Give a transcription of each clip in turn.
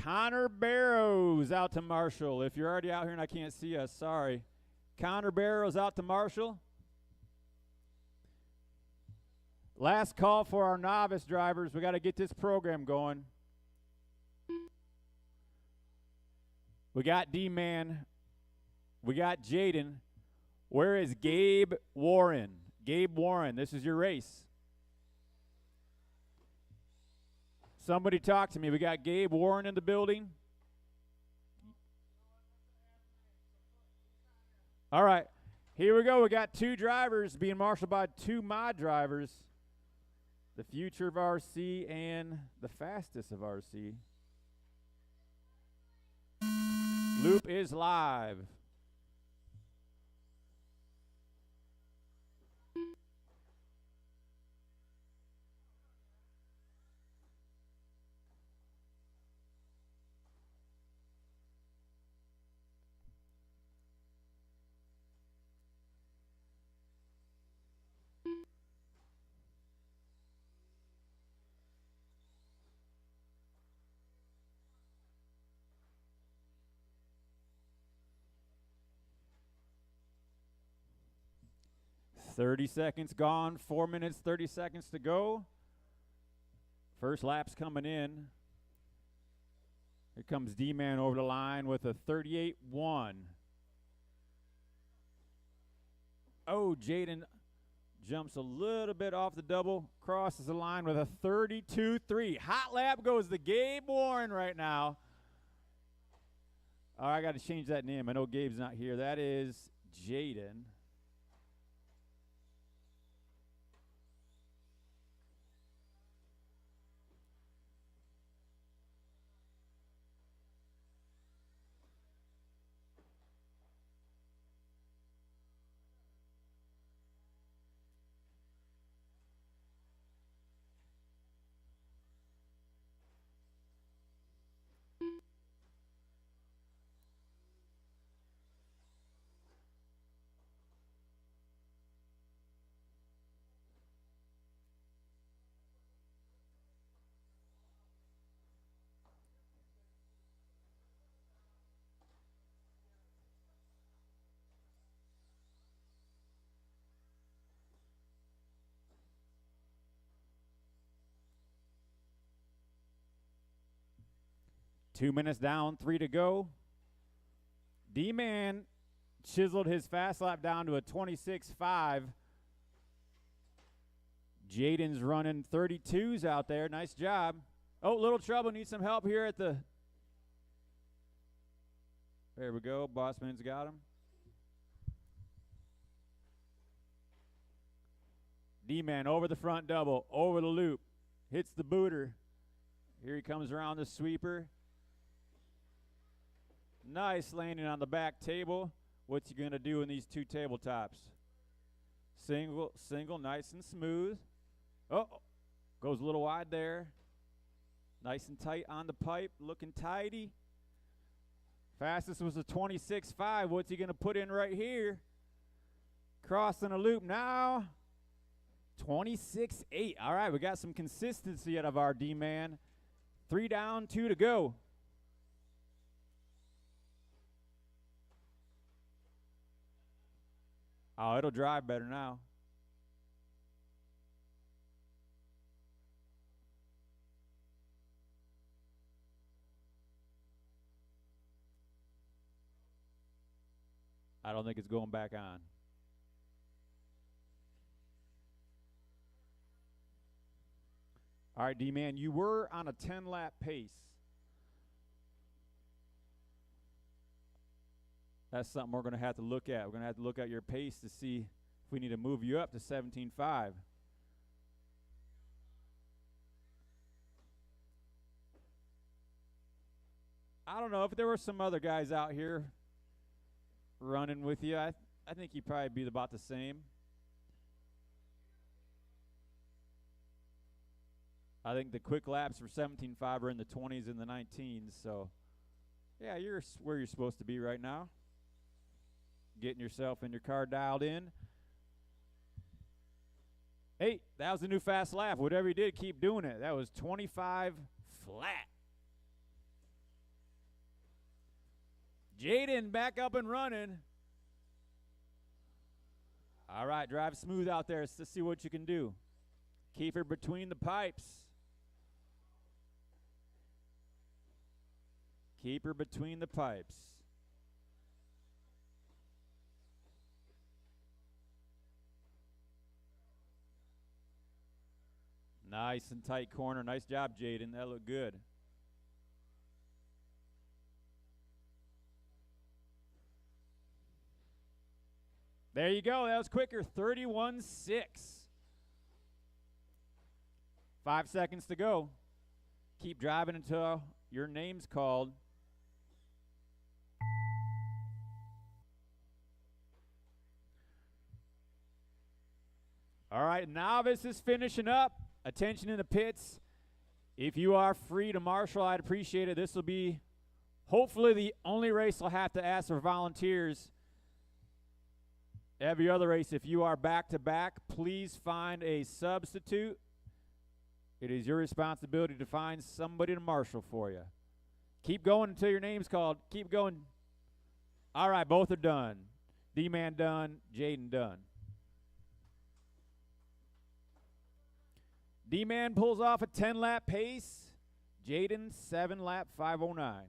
Connor Barrows out to Marshall. If you're already out here and I can't see us, sorry. Connor Barrows out to Marshall. Last call for our novice drivers. We got to get this program going. We got D-Man. We got Jaden. Where is Gabe Warren? Gabe Warren, this is your race. Somebody talk to me. We got Gabe Warren in the building. All right, here we go. We got two drivers being marshaled by two mod drivers. The future of RC and the fastest of RC. Loop is live. $30 seconds gone, 4 minutes, 30 seconds to go. First lap's coming in. Here comes D-Man over the line with a 38-1. Oh, Jaden jumps a little bit off the double, crosses the line with a 32-3. Hot lap goes to Gabe Warren right now. All right, I got to change that name. I know Gabe's not here. That is Jaden. Two minutes down, 3 to go. D-Man chiseled his fast lap down to a 26.5. Jaden's running 32s out there. Nice job. Oh, little trouble. Needs some help here at the... There we go. Bossman's got him. D-Man over the front double, over the loop. Hits the booter. Here he comes around the sweeper. Nice landing on the back table. What's he going to do in these two tabletops? Single, nice and smooth. Oh, goes a little wide there. Nice and tight on the pipe, looking tidy. Fastest was a 26.5. What's he going to put in right here? Crossing a loop now. 26.8. All right, we got some consistency out of our D-Man. 3 down, 2 to go. Oh, it'll drive better now. I don't think it's going back on. All right, D-Man, you were on a 10-lap pace. That's something we're going to have to look at. We're going to have to look at your pace to see if we need to move you up to 17.5. I don't know if there were some other guys out here running with you. I think you'd probably be about the same. I think the quick laps for 17.5 are in the 20s and the 19s. So, yeah, you're where you're supposed to be right now. Getting yourself and your car dialed in. Hey, that was a new fast lap. Whatever you did, keep doing it. That was 25 flat. Jaden back up and running. All right, drive smooth out there to see what you can do. Keep her between the pipes. Keep her between the pipes. Nice and tight corner. Nice job, Jaden. That looked good. There you go. That was quicker. 31-6. 5 seconds to go. Keep driving until your name's called. All right, novice is finishing up. Attention in the pits. If you are free to marshal, I'd appreciate it. This will be hopefully the only race I'll have to ask for volunteers. Every other race, if you are back-to-back, please find a substitute. It is your responsibility to find somebody to marshal for you. Keep going until your name's called. Keep going. All right, both are done. D-Man done, Jaden done. D-Man pulls off a 10-lap pace. Jaden, 7-lap 5:09.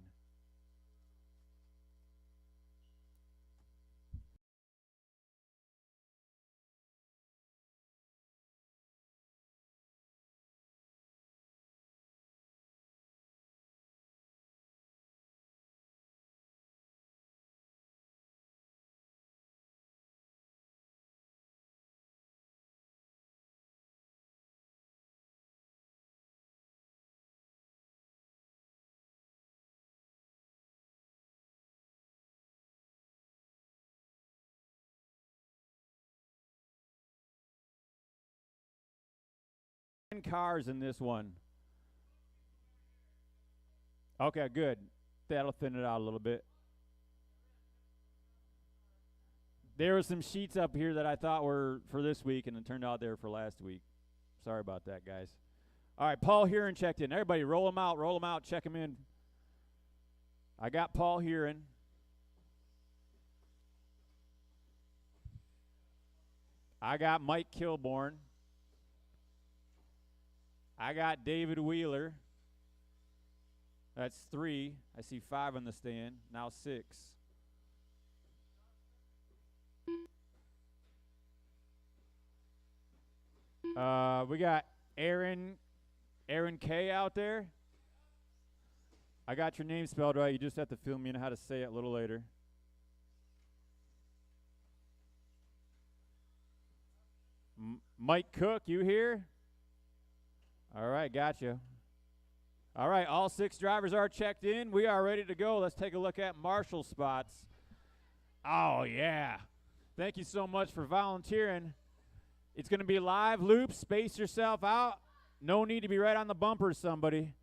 Cars in this one. Okay, good. That'll thin it out a little bit. There were some sheets up here that I thought were for this week, and it turned out they were for last week. Sorry about that, guys. All right, Paul Heron checked in. Everybody, roll them out, check them in. I got Paul Heron. I got Mike Kilborn. I got David Wheeler. That's 3. I see 5 on the stand. Now 6. We got Aaron K out there. I got your name spelled right. You just have to fill me in how to say it a little later. Mike Cook, you here? All right, gotcha. All right, all 6 drivers are checked in. We are ready to go. Let's take a look at marshal spots. Oh, yeah. Thank you so much for volunteering. It's going to be live loop. Space yourself out. No need to be right on the bumper, somebody.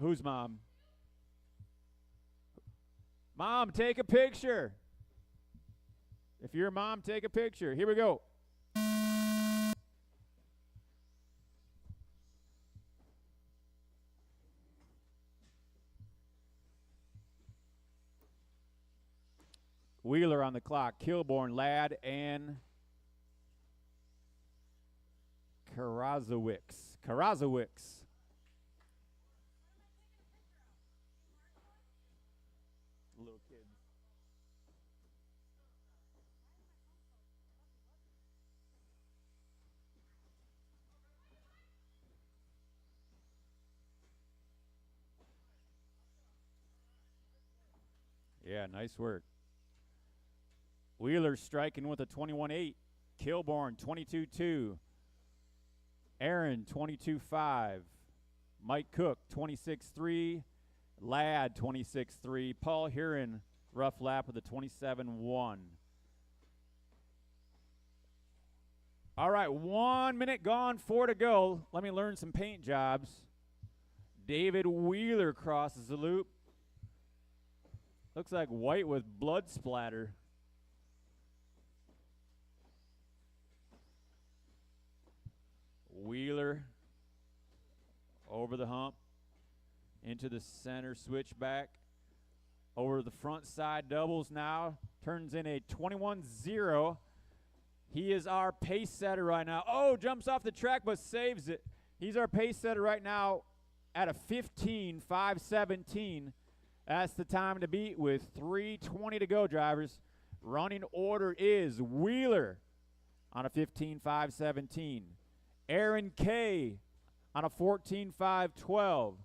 Who's mom? Mom, take a picture. If you're a mom, take a picture. Here we go. Wheeler on the clock. Kilborn, Ladd, and Karazowicz. Little kids. Yeah, nice work. Wheeler striking with a 21.8. Kilborn, 22.2. Aaron, 22.5. Mike Cook, 26.3. Ladd, 26.3. Paul Heron, rough lap with a 27.1. All right, 1 minute gone, 4 to go. Let me learn some paint jobs. David Wheeler crosses the loop. Looks like white with blood splatter. Wheeler over the hump. into the center switchback. Over the front side doubles now. Turns in a 21-0. He is our pace setter right now. Oh, jumps off the track but saves it. He's our pace setter right now at a 15.517. That's the time to beat with 3:20 to go, drivers. Running order is Wheeler on a 15.517. Aaron K on a 14.512.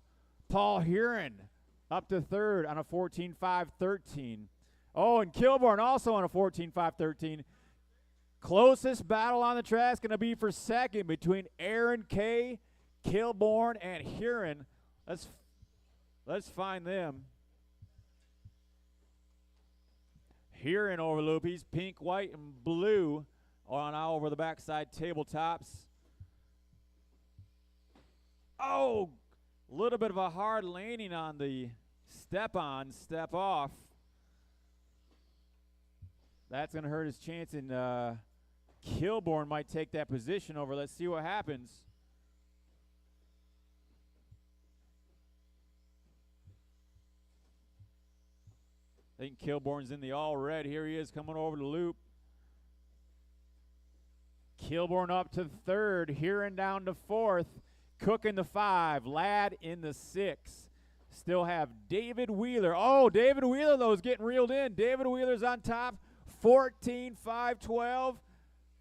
Paul Huron up to third on a 14.513. Oh, and Kilborn also on a 14.513. Closest battle on the track is going to be for second between Aaron K, Kilborn, and Huron. Let's find them. Huron over loop. He's pink, white, and blue on out over the backside tabletops. Oh, a little bit of a hard landing on the step on, step off. That's going to hurt his chance, and Kilborn might take that position over. Let's see what happens. I think Kilborn's in the all red. Here he is coming over the loop. Kilborn up to third. Huron down to fourth. Cook in the 5. Ladd in the 6. Still have David Wheeler. Oh, David Wheeler, though, is getting reeled in. David Wheeler's on top. 14.512.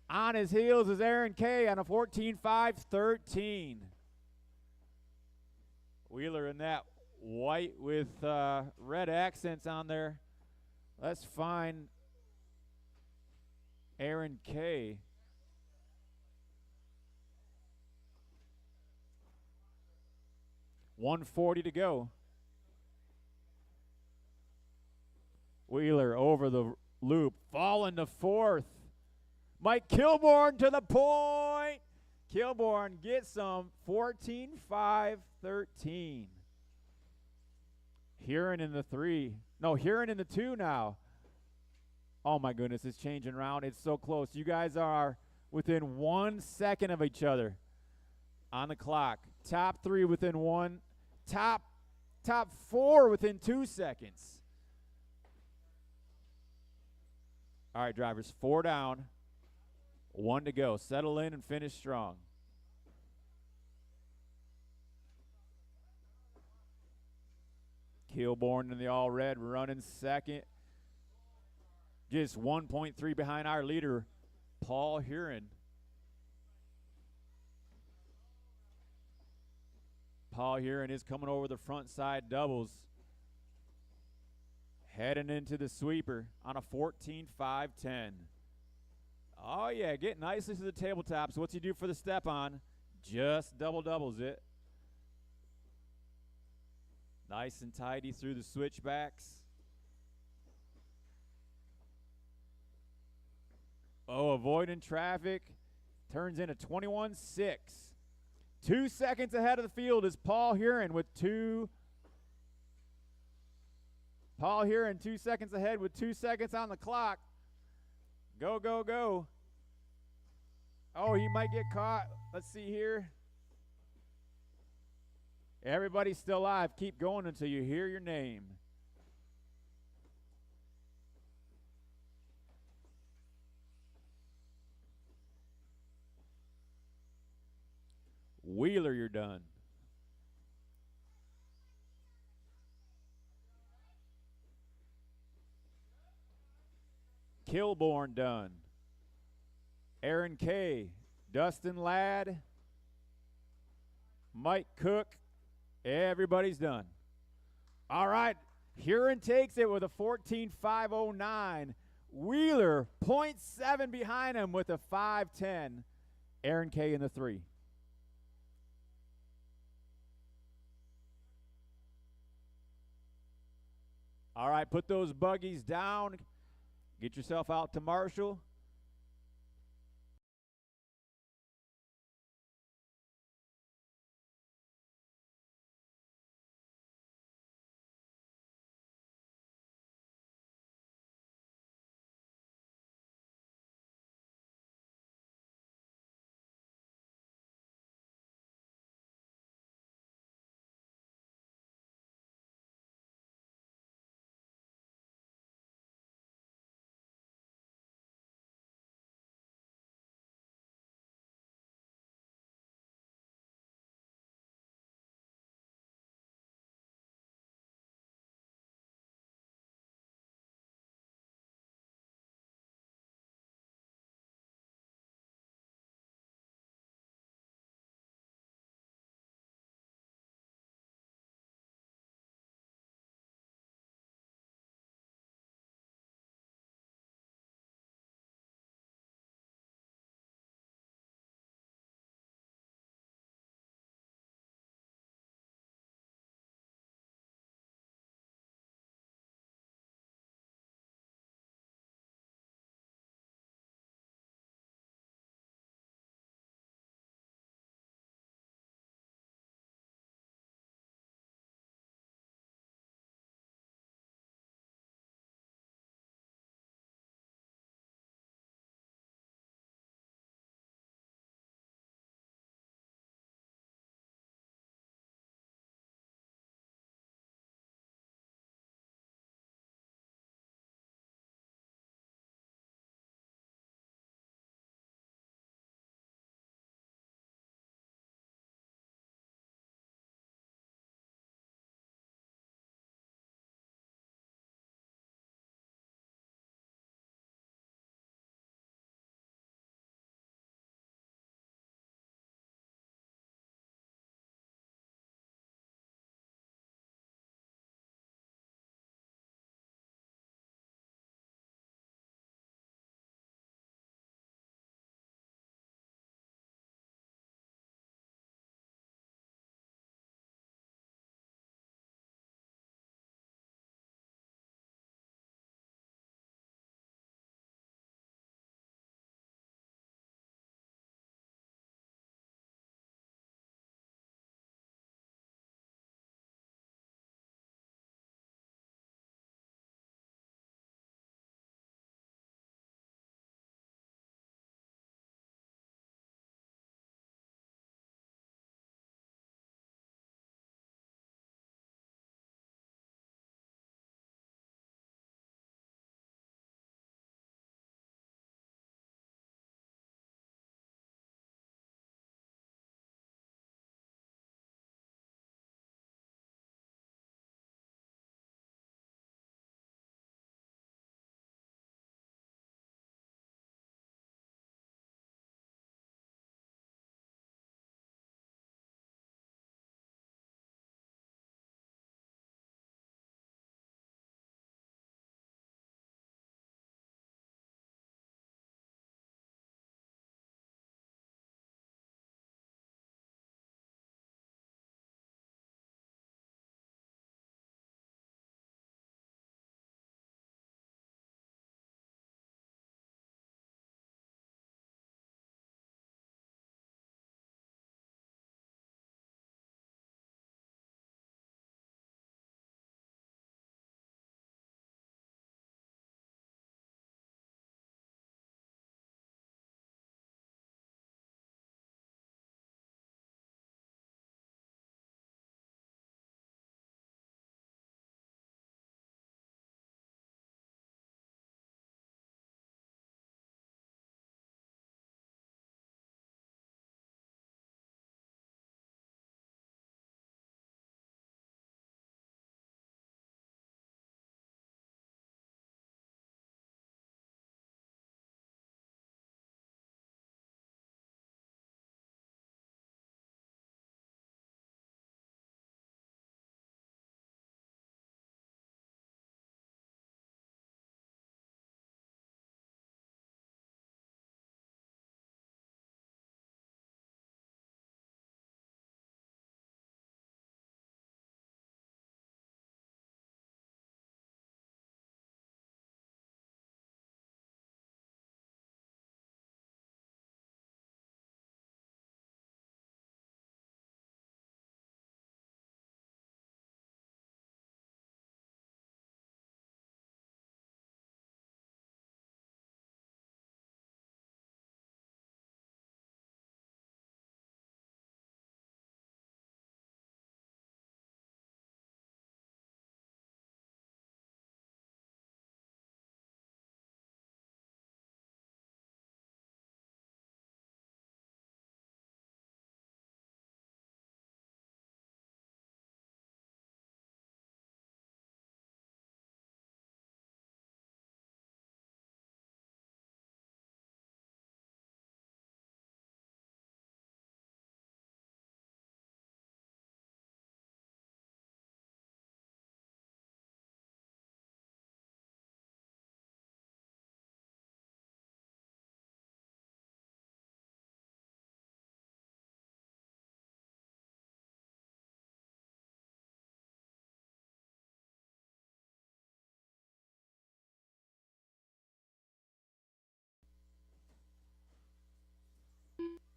On his heels is Aaron K on a 14.513. Wheeler in that white with red accents on there. Let's find Aaron K. $140 to go. Wheeler over the loop, falling to fourth. Mike Kilborn to the point. Kilborn gets some 14.513. Huron in the 3. No, Huron in the 2 now. Oh, my goodness, it's changing around. It's so close. You guys are within 1 second of each other on the clock. Top 3 within 1. Top 4 within 2 seconds. All right, drivers, 4 down, 1 to go. Settle in and finish strong. Kilborn in the all red running second. Just 1.3 behind our leader, Paul Huron. Paul Huron is coming over the front side doubles. Heading into the sweeper on a 14.510. Oh, yeah, get nicely to the tabletops. What's he do for the step on? Just doubles it. Nice and tidy through the switchbacks. Oh, avoiding traffic. Turns into 21.6. 2 seconds ahead of the field is Paul Huron with 2. Paul Huron 2 seconds ahead with 2 seconds on the clock. Go, go, go. Oh, he might get caught. Let's see here. Everybody's still alive. Keep going until you hear your name. Wheeler, you're done. Kilborn done. Aaron K, Dustin Ladd, Mike Cook, everybody's done. All right, Huron takes it with a 14.509. Wheeler, 0.7 behind him with a 5.10. Aaron K in the 3. All right, put those buggies down. Get yourself out to Marshall.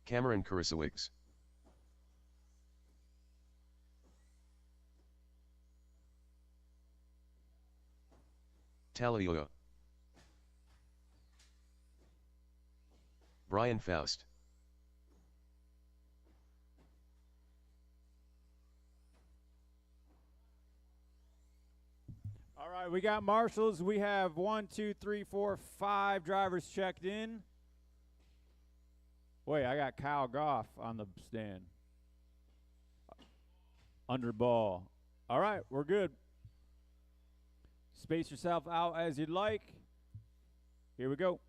Cameron Kurasiewicz. Talioa. Brian Faust. All right, we got marshals. We have 1, 2, 3, 4, 5 drivers checked in. Wait, I got Kyle Goff on the stand. Under ball. All right, we're good. Space yourself out as you'd like. Here we go.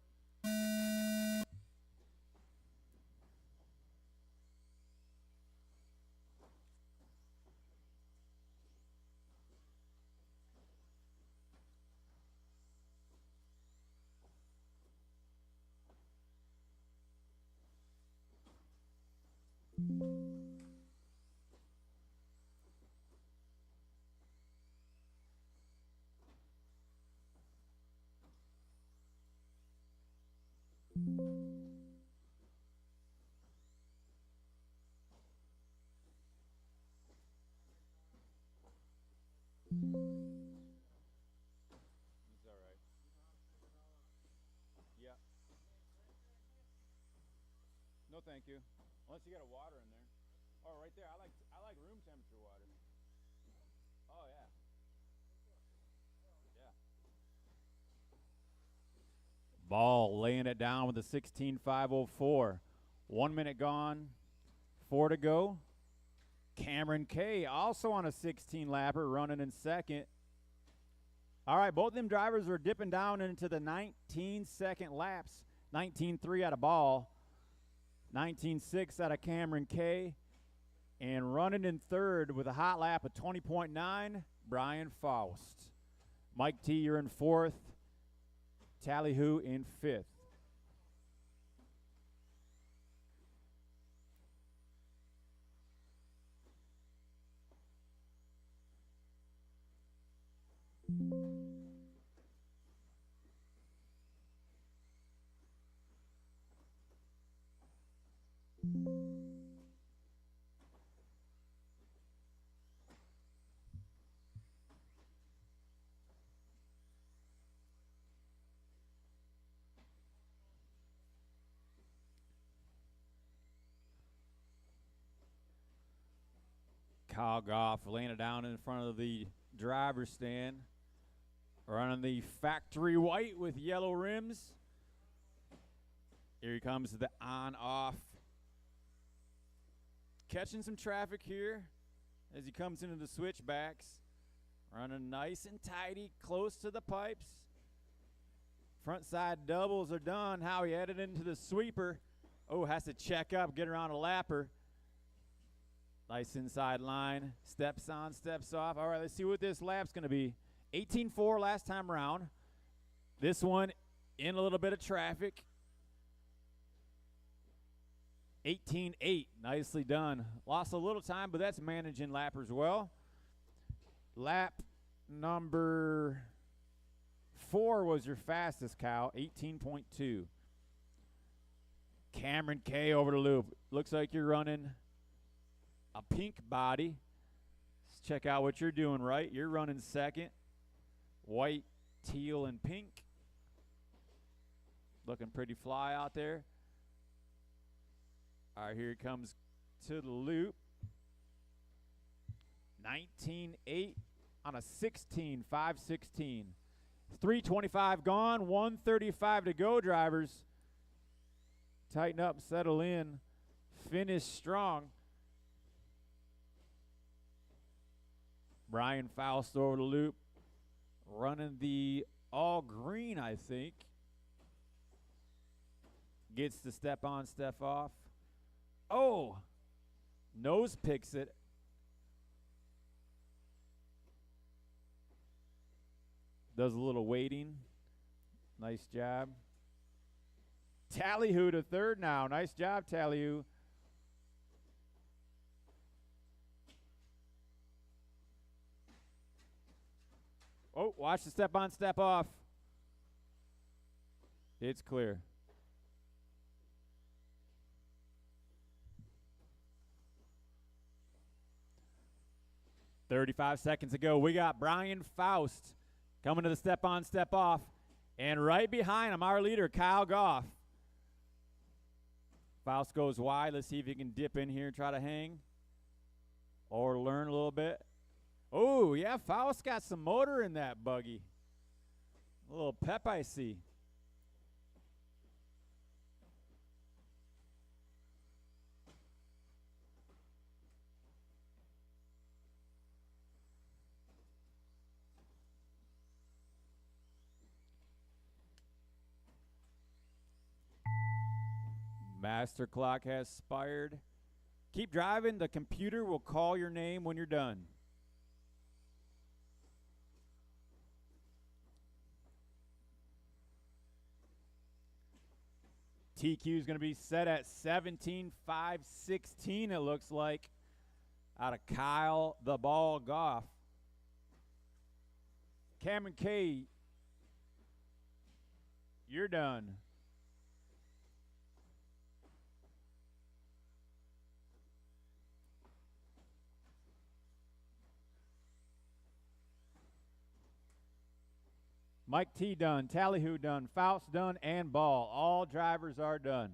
It's all right. Yeah. No, thank you. Unless you got a water in there. Oh, right there. I like room temperature water. Oh yeah. Yeah. Ball laying it down with a 16.504. 1 minute gone. 4 to go. Cameron K also on a 16 lapper running in second. All right, both of them drivers are dipping down into the 19-second laps. 19.3 out of Ball. 19.6 out of Cameron K. And running in third with a hot lap of 20.9, Brian Faust. Mike T, you're in fourth. Tallyhoo in fifth. Kyle Goff laying it down in front of the driver's stand. Running the factory white with yellow rims. Here he comes, the on-off. Catching some traffic here as he comes into the switchbacks. Running nice and tidy, close to the pipes. Front side doubles are done. Howie headed into the sweeper. Oh, has to check up, get around a lapper. Nice inside line. Steps on, steps off. All right, let's see what this lap's going to be. 18.4 last time around. This one in a little bit of traffic. 18.8, nicely done. Lost a little time, but that's managing lappers well. Lap number 4 was your fastest, Kyle, 18.2. Cameron K over the loop. Looks like you're running a pink body. Let's check out what you're doing right. You're running second. White, teal, and pink. Looking pretty fly out there. All right, here he comes to the loop. 19.8 on a 16, 5.16. 3:25 gone, 1:35 to go, drivers. Tighten up, settle in, finish strong. Brian Faust over the loop. Running the all green, I think. Gets the step on, step off. Oh, nose picks it. Does a little waiting. Nice job. Tallyhoo to third now. Nice job, Tallyhoo. Oh, watch the step on, step off. It's clear. 35 seconds ago. We got Brian Faust coming to the step on, step off. And right behind him, our leader, Kyle Goff. Faust goes wide. Let's see if he can dip in here and try to hang or learn a little bit. Oh, yeah, Faust got some motor in that buggy. A little pep, I see. Master clock has expired. Keep driving. The computer will call your name when you're done. TQ is going to be set at 17.516, it looks like, out of Kyle the Ball Goff. Cameron K, you're done. Mike T done, Tallyhoo done, Faust done, and Ball. All drivers are done.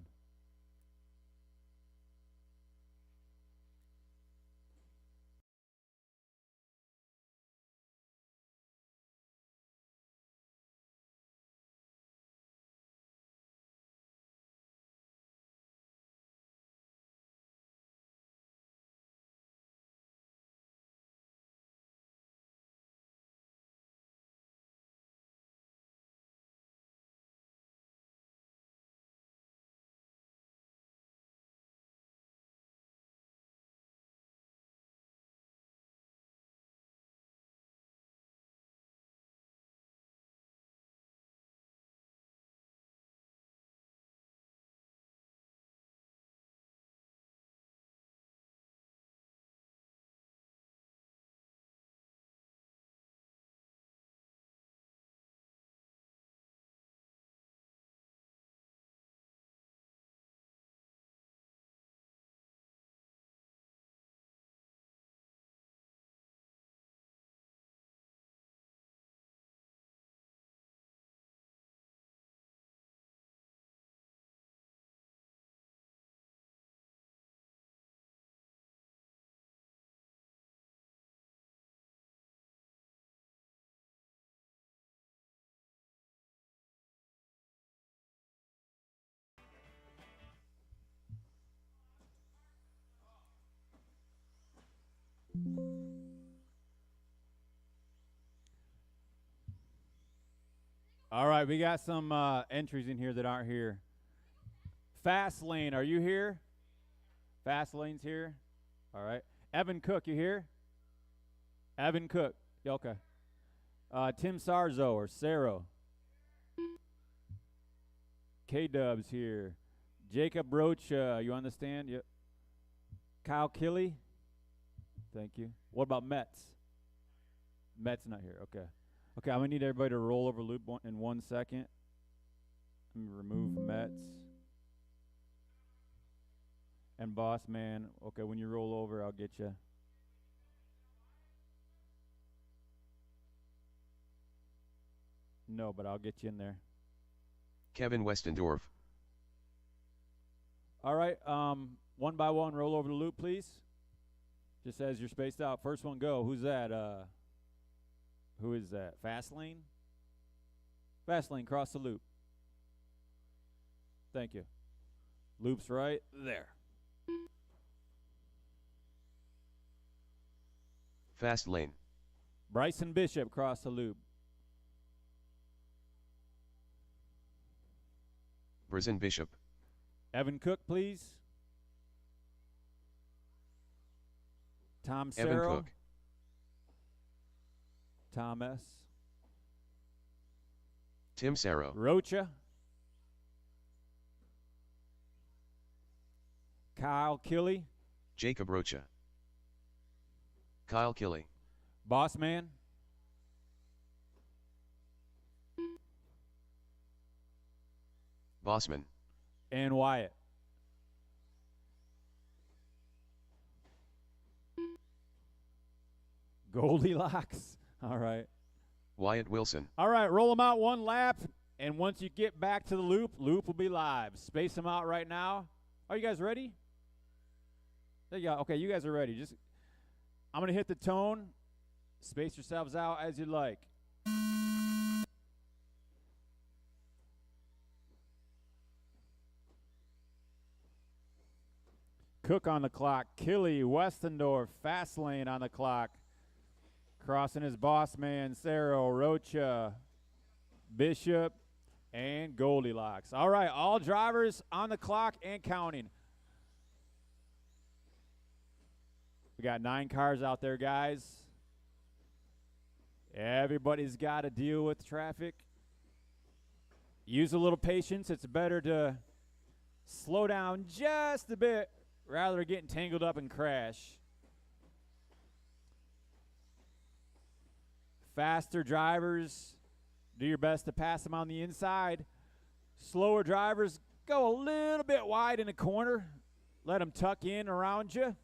All right, we got some entries in here that aren't here. Fast Lane, are you here? Fast Lane's here. All right. Evan Cook, you here? Evan Cook. Yeah, okay. Tim Sarzo or Saro. K-Dub's here. Jacob Roach, you on the stand? Yep. Kyle Killy. Thank you. What about Metz? Metz not here. Okay. Okay, I'm going to need everybody to roll over loop in 1 second. Let me remove Metz. And Boss Man. Okay, when you roll over, I'll get you. No, but I'll get you in there. Kevin Westendorf. All right, one by one, roll over the loop, please. Just as you're spaced out. First one, go. Who's that? Who is that? Fast Lane? Fast Lane, cross the loop. Thank you. Loop's right there. Fast Lane. Bryson Bishop, cross the loop. Bryson Bishop. Evan Cook, please. Tom Evan Sarrow. Cook. Thomas. Tim Sarrow. Rocha. Kyle Killy. Jacob Rocha. Kyle Killy. Boss Man. Bossman. And Wyatt. Goldilocks. All right. Wyatt Wilson. All right, roll them out one lap, and once you get back to the loop will be live. Space them out right now. Are you guys ready? There you go. Okay, you guys are ready. I'm going to hit the tone. Space yourselves out as you like. Cook on the clock. Killy, Westendorf, fast lane on the clock. Crossing his boss man, Cerro, Rocha, Bishop, and Goldilocks. All right, all drivers on the clock and counting. We got 9 cars out there, guys. Everybody's got to deal with traffic. Use a little patience. It's better to slow down just a bit rather than getting tangled up and crash. Faster drivers, do your best to pass them on the inside. Slower drivers, go a little bit wide in the corner. Let them tuck in around you.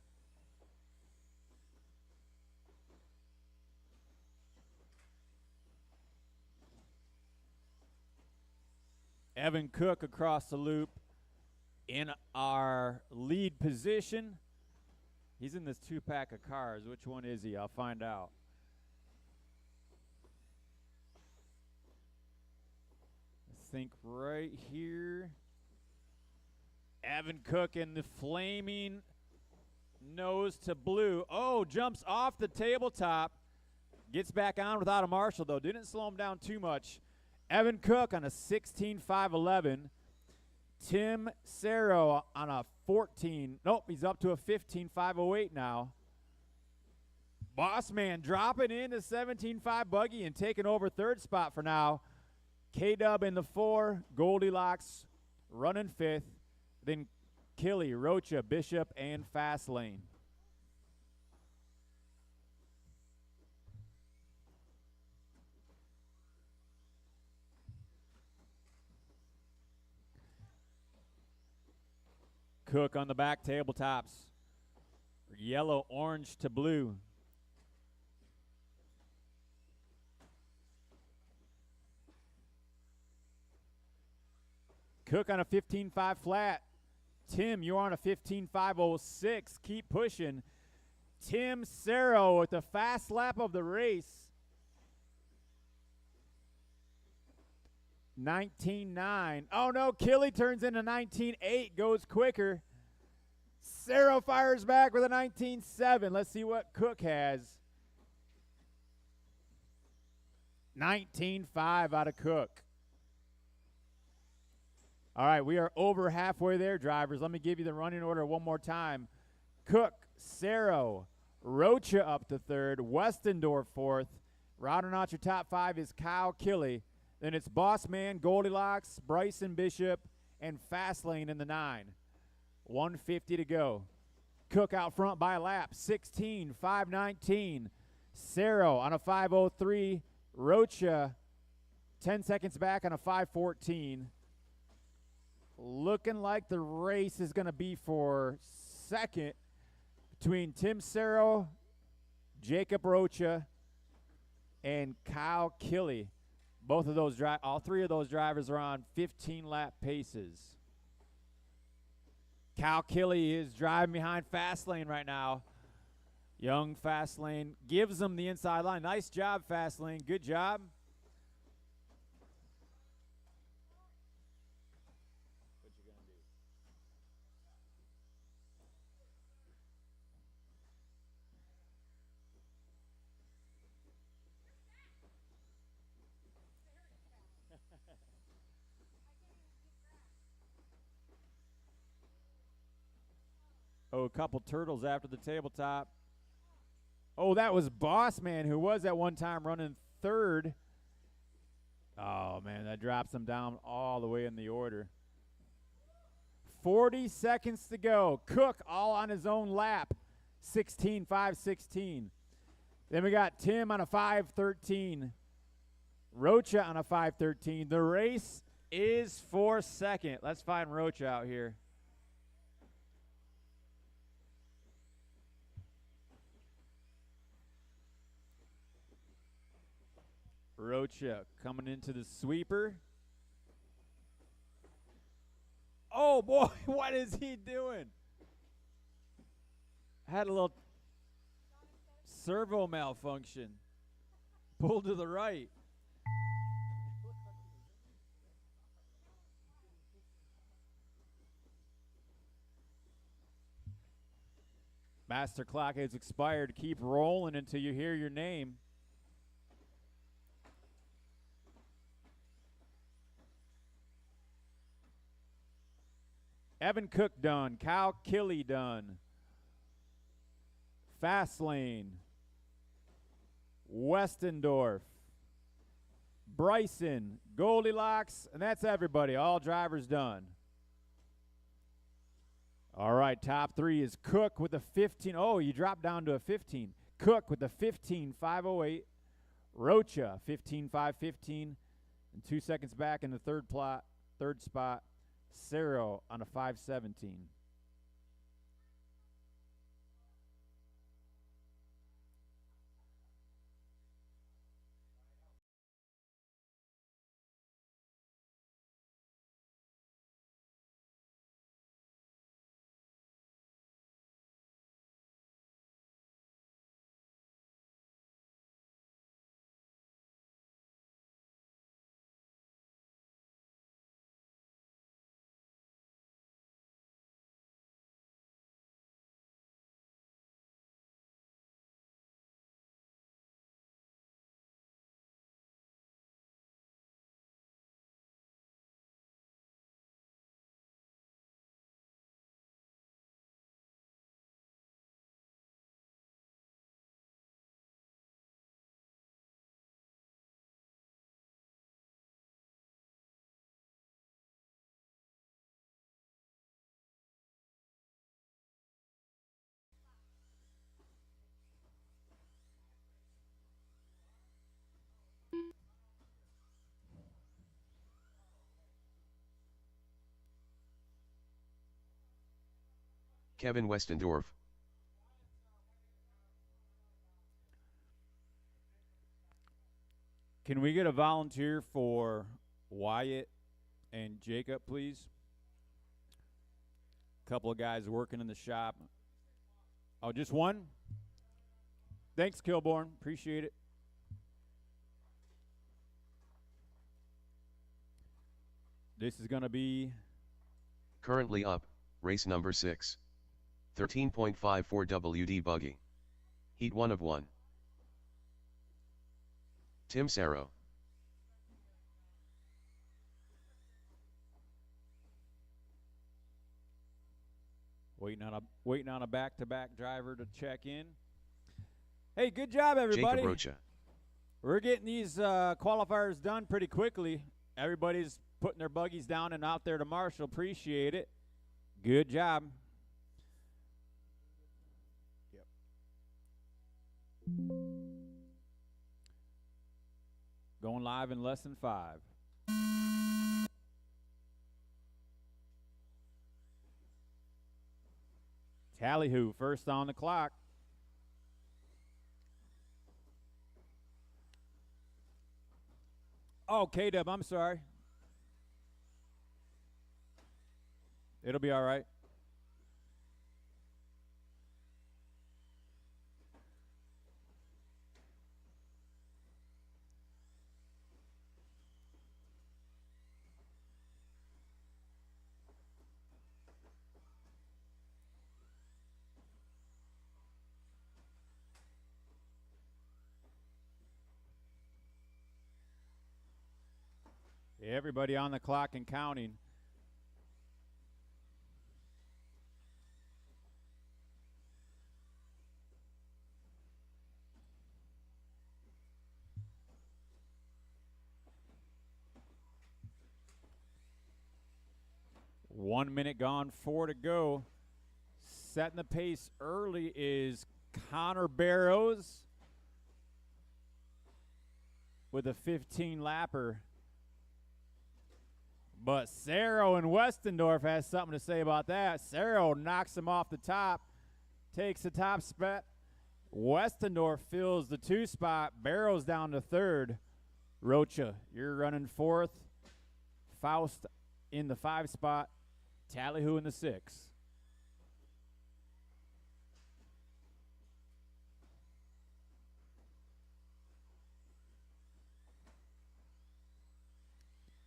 Evan Cook across the loop in our lead position. He's in this 2-pack of cars. Which one is he? I'll find out. I think right here. Evan Cook in the flaming nose to blue. Oh, jumps off the tabletop. Gets back on without a marshal, though. Didn't slow him down too much. Evan Cook on a 16.511. Tim Cerro on a 14. Nope, he's up to a 15.508 now. Boss Man dropping into 17.5 buggy and taking over third spot for now. K-Dub in the 4. Goldilocks running 5th. Then Killy, Rocha, Bishop, and Fastlane. Cook on the back tabletops. Yellow, orange to blue. Cook on a 15.5 flat. Tim, you're on a 15.506. Keep pushing. Tim Cerro with the fast lap of the race. 19.9. Oh, no. Killy turns into 19.8. Goes quicker. Cerro fires back with a 19.7. Let's see what Cook has. 19.5 out of Cook. All right, we are over halfway there, drivers. Let me give you the running order one more time. Cook, Cerro, Rocha up to 3rd, Westendorf 4th. Rounding out your top 5 is Kyle Killy. Then it's Boss Man, Goldilocks, Bryson Bishop, and Fastlane in the 9. 150 to go. Cook out front by a lap, 16.519. Cerro on a 5:03. Rocha 10 seconds back on a 5:14. Looking like the race is going to be for second between Tim Cerro, Jacob Rocha, and Kyle Killy. All 3 of those drivers are on 15-lap paces. Kyle Killy is driving behind Fastlane right now. Young Fastlane gives him the inside line. Nice job, Fastlane. Good job. Oh, a couple turtles after the tabletop. Oh, that was Boss Man, who was at one time running 3rd. Oh, man, that drops him down all the way in the order. 40 seconds to go. Cook all on his own lap, 16.516. Then we got Tim on a 5:13. Rocha on a 5:13. The race is for second. Let's find Rocha out here. Rocha coming into the sweeper. Oh, boy, what is he doing? Had a little servo malfunction. Pulled to the right. Master clock has expired. Keep rolling until you hear your name. Evan Cook done. Kyle Killy done. Fastlane. Westendorf. Bryson. Goldilocks. And that's everybody. All drivers done. All right, top three is Cook with a 15. Oh, you dropped down to a 15. Cook with a 15.508. Rocha, 15.515. And 2 seconds back in the third spot, Cerro on a 5.17. Kevin Westendorf. Can we get a volunteer for Wyatt and Jacob, please? A couple of guys working in the shop. Oh, just one? Thanks, Kilborn. Appreciate it. This is going to be Currently up, race number 6. 13.54 WD buggy. Heat 1 of 1. Tim Sarrow. waiting on a back-to-back driver to check in. Hey, good job, everybody. Jacob Rocha. We're getting these qualifiers done pretty quickly. Everybody's putting their buggies down and out there to marshal. Appreciate it. Good job. Yep. Going live in less than 5. Tally-ho, first on the clock. Oh, K-Dub, I'm sorry. It'll be all right. Everybody on the clock and counting. One minute gone, 4 to go. Setting the pace early is Connor Barrows with a 15-lapper. But Cerro and Westendorf has something to say about that. Cerro knocks him off the top, takes the top spot. Westendorf fills the 2 spot. Barrows down to 3rd. Rocha, you're running fourth. Faust in the 5 spot. Tallyhoo in the 6.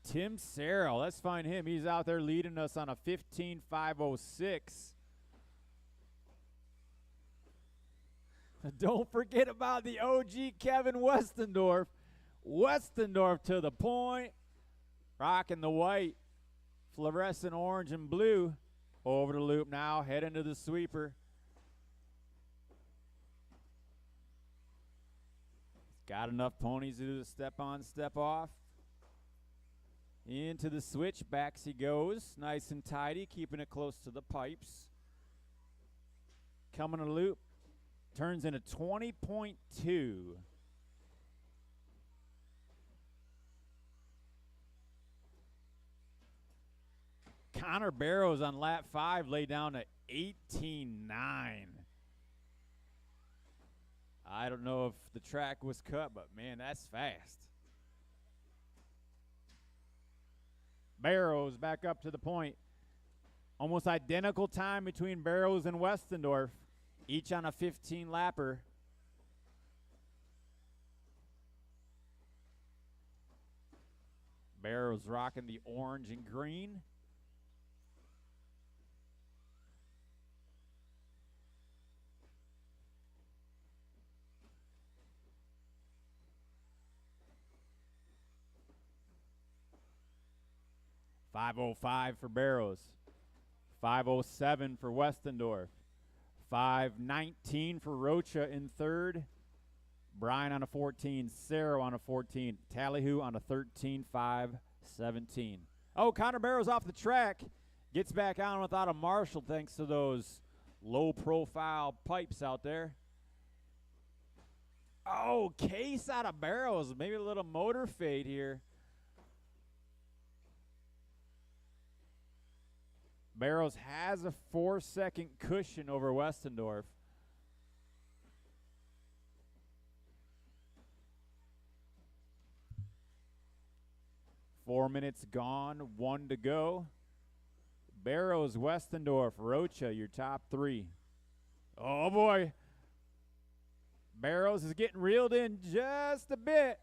Tim Serrell, let's find him. He's out there leading us on a 15.506. Don't forget about the OG Kevin Westendorf. Westendorf to the point. Rocking the white, fluorescent orange and blue. Over the loop now, head into the sweeper. Got enough ponies to do the step on, step off. Into the switchbacks he goes. Nice and tidy, keeping it close to the pipes. Coming to loop. Turns into 20.2. Connor Barrows on lap 5 laid down to 18.9. I don't know if the track was cut, but man, that's fast. Barrows back up to the point. Almost identical time between Barrows and Westendorf, each on a 15-lapper. Barrows rocking the orange and green. .505 for Barrows. 507 for Westendorf. 519 for Rocha in third. Brian on a 14. Sarah on a 14. Tallyhoo on a 13.517. Oh, Connor Barrows off the track. Gets back on without a marshal thanks to those low-profile pipes out there. Oh, Case out of Barrows. Maybe a little motor fade here. Barrows has a 4-second cushion over Westendorf. Four minutes gone, 1 to go. Barrows, Westendorf, Rocha, your top 3. Oh, boy. Barrows is getting reeled in just a bit.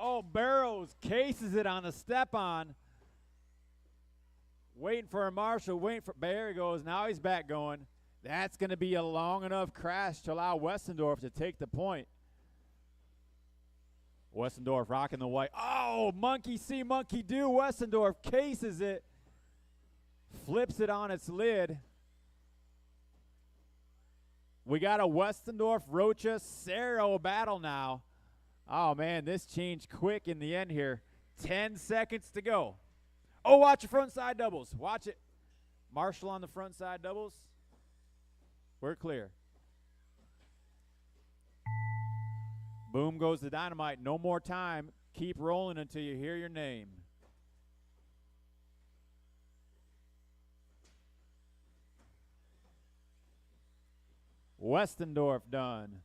Oh, Barrows cases it on the step-on. Waiting for a marshal, waiting for, there he goes. Now he's back going. That's going to be a long enough crash to allow Westendorf to take the point. Westendorf rocking the white. Oh, monkey see, monkey do. Westendorf cases it. Flips it on its lid. We got a Westendorf, Rocha, Cerro battle now. Oh, man, this changed quick in the end here. 10 seconds to go. Oh, watch your front side doubles. Watch it. Marshall on the front side doubles. We're clear. Boom goes the dynamite. No more time. Keep rolling until you hear your name. Westendorf done.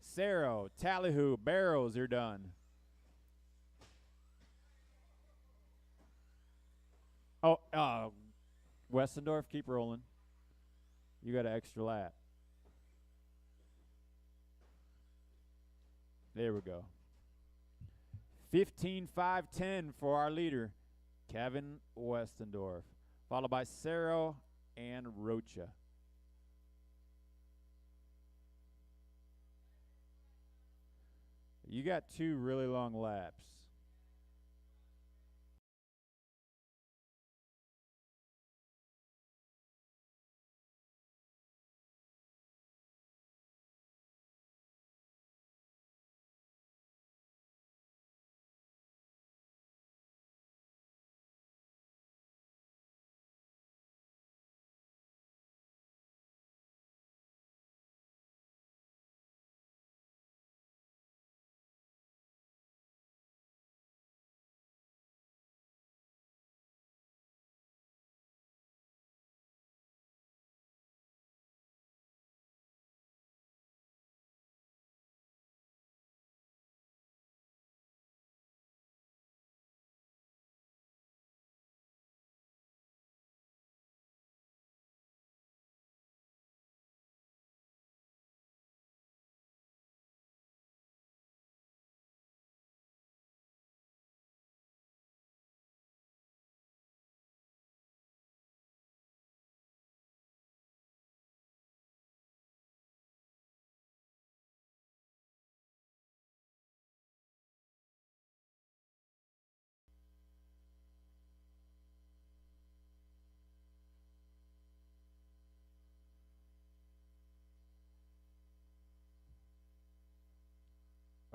Cerro, Tallyhoo, Barrows are done. Oh, Westendorf, keep rolling. You got an extra lap. There we go. 15.510 for our leader, Kevin Westendorf, followed by Cerro and Rocha. You got 2 really long laps.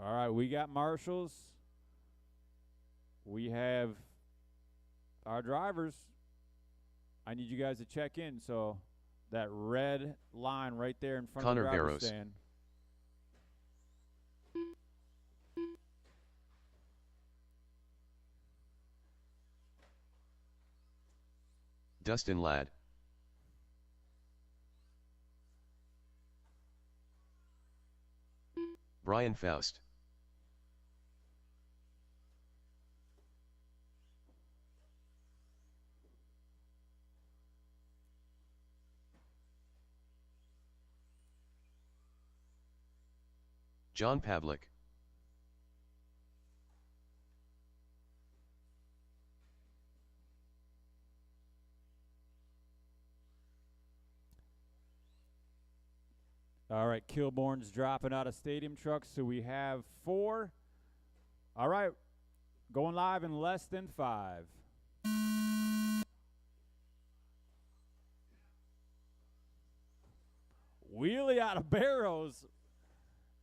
All right, we got marshals. We have our drivers. I need you guys to check in. So that red line right there in front Connor of the driver's Barrows. stand. Dustin Ladd. Brian Faust. John Pavlik. All right, Kilborn's dropping out of stadium trucks, so we have 4. All right, going live in less than 5. Wheelie out of Barrows.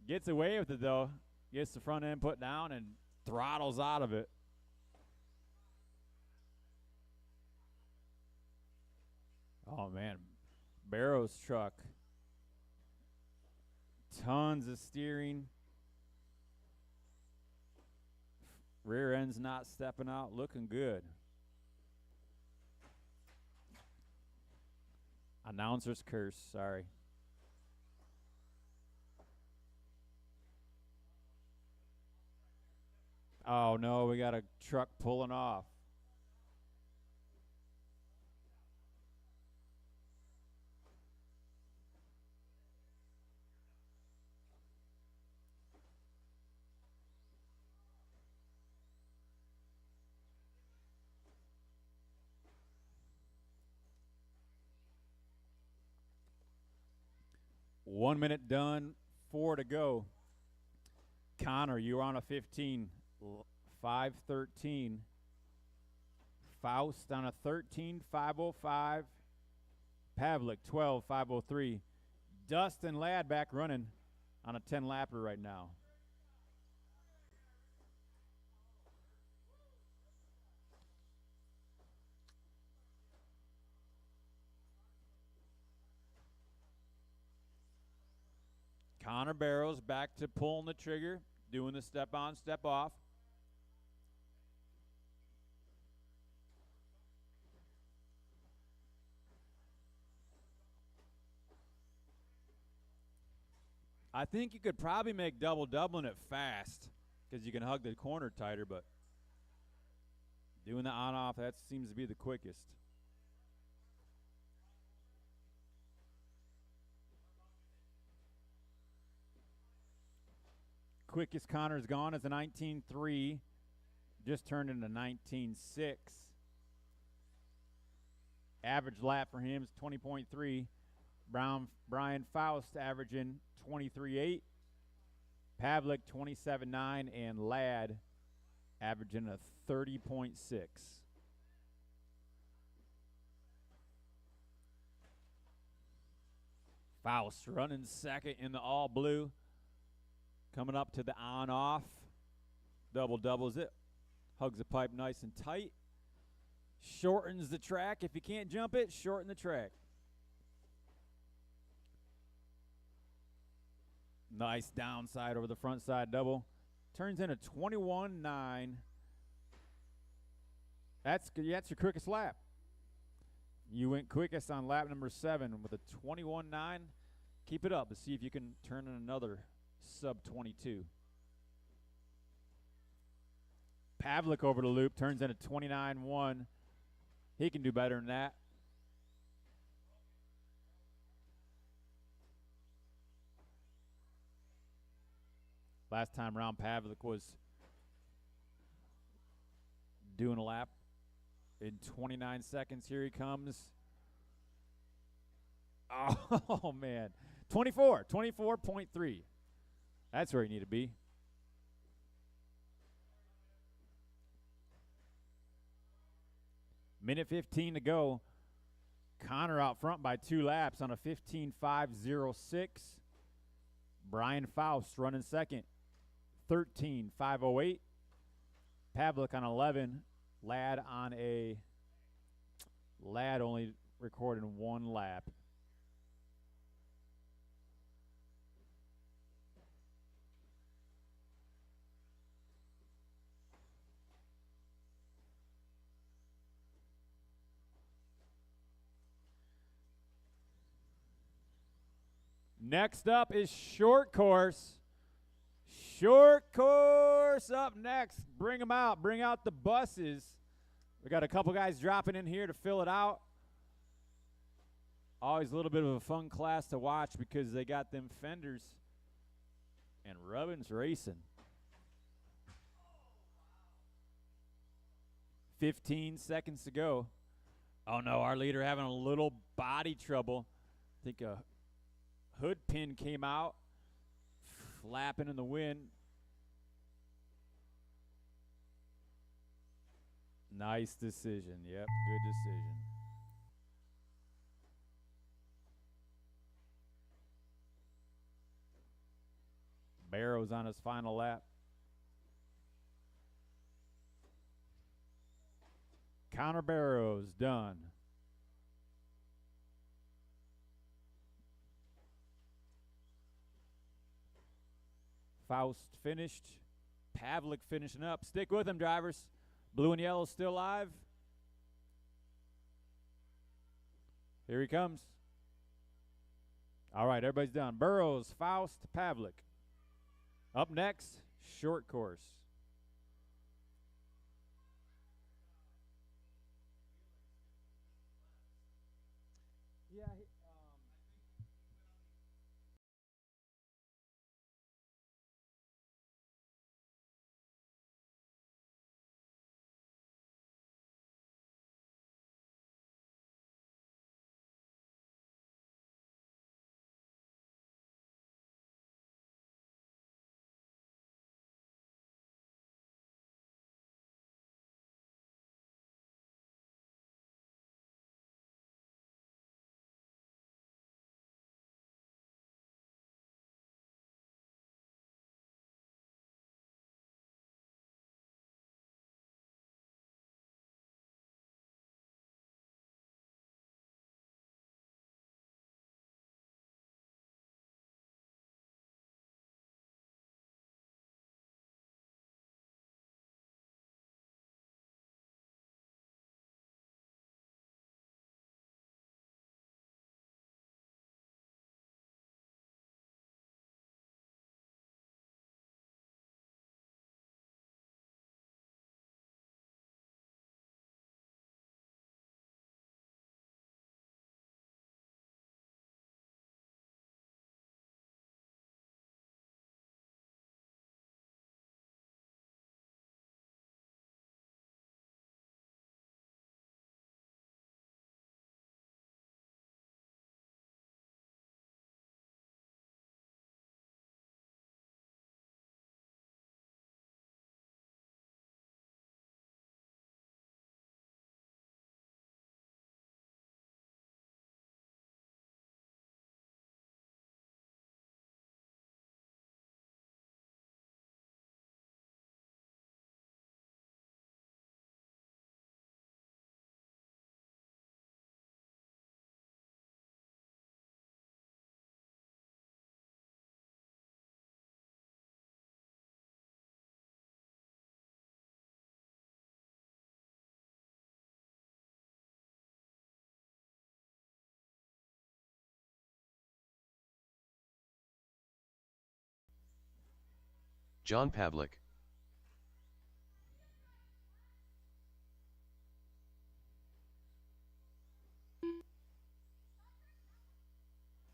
Gets away with it, though. Gets the front end put down and throttles out of it. Oh, man. Barrows truck. Tons of steering. Rear end's not stepping out. Looking good. Announcer's curse. Sorry. Oh, no. We got a truck pulling off. One minute done, 4 to go. Connor, you're on a 15, 5:13. Faust on a 13, 5:05. Pavlik, 12, 5:03. Dustin Ladd back running on a 10-lapper right now. Connor Barrows back to pulling the trigger, doing the step on, step off. I think you could probably make double-doubling it fast because you can hug the corner tighter, but doing the on-off, that seems to be the quickest. Quickest Connor's gone is a 19.3, just turned into 19.6. Average lap for him is 20.3. Brian Faust averaging 23.8. Pavlik 27.9, and Ladd averaging a 30.6. Faust running second in the all blue. Coming up to the on-off. Double-doubles it. Hugs the pipe nice and tight. Shortens the track. If you can't jump it, shorten the track. Nice downside over the front side double. Turns into 21.9. That's your quickest lap. You went quickest on lap number 7 with a 21.9. Keep it up and see if you can turn in another sub-22. Pavlik over the loop, turns into 29.1. He can do better than that. Last time around, Pavlik was doing a lap in 29 seconds. Here he comes. Oh, man. 24.3. That's where you need to be. Minute 15 to go. Connor out front by 2 laps on a 15.506. Brian Faust running second. 13, 5:08. Pavlik on 11. Ladd on a Ladd only recording 1 lap. Next up is short course. Short course up next. Bring them out. Bring out the buses. We got a couple guys dropping in here to fill it out. Always a little bit of a fun class to watch because they got them fenders and Rubbins racing. 15 seconds to go. Oh no, our leader having a little body trouble. I think a hood pin came out, flapping in the wind. Nice decision. Yep, good decision. Barrows on his final lap. Connor Barrows done. Faust finished. Pavlik finishing up. Stick with him, drivers. Blue and yellow still live. Here he comes. All right, everybody's done. Burrows, Faust, Pavlik. Up next, short course. Yeah. John Pavlik.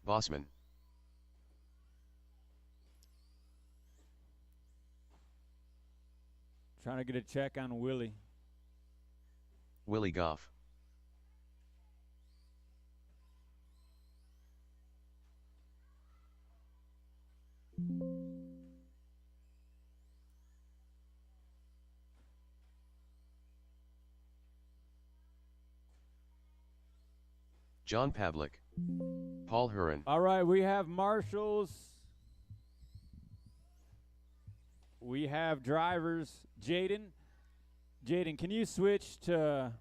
Bossman. Trying to get a check on Willie. Willie Goff. John Pavlik. Paul Huron. All right, we have marshals. we have drivers. Jaden, can you switch to?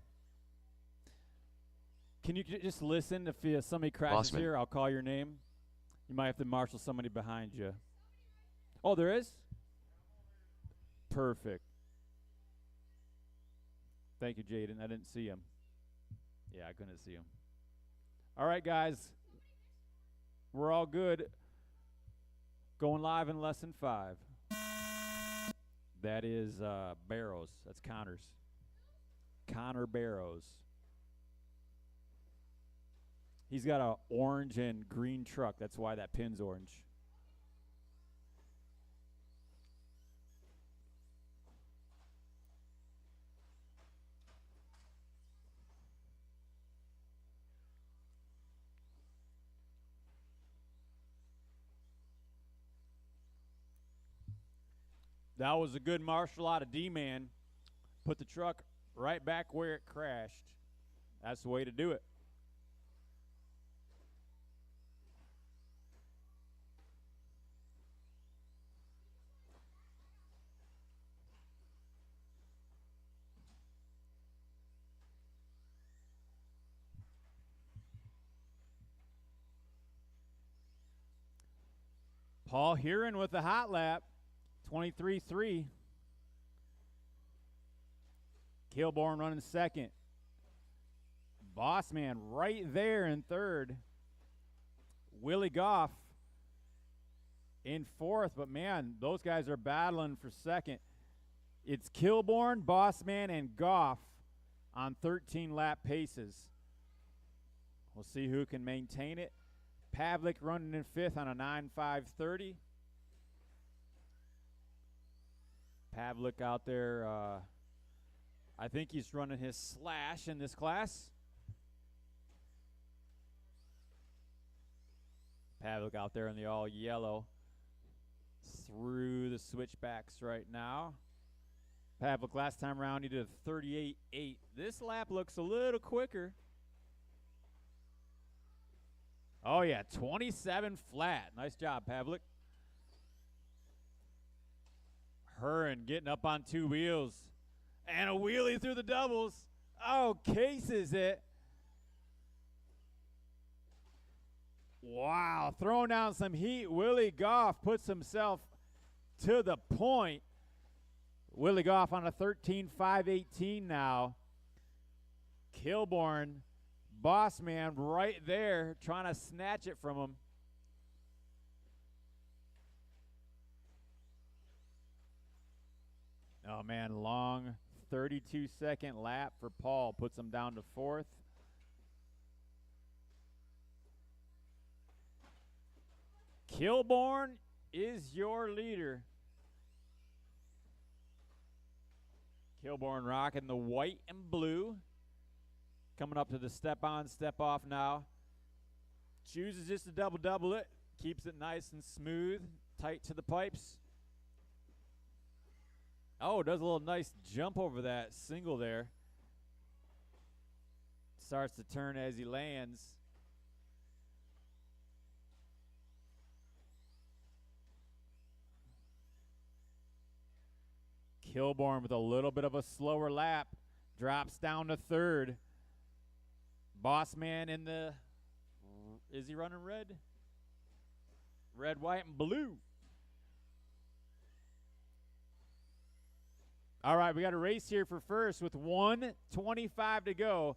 Can you just listen if somebody crashes Bossman. here? I'll call your name. You might have to marshal somebody behind you. Oh, there is? Perfect. Thank you, Jaden. I didn't see him. Yeah, I couldn't see him. All right, guys. We're all good. Going live in lesson 5. That is Barrows. That's Connor's. Connor Barrows. He's got an orange and green truck. That's why that pin's orange. That was a good martial out of D-Man. Put the truck right back where it crashed. That's the way to do it. Paul Huron with the hot lap. 23-3. Kilborn running second. Bossman right there in third. Willie Goff in fourth, but man, those guys are battling for second. It's Kilborn, Bossman, and Goff on 13-lap paces. We'll see who can maintain it. Pavlik running in fifth on a 9.530. Pavlik out there, I think he's running his slash in this class. Pavlik out there in the all yellow through the switchbacks right now. Pavlik last time around he did a 38.8. This lap looks a little quicker. Oh yeah, 27 flat. Nice job, Pavlik. Huron getting up on 2 wheels. And a wheelie through the doubles. Oh, cases it. Wow, throwing down some heat. Willie Goff puts himself to the point. Willie Goff on a 13.518 now. Kilborn, Bossman right there trying to snatch it from him. Oh, man, long 32-second lap for Paul. Puts him down to fourth. Kilborn is your leader. Kilborn rocking the white and blue. Coming up to the step-on, step-off now. Chooses just to double it. Keeps it nice and smooth, tight to the pipes. Oh, does a little nice jump over that single there. Starts to turn as he lands. Kilborn with a little bit of a slower lap. Drops down to third. Bossman in the, is he running red? Red, white, and blue. All right, we got a race here for first with 1:25 to go.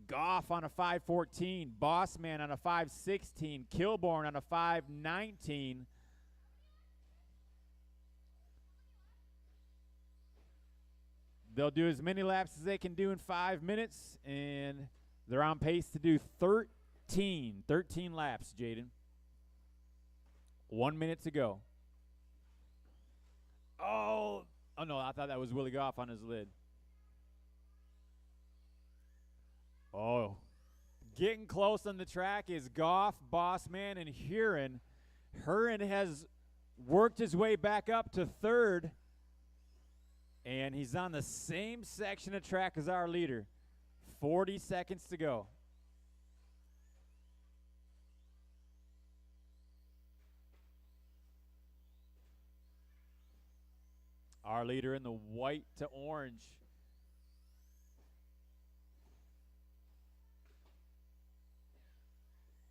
Goff on a 5:14. Bossman on a 5:16. Kilborn on a 5:19. They'll do as many laps as they can do in 5 minutes, and they're on pace to do 13 laps, Jaden. 1 minute to go. Oh no, I thought that was Willie Goff on his lid. Oh, getting close on the track is Goff, Bossman, and Huron. Huron has worked his way back up to third, and he's on the same section of track as our leader. 40 seconds to go. Our leader in the white to orange.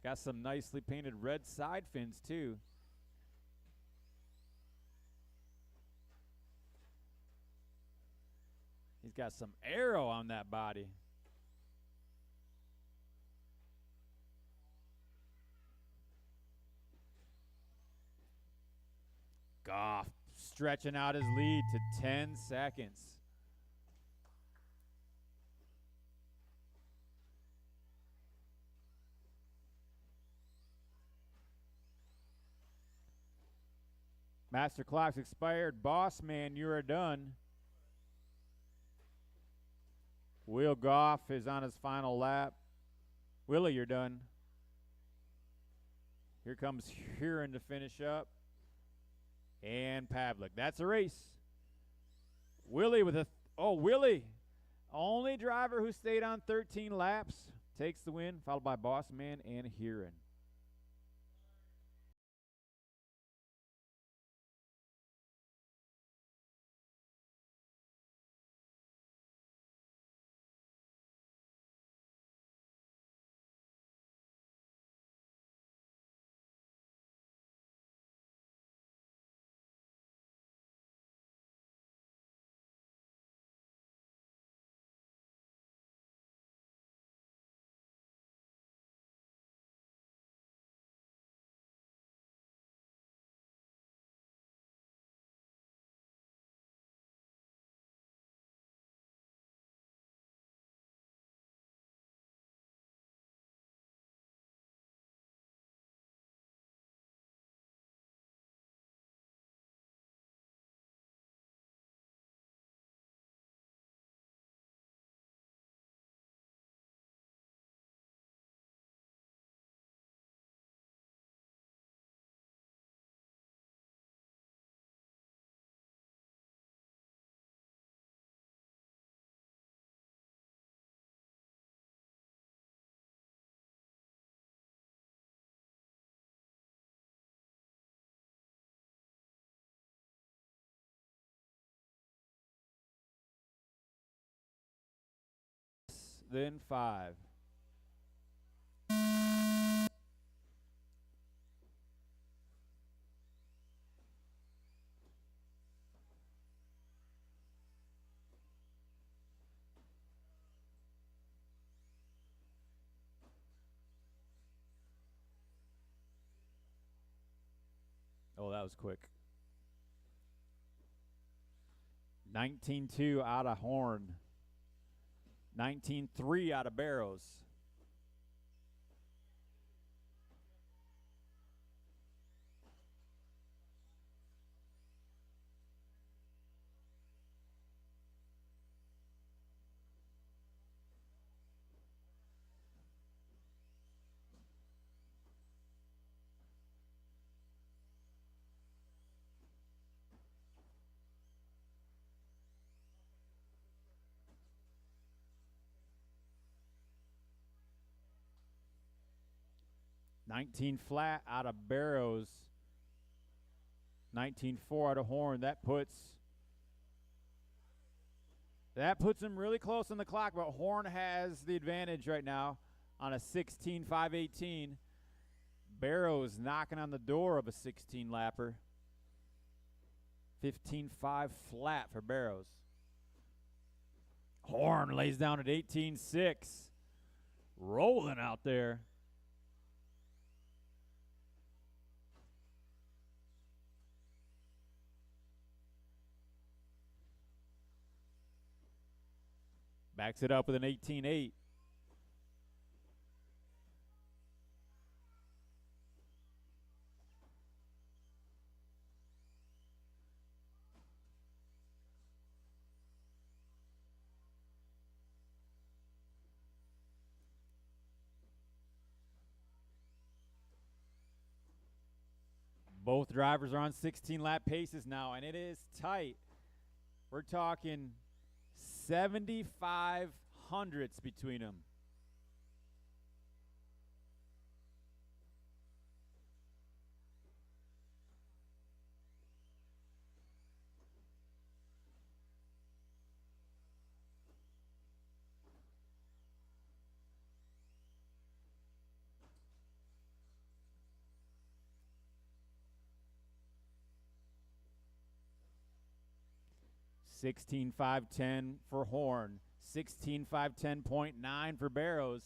Got some nicely painted red side fins too. He's got some arrow on that body. Goff stretching out his lead to 10 seconds. Master clock's expired. Boss man, you are done. Will Goff is on his final lap. Willie, you're done. Here comes Huron to finish up. And Pavlik. That's a race. Willie with Willie. Only driver who stayed on 13 laps takes the win, followed by Boss Man and Huron. Then 5. Oh, that was quick. 19-2 out of Horn. 19-3 out of Barrows. $19 flat out of Barrows. 19-4 out of Horn. That puts him really close on the clock, but Horn has the advantage right now on a 16-5-18. Barrows knocking on the door of a 16-lapper. 15-5 flat for Barrows. Horn lays down at 18-6. Rolling out there. Backs it up with an 18-8. Both drivers are on 16-lap paces now, and it is tight. We're talking 75 hundredths between them. 16.510 for Horn. 16.510.9 for Barrows.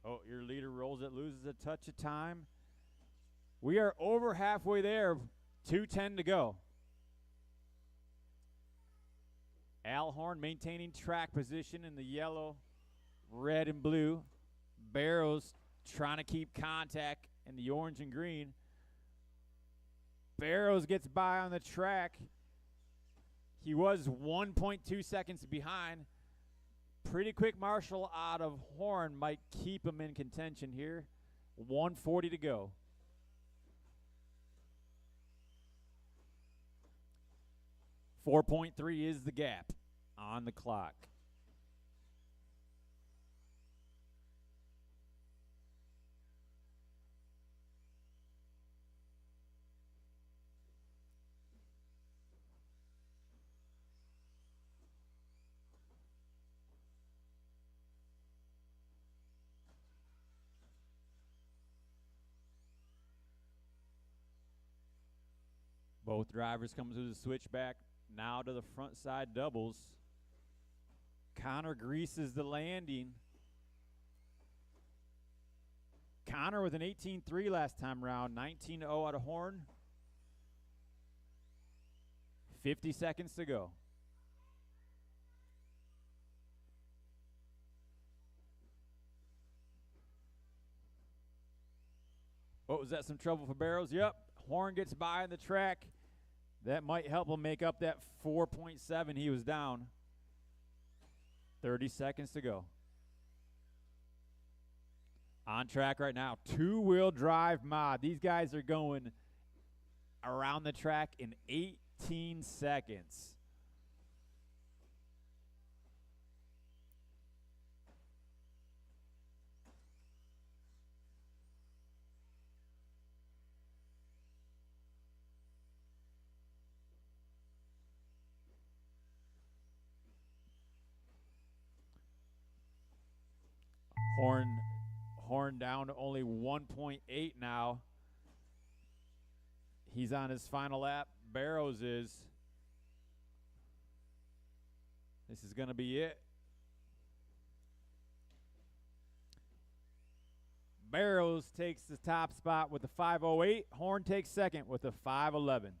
Oh, your leader rolls it, loses a touch of time. We are over halfway there. 2:10 to go. Al Horn maintaining track position in the yellow, red, and blue. Barrows trying to keep contact in the orange and green. Barrows gets by on the track. He was 1.2 seconds behind. Pretty quick marshal out of Horn might keep him in contention here. 1:40 to go. .3 is the gap on the clock. Both drivers come through the switchback. Now to the front side doubles. Connor greases the landing. Connor with an 18.3 last time round. 19.0 out of Horn. 50 seconds to go. Oh, was that some trouble for Barrows? Yep. Horn gets by on the track. That might help him make up that 4.7 he was down. 30 seconds to go. On track right now, two-wheel drive mod. These guys are going around the track in 18 seconds. Horn down to only 1.8 now. He's on his final lap. Barrows is. This is going to be it. Barrows takes the top spot with a 5.08. Horn takes second with a 5.11.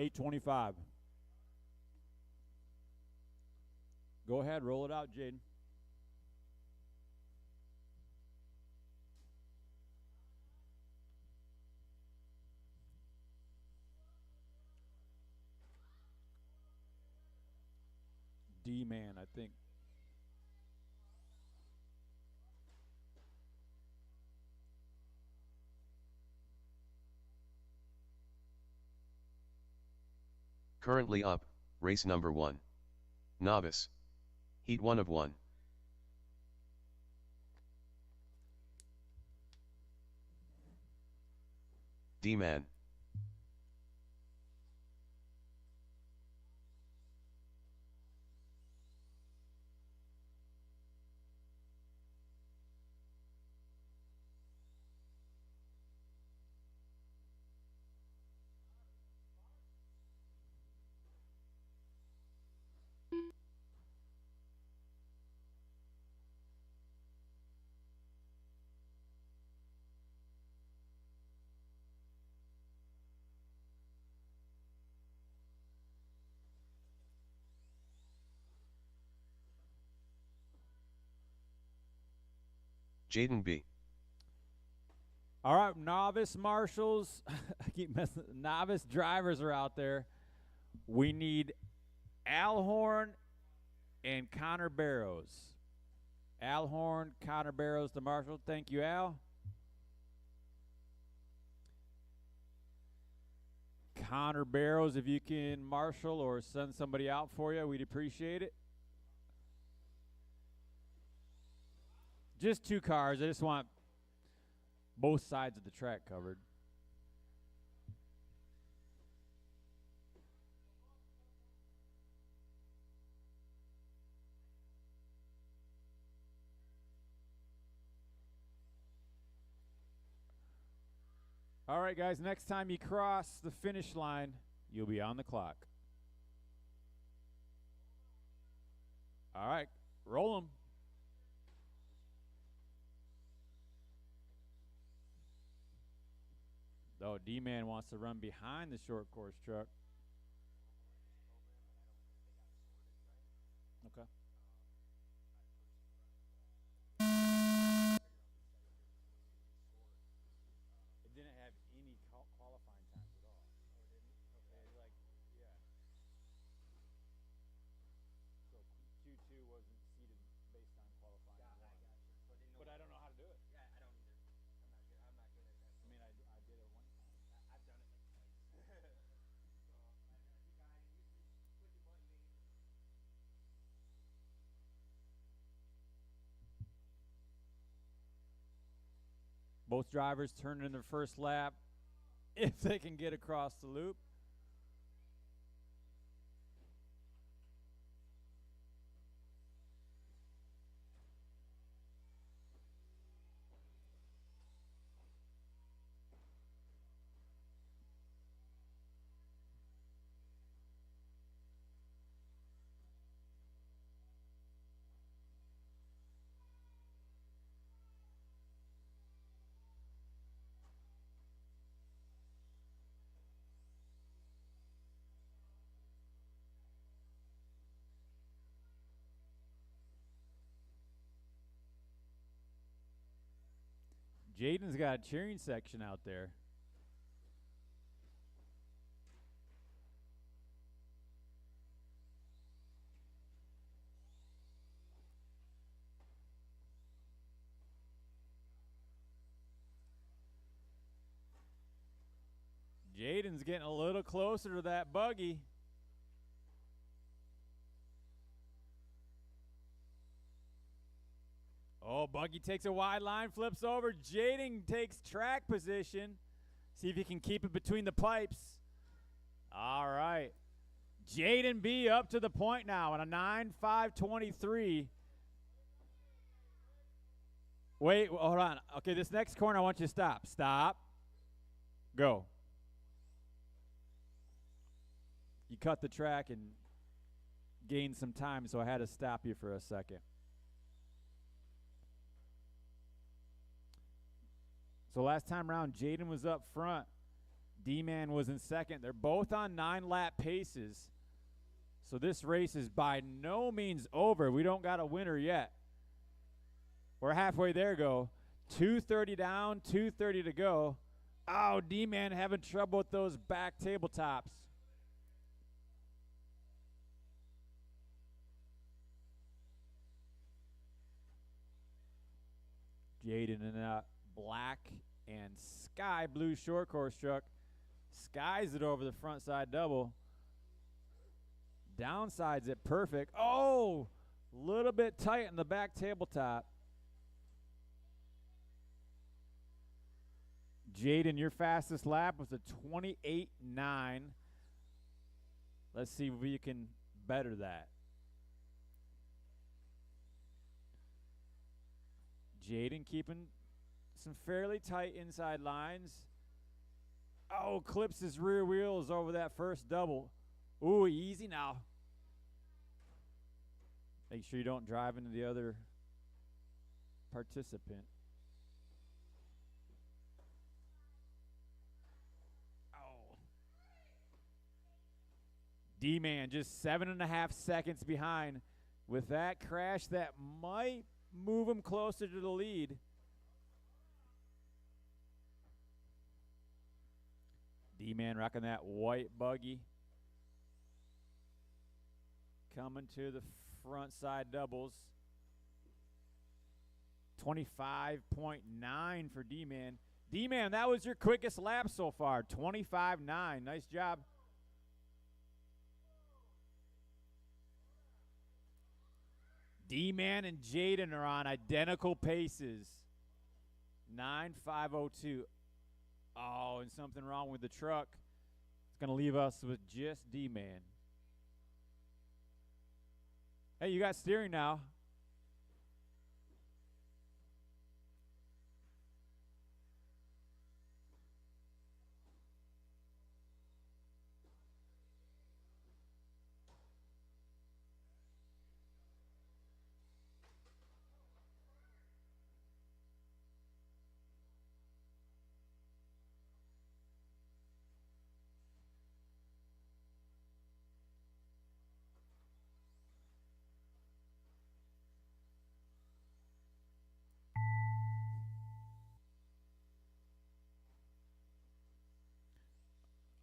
8:25. Go ahead, roll it out, Jaden. D-man, I think. Currently up, race number 1. Novice. Heat 1 of 1. D-man. Jaden B. All right, novice marshals. I keep messing. Novice drivers are out there. We need Al Horn and Connor Barrows. Al Horn, Connor Barrows, the marshal. Thank you, Al. Connor Barrows, if you can marshal or send somebody out for you, we'd appreciate it. Just 2 cars. I just want both sides of the track covered. All right, guys, next time you cross the finish line, you'll be on the clock. All right, roll them. Oh, D-Man wants to run behind the short course truck. Okay. It didn't have any qualifying times at all. Oh, it didn't? Okay. Like, yeah. So Q2 wasn't seated based on qualifying. I got you. So but I don't know how to do it. Yeah, I don't either. I'm not good at that. I mean, I did it one time. I've done it like twice. So I think I usually push a button. Both drivers turn in their first lap if they can get across the loop. Jaden's got a cheering section out there. Jaden's getting a little closer to that buggy. Oh, buggy takes a wide line, flips over. Jaden takes track position. See if he can keep it between the pipes. All right. Jaden B up to the point now on a 9.523. Wait, hold on. Okay, this next corner, I want you to stop. Stop. Go. You cut the track and gained some time, so I had to stop you for a second. So last time around, Jaden was up front. D-Man was in second. They're both on 9-lap paces. So this race is by no means over. We don't got a winner yet. We're halfway there, go. 2:30 down, 2:30 to go. Oh, D-Man having trouble with those back tabletops. Jaden in that black and sky blue short course truck. Skies it over the front side double. Downsides it perfect. Oh, a little bit tight in the back tabletop. Jaden, your fastest lap was a 28.9. Let's see if we can better that. Jaden keeping some fairly tight inside lines. Oh, clips his rear wheels over that first double. Ooh, easy now. Make sure you don't drive into the other participant. Oh. D-Man just 7.5 seconds behind. With that crash, that might move him closer to the lead. D-Man rocking that white buggy. Coming to the front side doubles. 25.9 for D-Man. D-Man, that was your quickest lap so far. 25.9. Nice job. D-Man and Jaden are on identical paces. 9.502. Oh, and something wrong with the truck. It's going to leave us with just D-Man. Hey, you got steering now.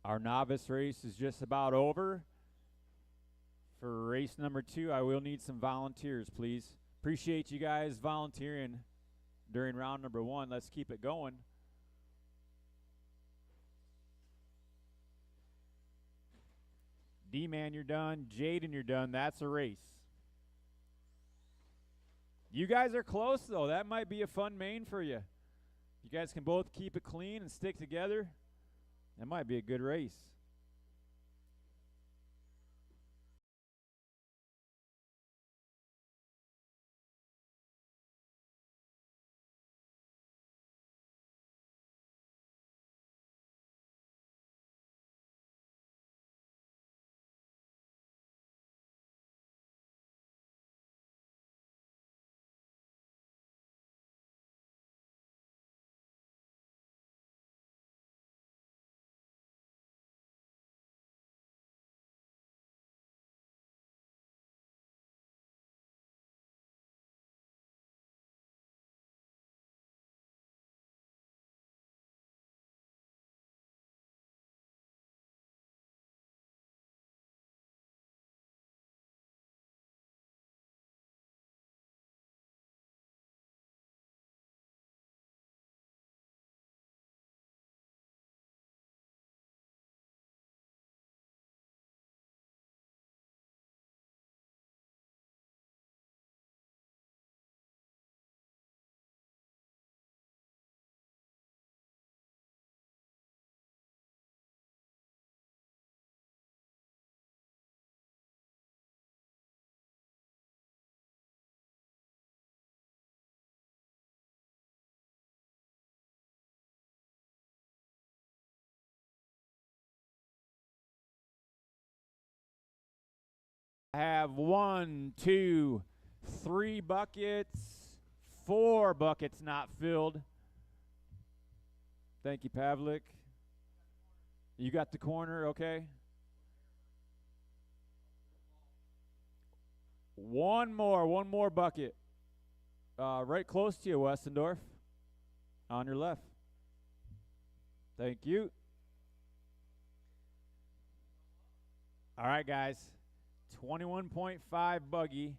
Our novice race is just about over. For race number 2, I will need some volunteers, please. Appreciate you guys volunteering during round number 1. Let's keep it going. D-Man, you're done. Jaden, you're done. That's a race. You guys are close, though. That might be a fun main for you. You guys can both keep it clean and stick together. That might be a good race. I have 1, 2, 3 buckets, 4 buckets not filled. Thank you, Pavlik. You got the corner, okay? One more bucket. Right close to you, Westendorf. On your left. Thank you. All right, guys. 21.5 buggy.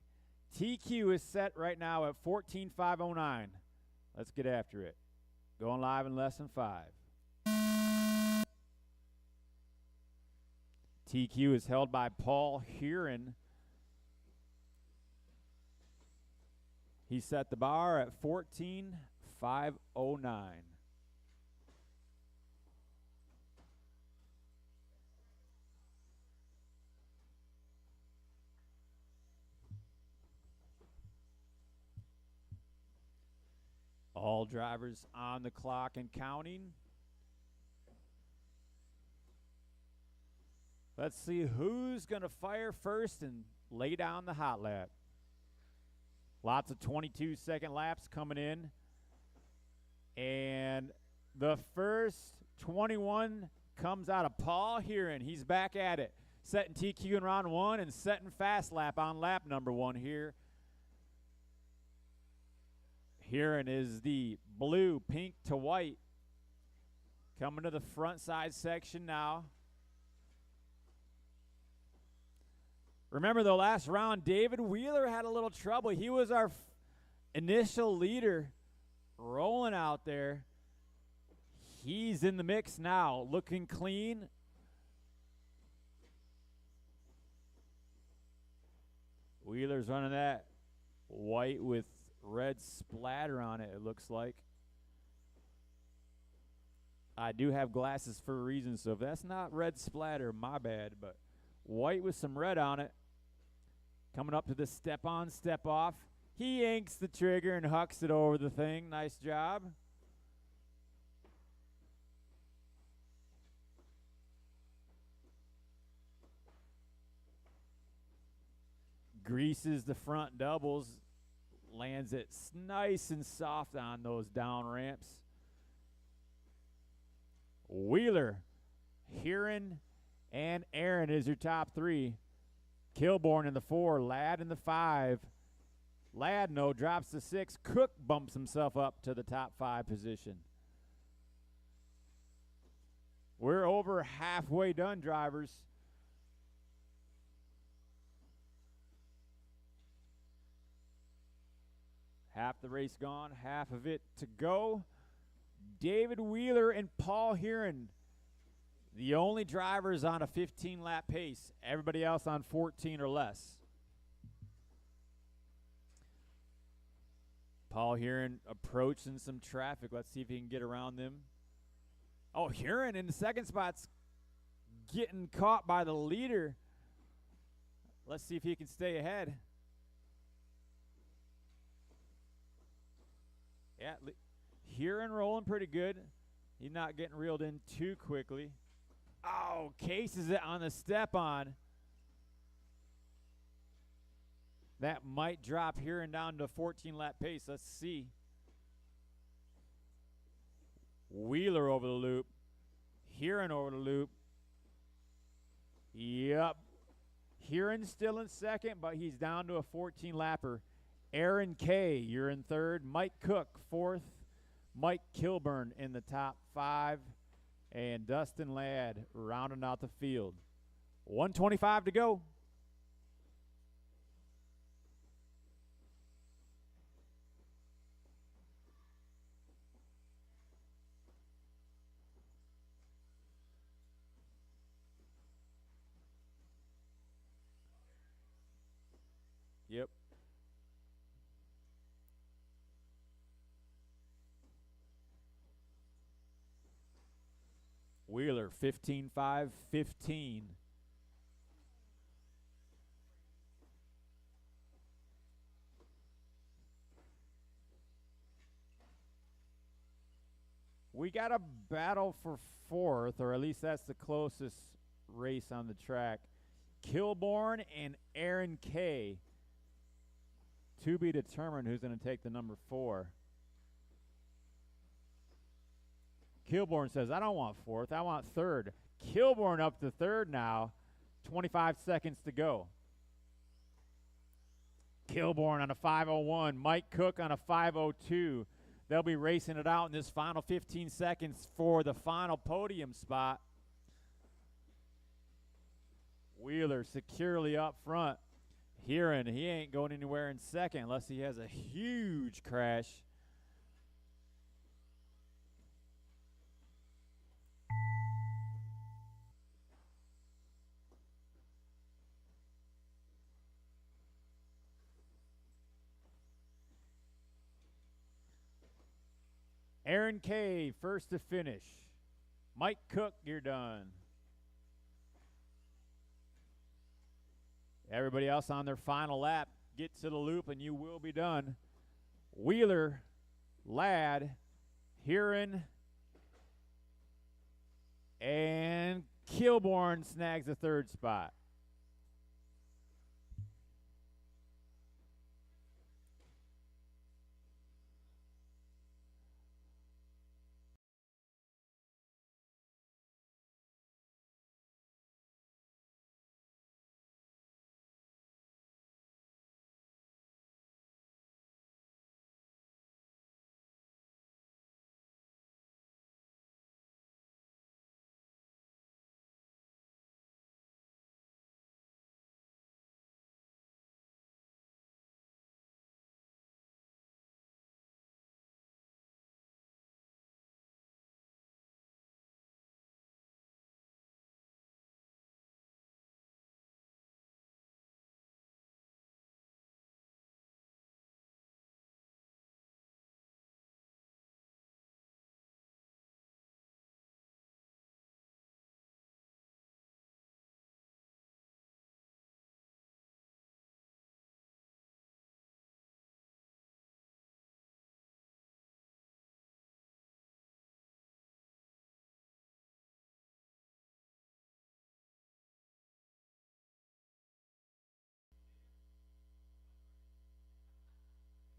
TQ is set right now at 14.509. Let's get after it. Going live in less than 5. TQ is held by Paul Heron. He set the bar at 14.509. All drivers on the clock and counting. Let's see who's going to fire first and lay down the hot lap. Lots of 22-second laps coming in. And the first 21 comes out of Paul Heron. He's back at it. Setting TQ in round 1 and setting fast lap on lap number 1 here. Heron is the blue, pink to white. Coming to the front side section now. Remember, the last round, David Wheeler had a little trouble. He was our initial leader rolling out there. He's in the mix now, looking clean. Wheeler's running that white with red splatter on it, it looks like. I do have glasses for a reason, so if that's not red splatter, my bad, but white with some red on it. Coming up to the step on, step off. He yanks the trigger and hucks it over the thing. Nice job. Greases the front doubles. Lands it nice and soft on those down ramps. Wheeler, Heron, and Aaron is your top 3. Kilborn in the 4, Ladd in the 5. Ladd, no, drops to 6. Cook bumps himself up to the top 5 position. We're over halfway done, drivers. Half the race gone, half of it to go. David Wheeler and Paul Heron, the only drivers on a 15-lap pace. Everybody else on 14 or less. Paul Heron approaching some traffic. Let's see if he can get around them. Oh, Heron in the second spot's getting caught by the leader. Let's see if he can stay ahead. Yeah, Heron rolling pretty good. He's not getting reeled in too quickly. Oh, cases it on the step on. That might drop Heron down to 14-lap pace. Let's see. Wheeler over the loop. Heron over the loop. Yep. Heron's still in second, but he's down to a 14-lapper. Aaron Kay, you're in third. Mike Cook, fourth. Mike Kilburn in the top 5. And Dustin Ladd rounding out the field. 1:25 to go. Yep. Wheeler, 15.5-15. We got a battle for fourth, or at least that's the closest race on the track. Kilborn and Aaron Kay. To be determined who's going to take the number 4. Kilborn says, I don't want fourth, I want third. Kilborn up to third now. 25 seconds to go. Kilborn on a 5:01. Mike Cook on a 5:02. They'll be racing it out in this final 15 seconds for the final podium spot. Wheeler securely up front. Heron, he ain't going anywhere in second unless he has a huge crash. Aaron Kay, first to finish. Mike Cook, you're done. Everybody else on their final lap, get to the loop and you will be done. Wheeler, Ladd, Heron, and Kilborn snags the third spot.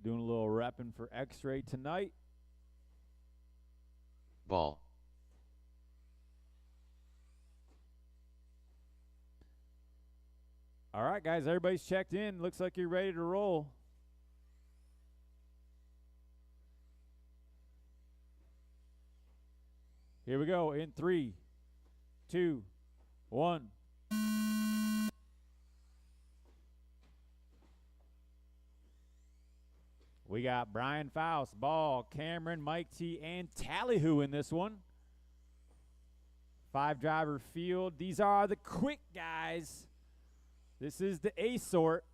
Doing a little repping for X-Ray tonight. Ball. All right, guys, everybody's checked in. Looks like you're ready to roll. Here we go in 3, 2, 1. We got Brian Faust, Ball, Cameron, Mike T, and Tallyhoo in this one. 5-driver field. These are the quick guys. This is the A sort.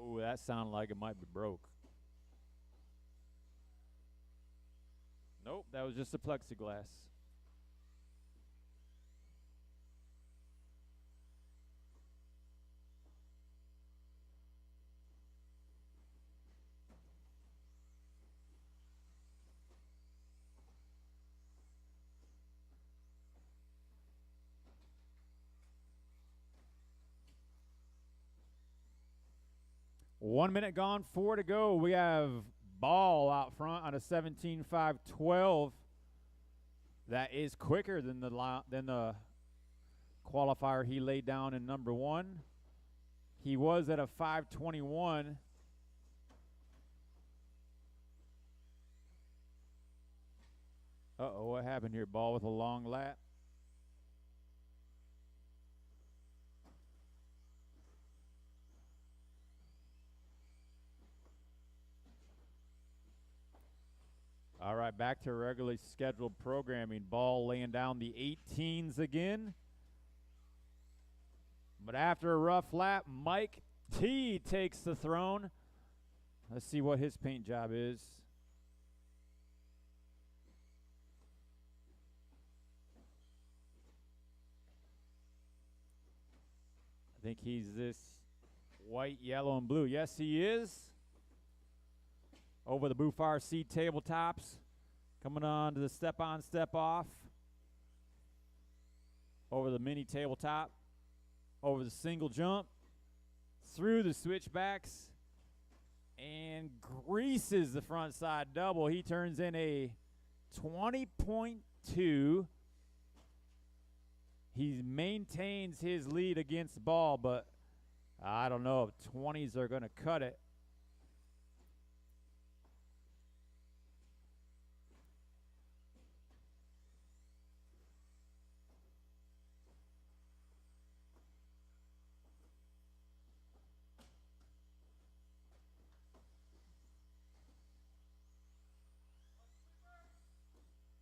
Oh, that sounded like it might be broke. Nope, that was just a plexiglass. One minute gone, 4 to go. We have Ball out front on a 17.512. That is quicker than the qualifier he laid down in number 1. He was at a 5:21. Uh-oh, what happened here? Ball with a long lap. All right, back to regularly scheduled programming. Ball laying down the 18s again. But after a rough lap, Mike T takes the throne. Let's see what his paint job is. I think he's this white, yellow, and blue. Yes, he is. Over the Boof RC tabletops. Coming on to the step on, step off. Over the mini tabletop. Over the single jump. Through the switchbacks. And greases the front side double. He turns in a 20.2. He maintains his lead against Ball, but I don't know if 20s are going to cut it.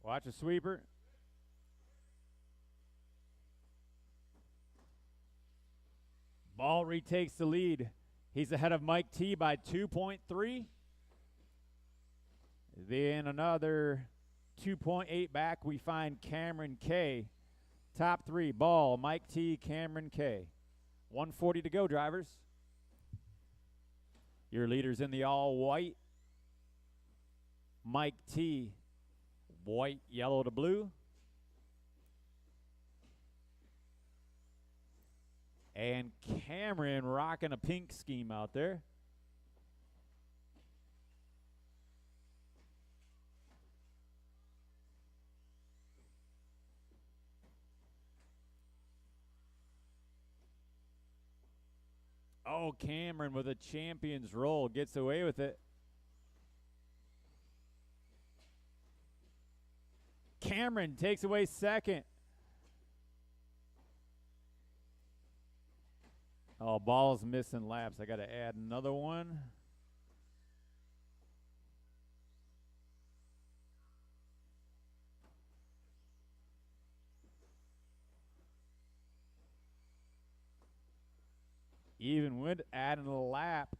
Watch a sweeper. Ball retakes the lead. He's ahead of Mike T by 2.3. Then another 2.8 back, we find Cameron K. Top three, Ball, Mike T, Cameron K. 140 to go, drivers. Your leader's in the all white. Mike T, white, yellow to blue. And Cameron rocking a pink scheme out there. Oh, Cameron with a champion's roll gets away with it. Cameron takes away second. Oh, Ball's missing laps. I got to add another one. Even with adding a lap.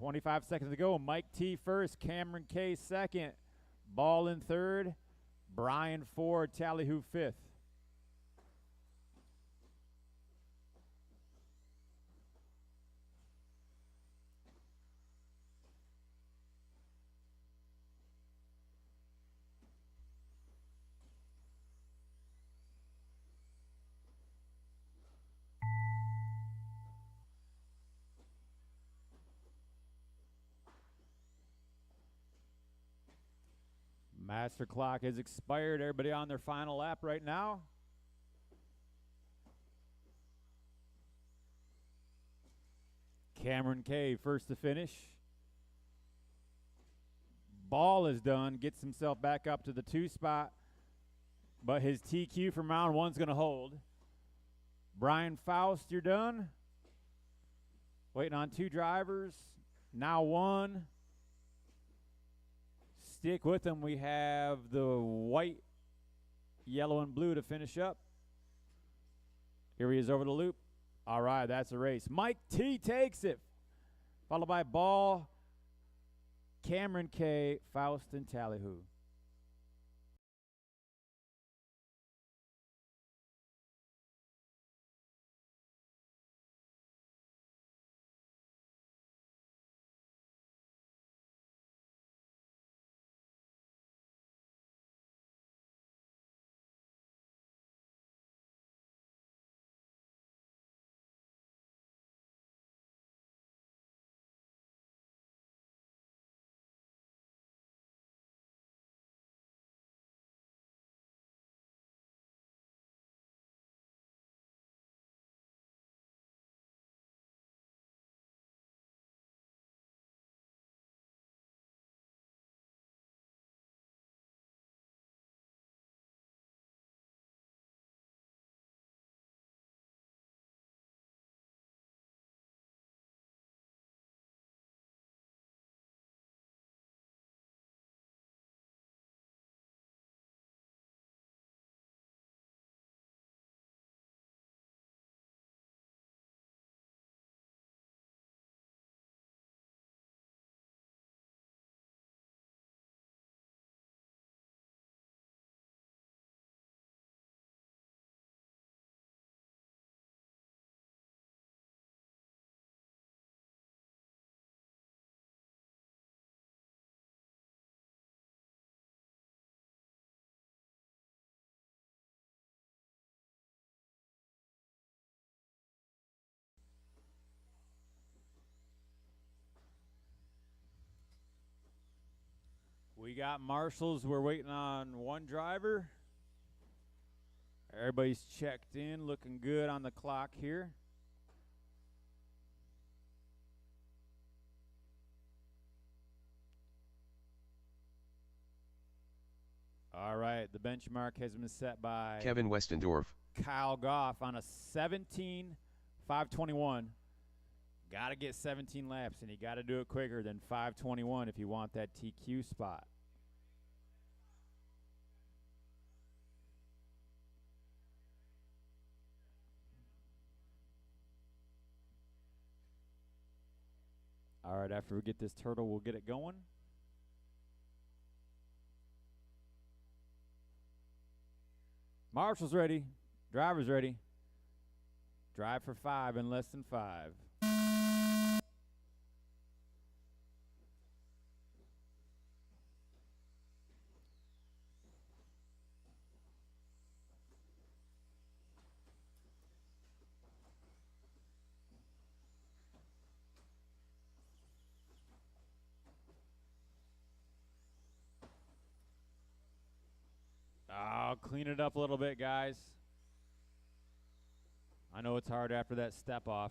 .25 seconds to go. Mike T first, Cameron K second, Ball in third, Brian Ford, Tallyhoo fifth. Master clock has expired. Everybody on their final lap right now. Cameron K first to finish. Ball is done. Gets himself back up to the 2 spot. But his TQ from round 1's going to hold. Brian Faust, you're done. Waiting on 2 drivers. Now 1. Stick with them. We have the white, yellow, and blue to finish up. Here he is over the loop. All right, that's a race. Mike T takes it, followed by Ball, Cameron K, Faust, and Tallyhoo. We got marshals. We're waiting on one driver. Everybody's checked in, looking good on the clock here. All right, the benchmark has been set by Kevin Westendorf. Kyle Goff on a 17.521. Got to get 17 laps, and you got to do it quicker than 5:21 if you want that TQ spot. All right, after we get this turtle, we'll get it going. Marshall's ready. Driver's ready. Drive for 5 in less than 5. Oh, clean it up a little bit, guys. I know it's hard after that step off.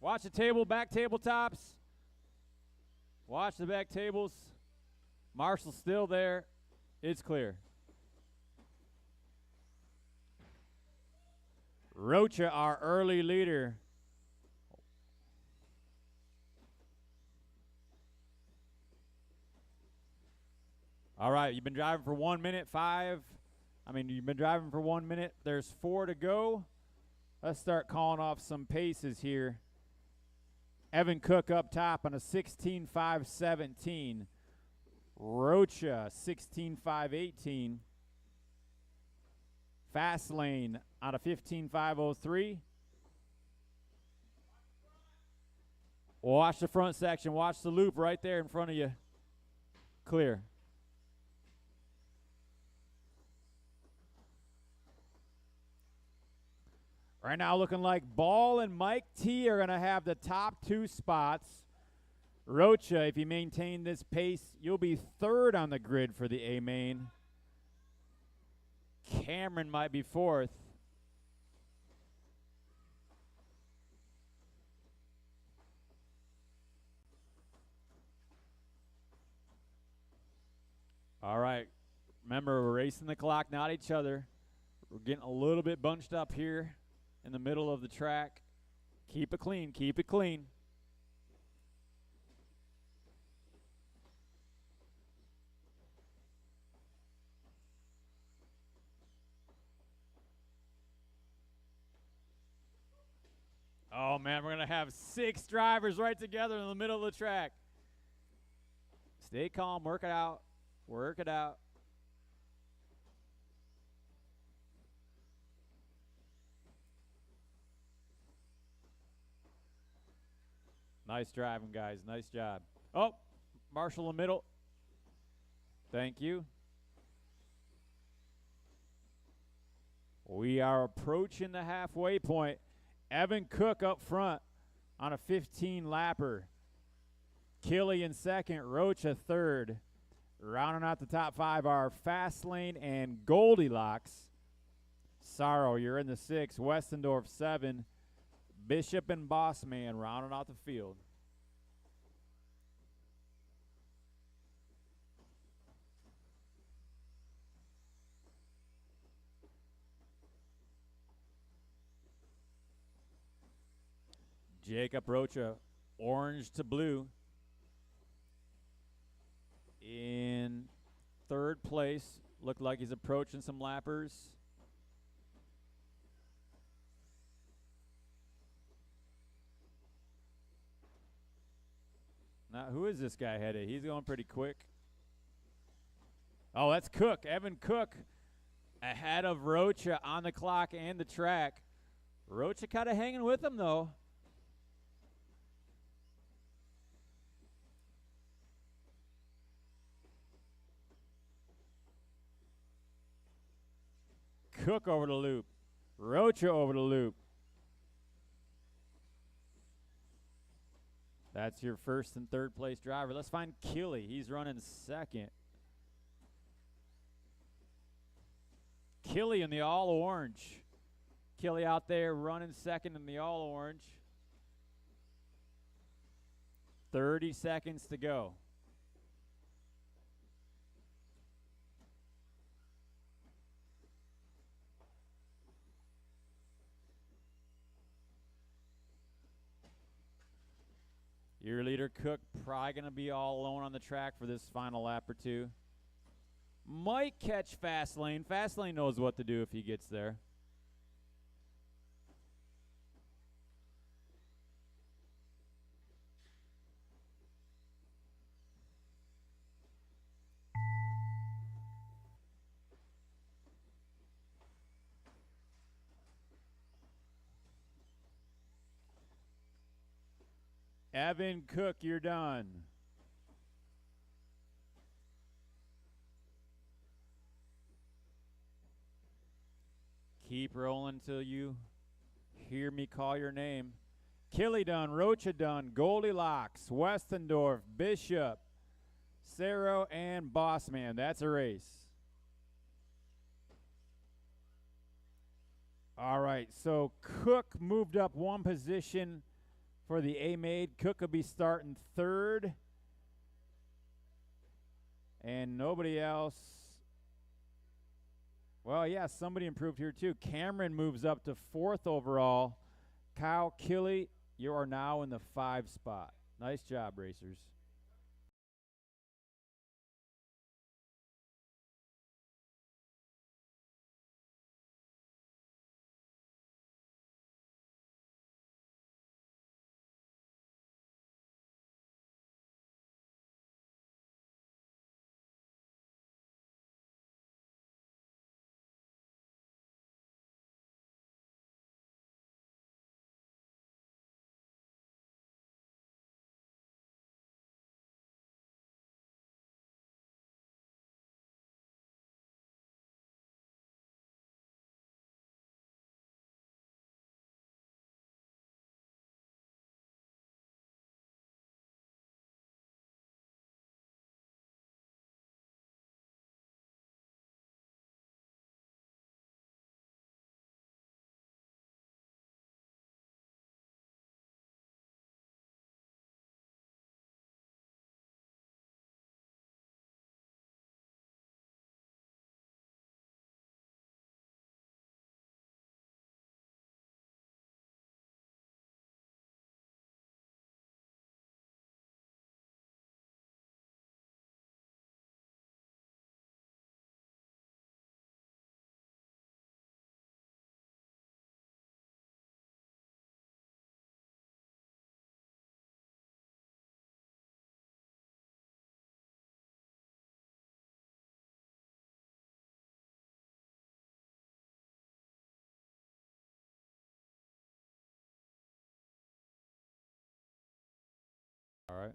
Watch the table, back tabletops. Watch the back tables. Marshall's still there. It's clear. Rocha, our early leader. All right, you've been driving for 1 minute, you've been driving for 1 minute. There's 4 to go. Let's start calling off some paces here. Evan Cook up top on a 16.517. Rocha, 16.518. Fast Lane on a 15.503. Watch the front section. Watch the loop right there in front of you. Clear. Right now looking like Ball and Mike T are going to have the top 2 spots. Rocha, if you maintain this pace, you'll be 3rd on the grid for the A-Main. Cameron might be 4th. All right. Remember, we're racing the clock, not each other. We're getting a little bit bunched up here in the middle of the track. Keep it clean. Keep it clean. Oh, man, we're going to have 6 drivers right together in the middle of the track. Stay calm. Work it out. Work it out. Nice driving, guys. Nice job. Oh, Marshall in the middle. Thank you. We are approaching the halfway point. Evan Cook up front on a 15-lapper. Killy in 2nd, Rocha 3rd. Rounding out the top 5 are Fastlane and Goldilocks. Sorrow, you're in the 6. Westendorf 7. Bishop and Bossman rounding out the field. Jacob Rocha, orange to blue. In 3rd place. Looked like he's approaching some lappers. Now, who is this guy headed? He's going pretty quick. Oh, that's Cook. Evan Cook ahead of Rocha on the clock and the track. Rocha kind of hanging with him, though. Cook over the loop. Rocha over the loop. That's your first and third place driver. Let's find Killy. He's running second. Killy in the all orange. Killy out there running second in the all orange. 30 seconds to go. Your leader, Cook, probably going to be all alone on the track for this final lap or two. Might catch Fastlane. Fastlane knows what to do if he gets there. Evan Cook, you're done. Keep rolling until you hear me call your name. Killy done, Rocha done, Goldilocks, Westendorf, Bishop, Cerro, and Bossman. That's a race. All right, so Cook moved up one position for the A-Maid. Cook will be starting third. And nobody else. Well, yeah, somebody improved here too. Cameron moves up to fourth overall. Kyle Killy, you are now in the 5 spot. Nice job, racers. All right.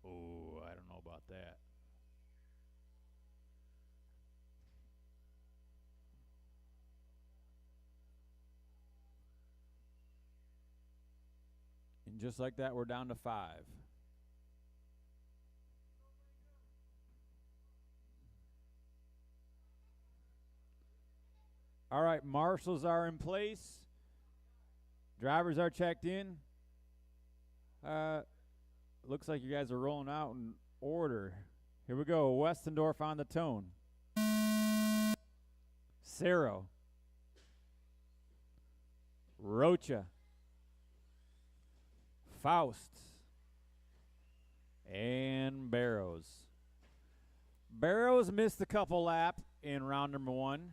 Oh, I don't know about that. And just like that, we're down to 5. All right, marshals are in place. Drivers are checked in. Looks like you guys are rolling out in order. Here we go. Westendorf on the tone. Cerro. Rocha. Faust. And Barrows. Barrows missed a couple laps in round number 1.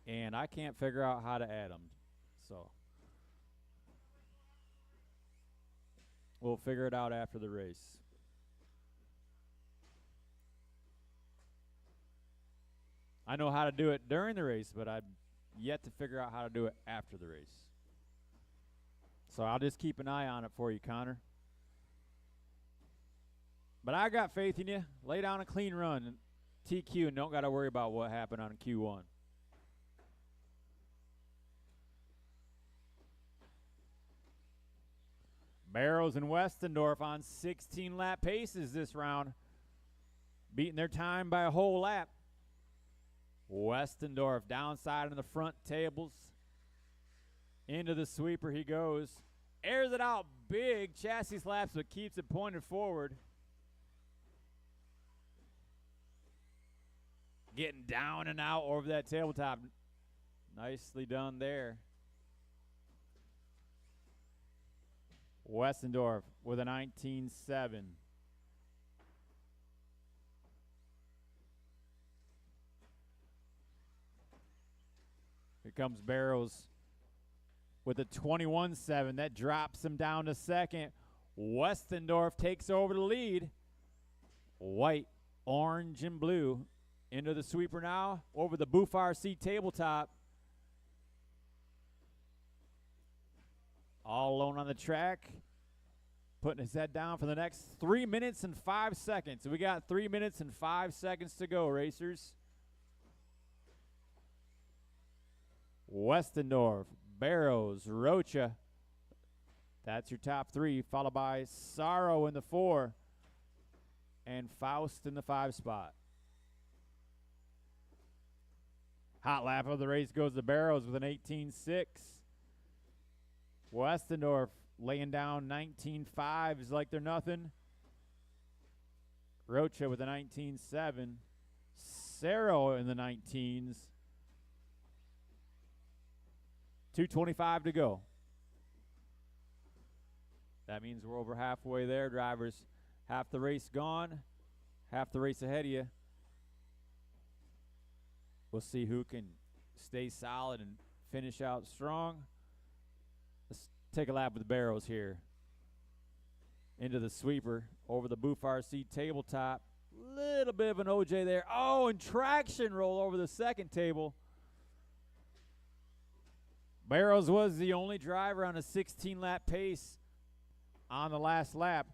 And I can't figure out how to add them. So we'll figure it out after the race. I know how to do it during the race, but I yet to figure out how to do it after the race. So I'll just keep an eye on it for you, Connor. But I got faith in you. Lay down a clean run, TQ, and don't got to worry about what happened on Q1. Barrows and Westendorf on 16-lap paces this round, beating their time by a whole lap. Westendorf downside in the front tables. Into the sweeper he goes. Airs it out big. Chassis slaps, but keeps it pointed forward. Getting down and out over that tabletop. Nicely done there. Westendorf with a 19.7. Here comes Barrows with a 21.7. That drops him down to second. Westendorf takes over the lead. White, orange, and blue into the sweeper now over the Boof RC tabletop. All alone on the track, putting his head down for the next 3 minutes and 5 seconds. We got 3 minutes and 5 seconds to go, racers. Westendorf, Barrows, Rocha. That's your top three, followed by Sorrow in the 4 and Faust in the 5 spot. Hot lap of the race goes to Barrows with an 18.6. Westendorf laying down 19.5s like they're nothing. Rocha with a 19.7. Cerro in the 19s. 2:25 to go. That means we're over halfway there, drivers. Half the race gone, half the race ahead of you. We'll see who can stay solid and finish out strong. Let's take a lap with the Barrows here. Into the sweeper, over the Boof RC tabletop. Little bit of an OJ there. Oh, and traction roll over the second table. Barrows was the only driver on a 16-lap pace on the last lap.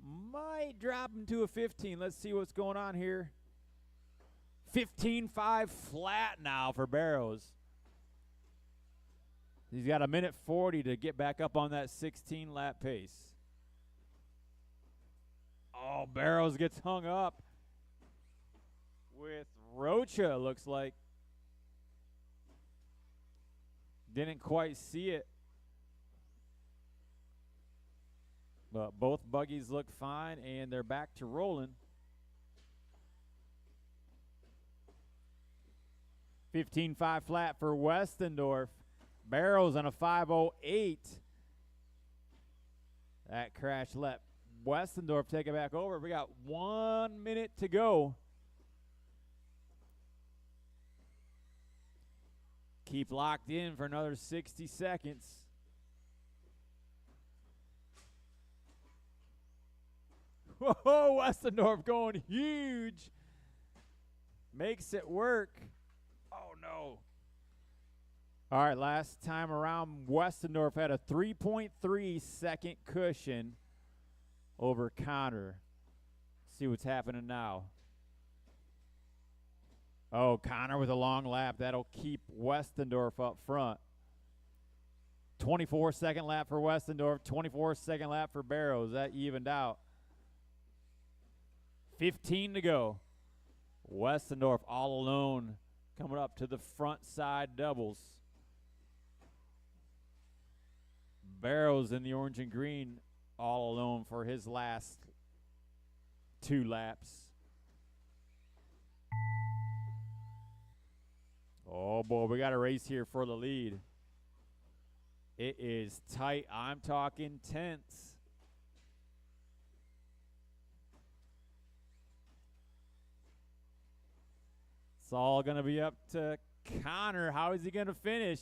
Might drop him to a 15. Let's see what's going on here. 15.5 flat now for Barrows. He's got a minute 40 to get back up on that 16-lap pace. Oh, Barrows gets hung up with Rocha, looks like. Didn't quite see it. But both buggies look fine, and they're back to rolling. 15.5 flat for Westendorf. Barrows on a 5.08. That crash let Westendorf take it back over. We got 1 minute to go. Keep locked in for another 60 seconds. Whoa, Westendorf going huge. Makes it work. Oh, no. All right, last time around, Westendorf had a 3.3 second cushion over Connor. See what's happening now. Oh, Connor with a long lap. That'll keep Westendorf up front. 24-second lap for Westendorf, 24-second lap for Barrows. That evened out. 15 to go. Westendorf all alone coming up to the front side doubles. Barrows in the orange and green all alone for his last 2 laps. Oh, boy, we got a race here for the lead. It is tight. I'm talking tense. It's all going to be up to Connor. How is he going to finish?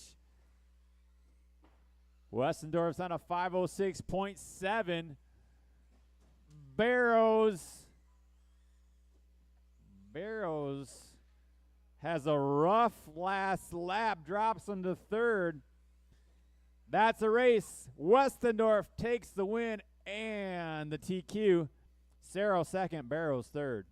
Westendorf's on a 5:06.7. Barrows has a rough last lap, drops him to third. That's a race. Westendorf takes the win and the TQ. Cerro second, Barrows third.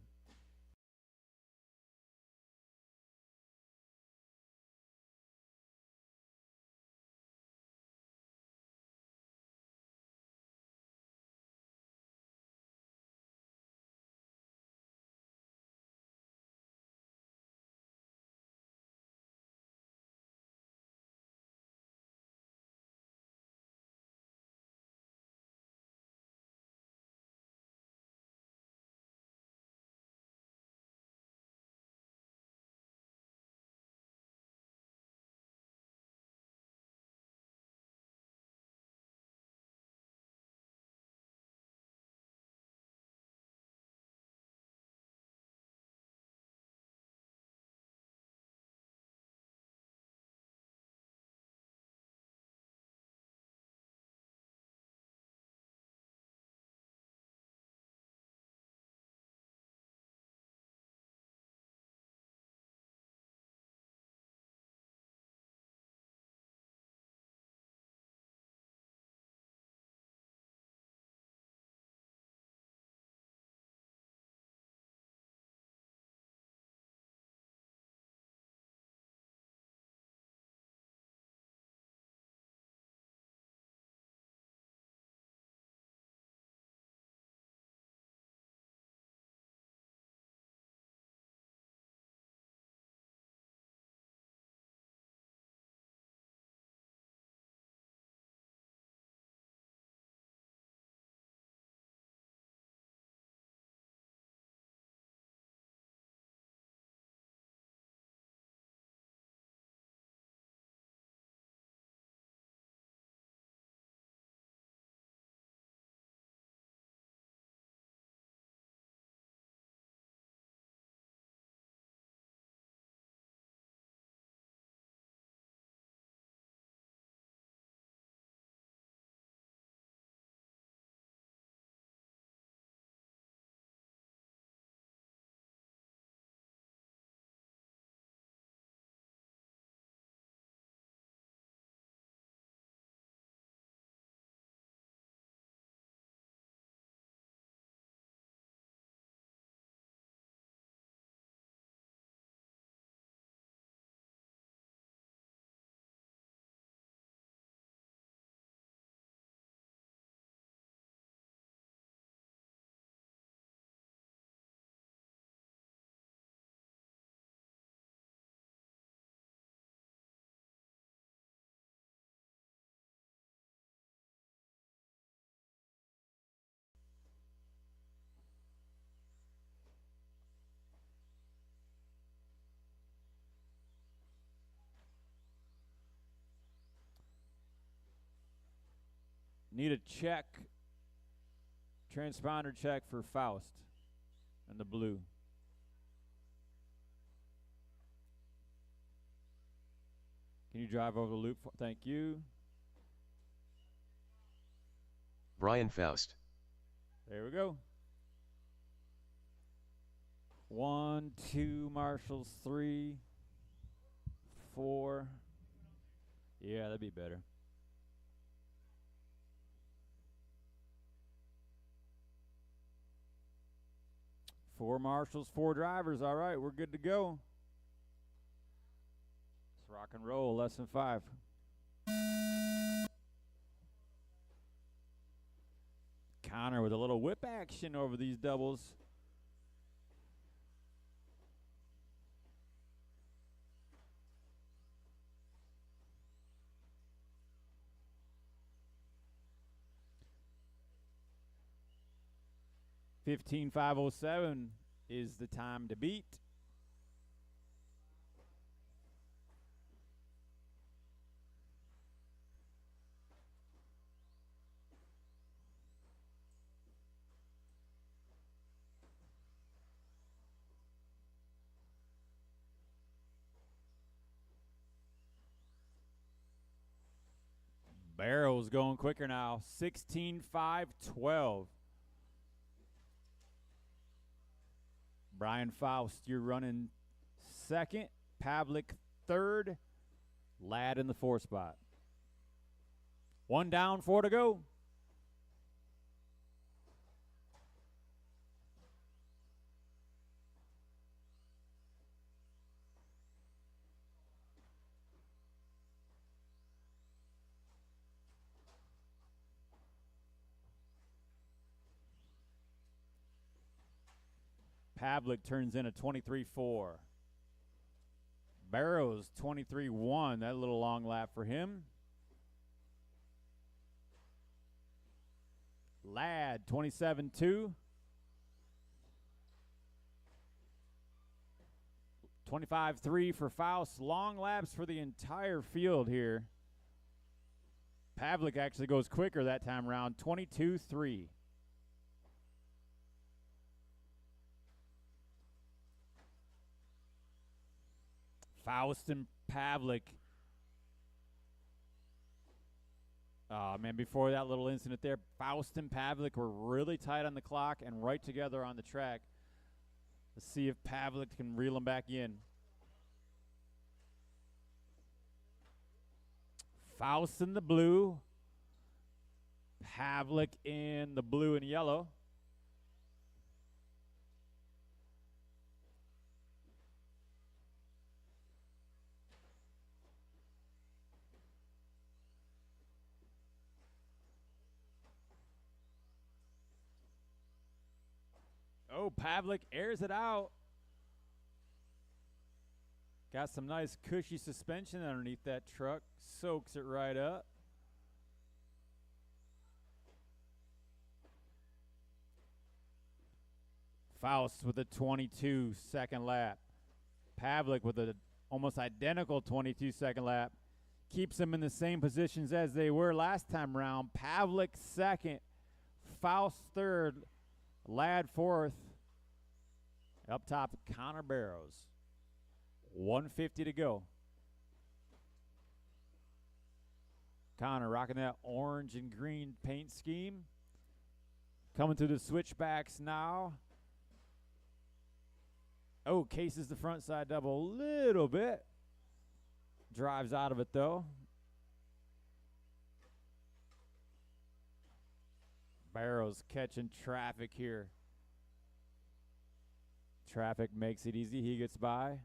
Need a check, transponder check for Faust and the blue. Can you drive over the loop? Thank you. Brian Faust. There we go. 1, 2, marshals, 3, 4. Yeah, that'd be better. Four marshals, 4 drivers. All right, we're good to go. Let's rock and roll. Lesson 5. Connor with a little whip action over these doubles. $15,507 is the time to beat. Barrow's going quicker now. 16,512. Brian Faust, you're running second. Pavlik third. Ladd in the 4 spot. 1 down, 4 to go. Pavlik turns in a 23-4. Barrows 23-1. That little long lap for him. Ladd 27-2. 25-3 for Faust. Long laps for the entire field here. Pavlik actually goes quicker that time around. 22-3. Faust and Pavlik. Oh, man, before that little incident there, Faust and Pavlik were really tight on the clock and right together on the track. Let's see if Pavlik can reel them back in. Faust in the blue. Pavlik in the blue and yellow. Oh, Pavlik airs it out. Got some nice cushy suspension underneath that truck. Soaks it right up. Faust with a 22-second lap. Pavlik with an almost identical 22-second lap. Keeps them in the same positions as they were last time around. Pavlik second. Faust third. Ladd fourth. Up top, Connor Barrows. 150 to go. Connor rocking that orange and green paint scheme. Coming through the switchbacks now. Oh, cases the front side double a little bit. Drives out of it, though. Barrows catching traffic here. Traffic makes it easy. He gets by.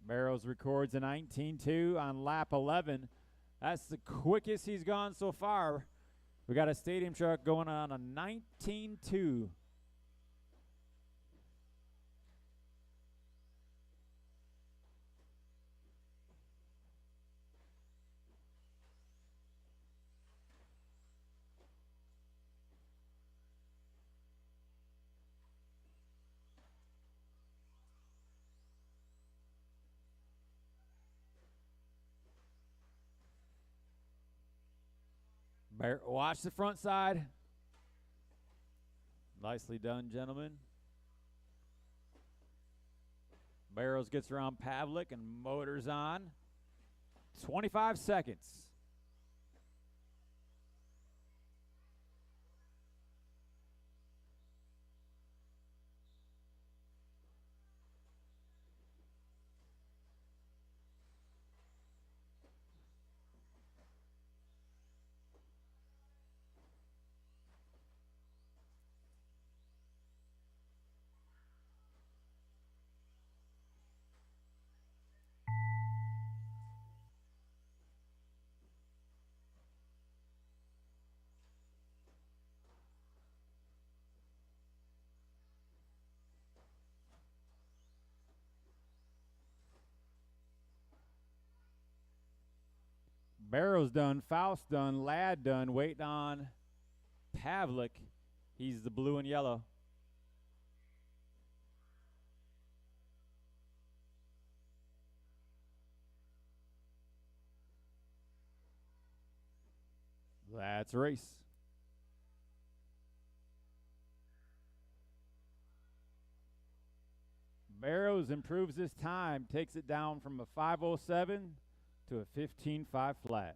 Barrows records a 19-2 on lap 11. That's the quickest he's gone so far. We got a stadium truck going on a 19-2. Watch the front side. Nicely done, gentlemen. Barrows gets around Pavlik and motors on. 25 seconds. Barrows done, Faust done, Ladd done, waiting on Pavlik. He's the blue and yellow. That's a race. Barrows improves his time, takes it down from a 5:07 to a 15:5 flat.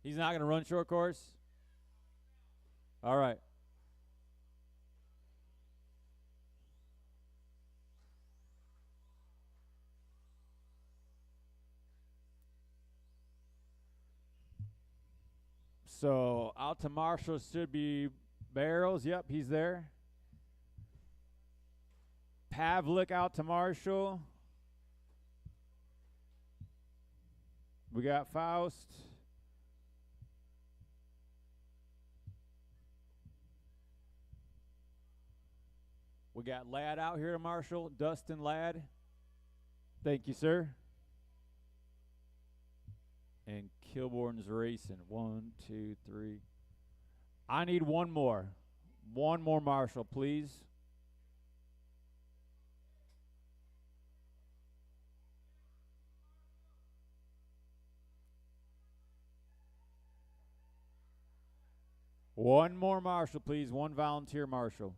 He's not going to run short course? All right. So out to Marshall should be Barrows. Yep, he's there. Pavlik out to Marshall. We got Faust. We got Ladd out here to Marshall. Dustin Ladd. Thank you, sir. And Kilborn's racing. 1, 2, 3. I need one more. One more Marshall, please. One more Marshall, please. One volunteer Marshall.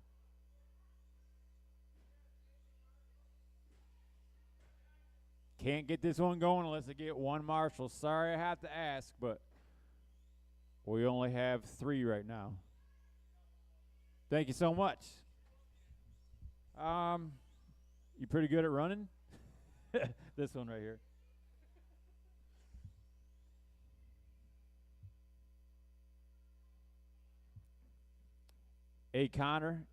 Can't get this one going unless I get one Marshall. Sorry I have to ask, but we only have 3 right now. Thank you so much. You pretty good at running? This one right here. Hey, Connor.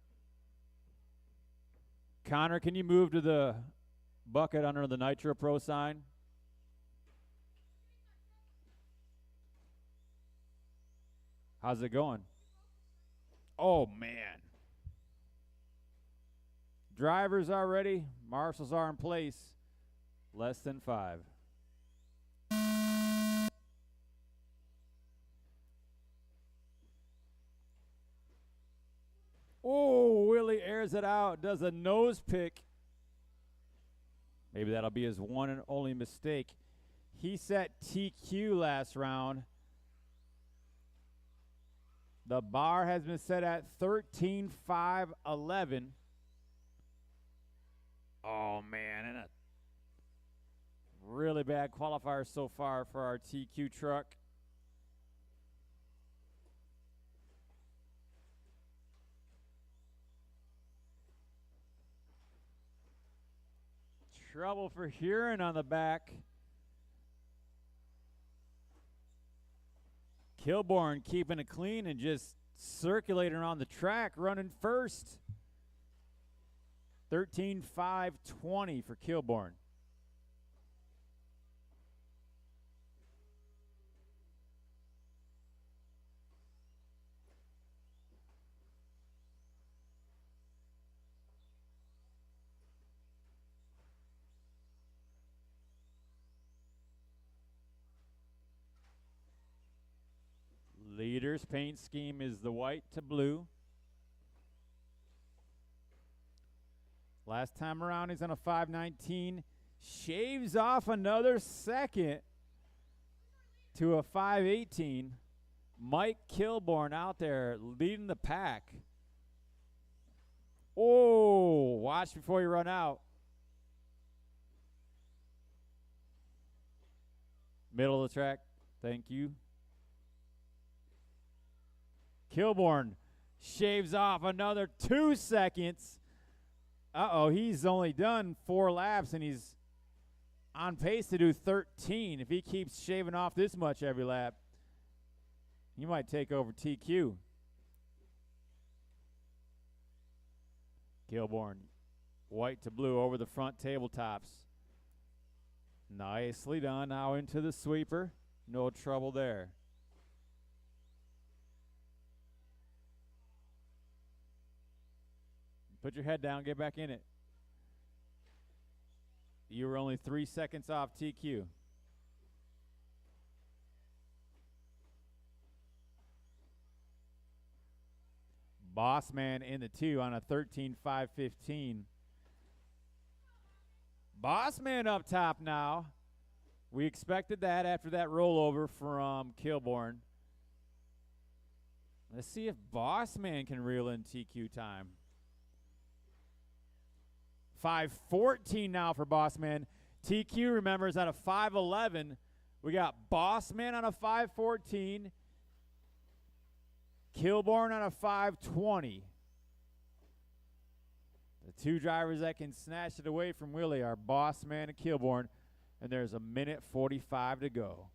Connor, can you move to the bucket under the Nitro Pro sign? How's it going? Oh, man. Drivers are ready. Marshals are in place. Less than 5. Oh, Willie airs it out. Does a nose pick. Maybe that'll be his one and only mistake. He set TQ last round. The bar has been set at 13.511. Oh, man. And a really bad qualifier so far for our TQ truck. Trouble for Huron on the back. Kilborn keeping it clean and just circulating around the track, running first. 13.520 for Kilborn. Leader's paint scheme is the white to blue. Last time around, he's on a 519. Shaves off another second to a 518. Mike Kilborn out there leading the pack. Oh, watch before you run out. Middle of the track. Thank you. Kilborn shaves off another 2 seconds. Uh-oh, he's only done 4 laps, and he's on pace to do 13. If he keeps shaving off this much every lap, he might take over TQ. Kilborn, white to blue over the front tabletops. Nicely done. Now into the sweeper. No trouble there. Put your head down, get back in it. You were only 3 seconds off TQ. Bossman in the 2 on a 13.515. Bossman up top now. We expected that after that rollover from Kilborn. Let's see if Bossman can reel in TQ time. 5:14 now for Bossman. TQ, remember, is at a 5:11. We got Bossman on a 514. Kilborn on a 520. The two drivers that can snatch it away from Willie are Bossman and Kilborn, and there's a minute 45 to go.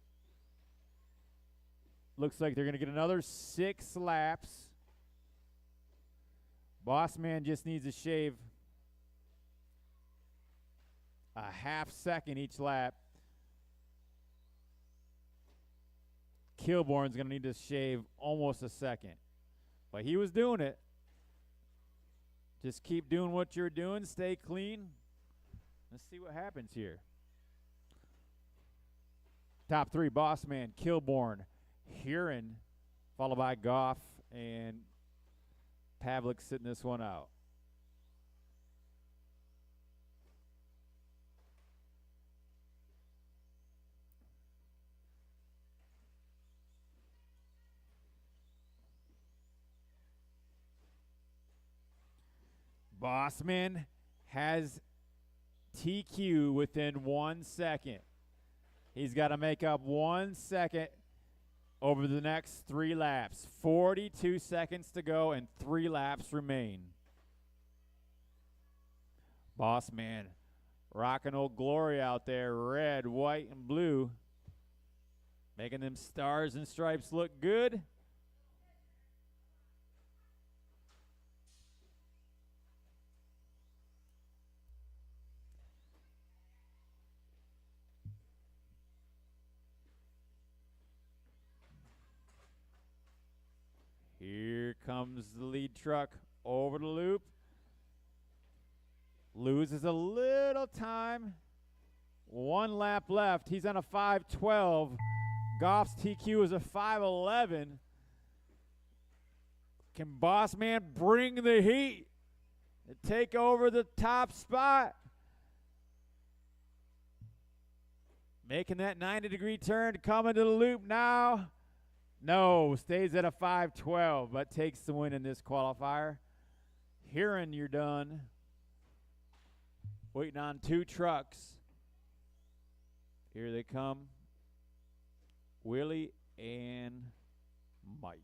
Looks like they're going to get another 6 laps. Bossman just needs to shave a half second each lap. Kilborn's going to need to shave almost a second. But he was doing it. Just keep doing what you're doing. Stay clean. Let's see what happens here. Top 3, Bossman, Kilborn, Huron, followed by Goff and Pavlik sitting this one out. Bossman has TQ within 1 second. He's got to make up 1 second over the next 3 laps. 42 seconds to go and 3 laps remain. Bossman rocking Old Glory out there. Red, white, and blue. Making them stars and stripes look good. Here comes the lead truck over the loop. Loses a little time. 1 lap left. He's on a 5:12. Goff's TQ is a 5:11. Can Bossman bring the heat and take over the top spot? Making that 90-degree turn, coming to the loop now. No, stays at a 5:12, but takes the win in this qualifier. Huron, you're done. Waiting on 2 trucks. Here they come. Willie and Mike.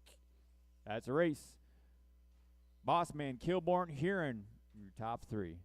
That's a race. Bossman, Kilborn, Huron, your top 3.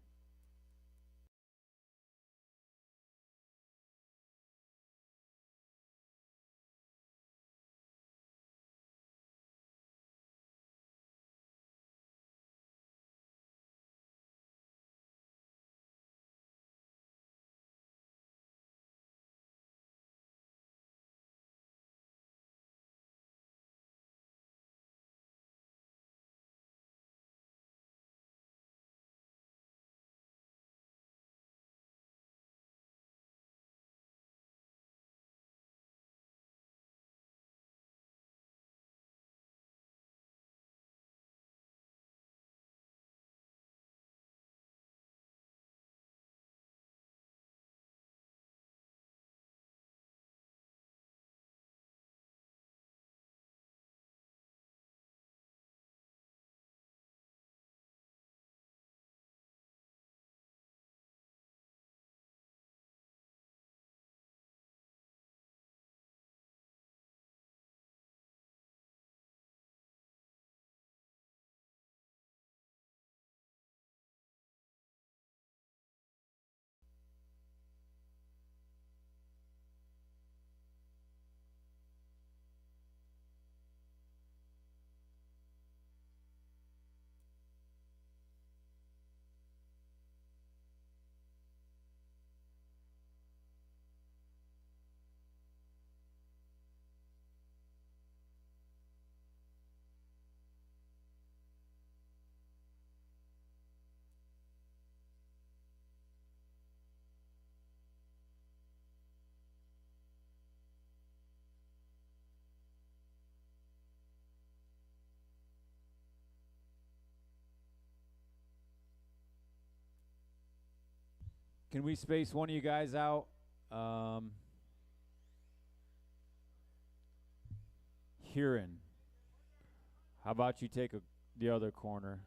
Can we space one of you guys out? Huron. How about you take the other corner?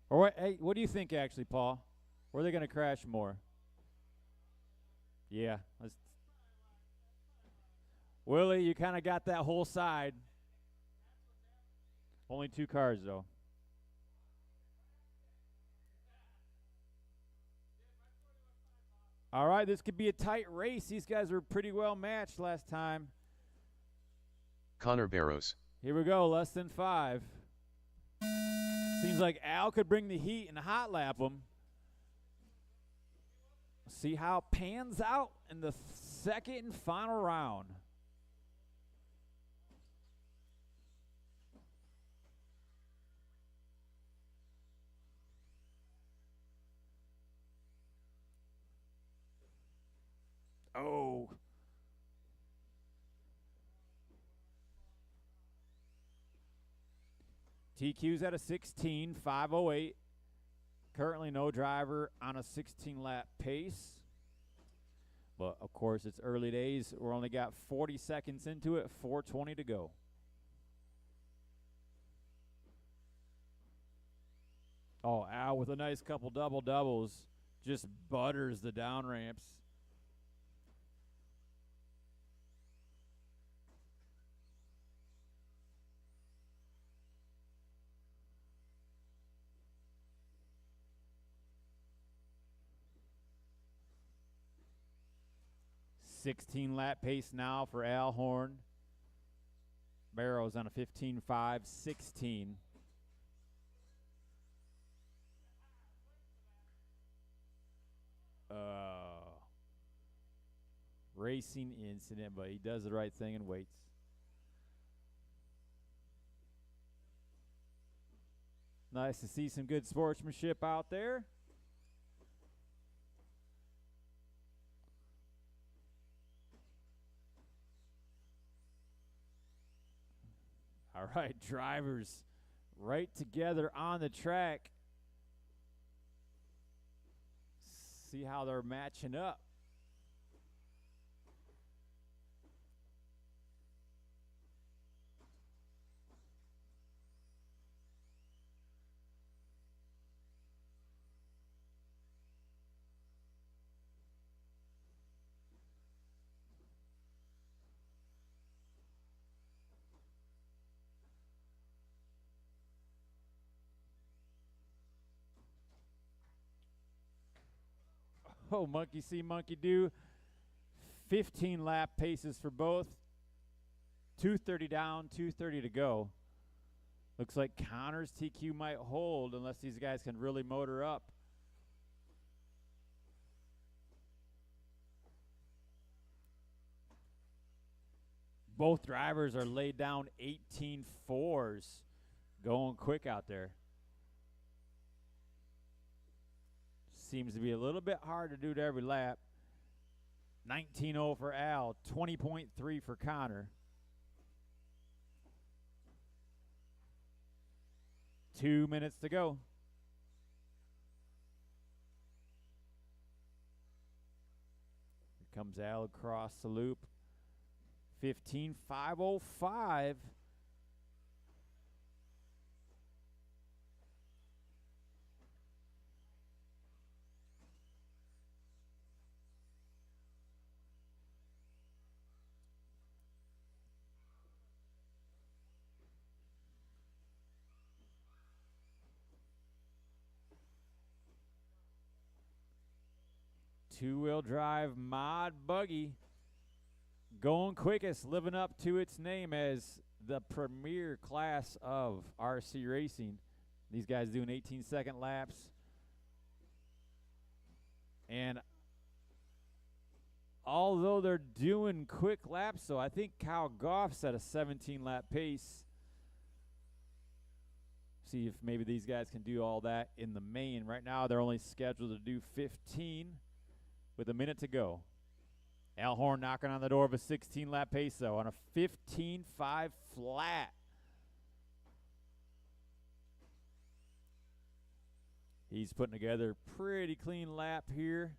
Or what, hey, what do you think actually, Paul? Where are they going to crash more? Yeah. Willie, you kind of got that whole side. Only 2 cars, though. All right, this could be a tight race. These guys were pretty well matched last time. Connor Barrows. Here we go, less than 5. Seems like Al could bring the heat and hot lap him. See how it pans out in the second and final round. Oh. TQ's at a 16.508. Currently no driver on a 16-lap pace. But, of course, it's early days. We're only got 40 seconds into it, 4:20 to go. Oh, Al with a nice couple double-doubles. Just butters the down ramps. $16-lap pace now for Al Horn. Barrows on a 15.516. Racing incident, but he does the right thing and waits. Nice to see some good sportsmanship out there. All right, drivers right together on the track. See how they're matching up. Oh, monkey see, monkey do. 15-lap paces for both. 2:30 down, 2:30 to go. Looks like Connor's TQ might hold unless these guys can really motor up. Both drivers are laid down 18.4s. Going quick out there. Seems to be a little bit hard to do to every lap. 19.0 for Al, 20.3 for Connor. 2 minutes to go. Here comes Al across the loop. 15.505. Two-wheel drive mod buggy going quickest, living up to its name as the premier class of RC racing. These guys doing 18-second laps. And although they're doing quick laps, so I think Kyle Goff's at a 17-lap pace. See if maybe these guys can do all that in the main. Right now they're only scheduled to do 15 with a minute to go. Al Horn knocking on the door of a 16-lap pace, though, on a 15.5 flat. He's putting together a pretty clean lap here.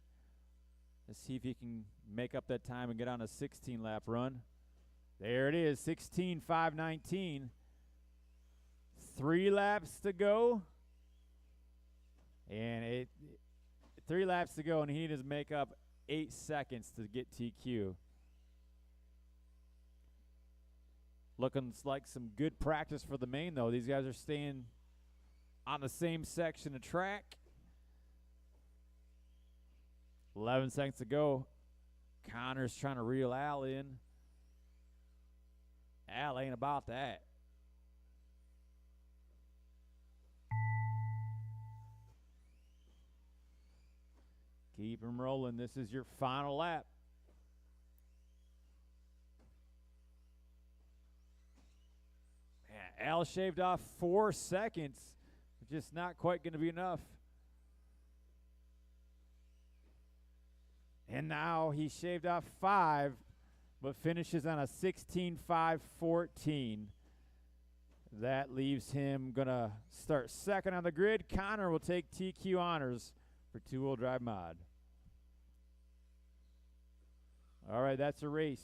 Let's see if he can make up that time and get on a 16-lap run. There it is, 16.519. 3 laps to go. And 3 laps to go, and he needs to make up 8 seconds to get TQ. Looking like some good practice for the main, though. These guys are staying on the same section of track. 11 seconds to go. Connor's trying to reel Al in. Al ain't about that. Keep him rolling. This is your final lap. Man, Al shaved off 4 seconds. Just not quite going to be enough. And now he shaved off 5, but finishes on a 16.5.14. That leaves him going to start second on the grid. Connor will take TQ honors for two-wheel drive mod. All right, that's a race.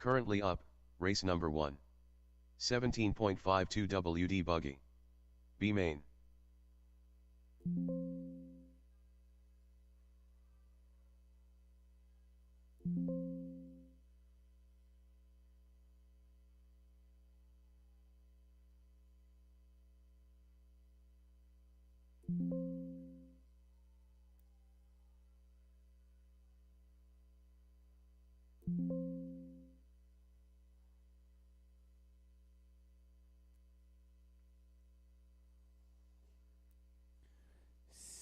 Currently up, race number 1. 17.52 WD buggy. B main.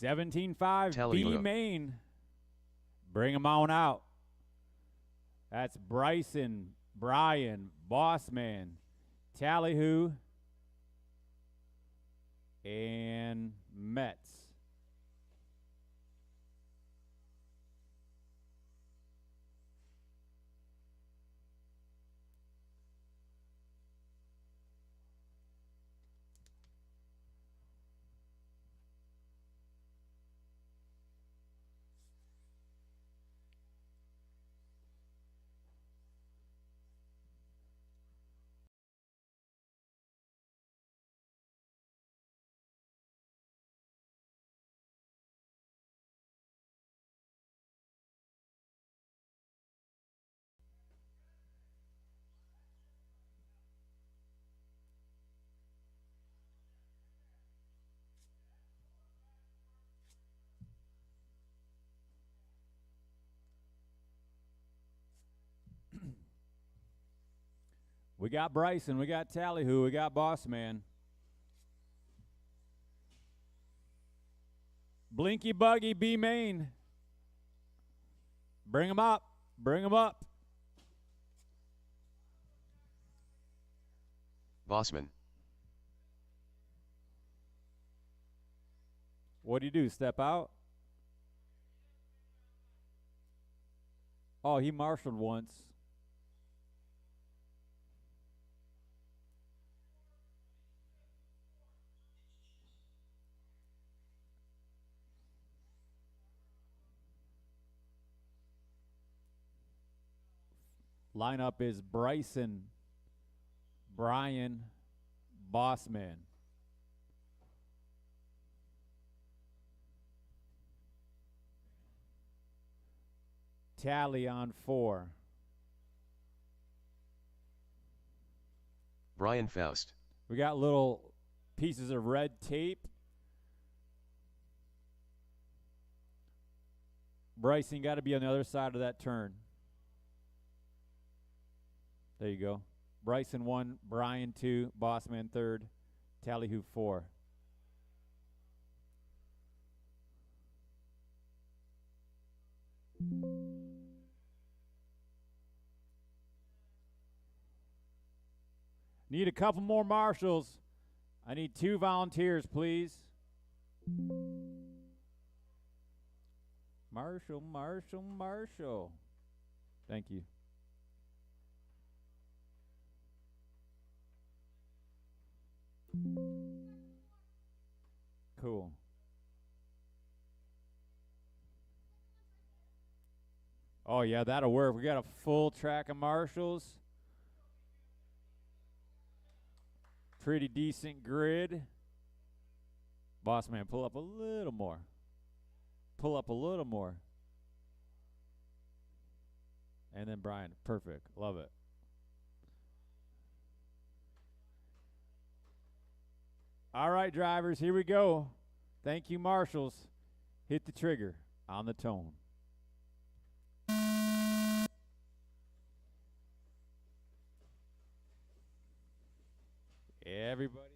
$17.5 Tally B ho. main. Bring them on out. That's Bryson, Brian, Bossman, Tallyhoo, and Metz. We got Bryson, we got Tallyhoo, we got Bossman. Blinky Buggy B main. Bring them up. Bring them up. Bossman. What do? Step out? Oh, he marshaled once. Lineup is Bryson, Brian, Bossman. Tally on 4. Brian Faust. We got little pieces of red tape. Bryson got to be on the other side of that turn. There you go. Bryson 1, Brian 2, Bossman 3rd, Tallyhoo 4. Need a couple more marshals. I need 2 volunteers, please. Marshal, Marshal, Marshal. Thank you. Cool. Oh, yeah, that'll work. We got a full track of marshals. Pretty decent grid. Bossman, pull up a little more. Pull up a little more. And then Brian. Perfect. Love it. All right, drivers, here we go. Thank you, marshals. Hit the trigger on the tone. Everybody.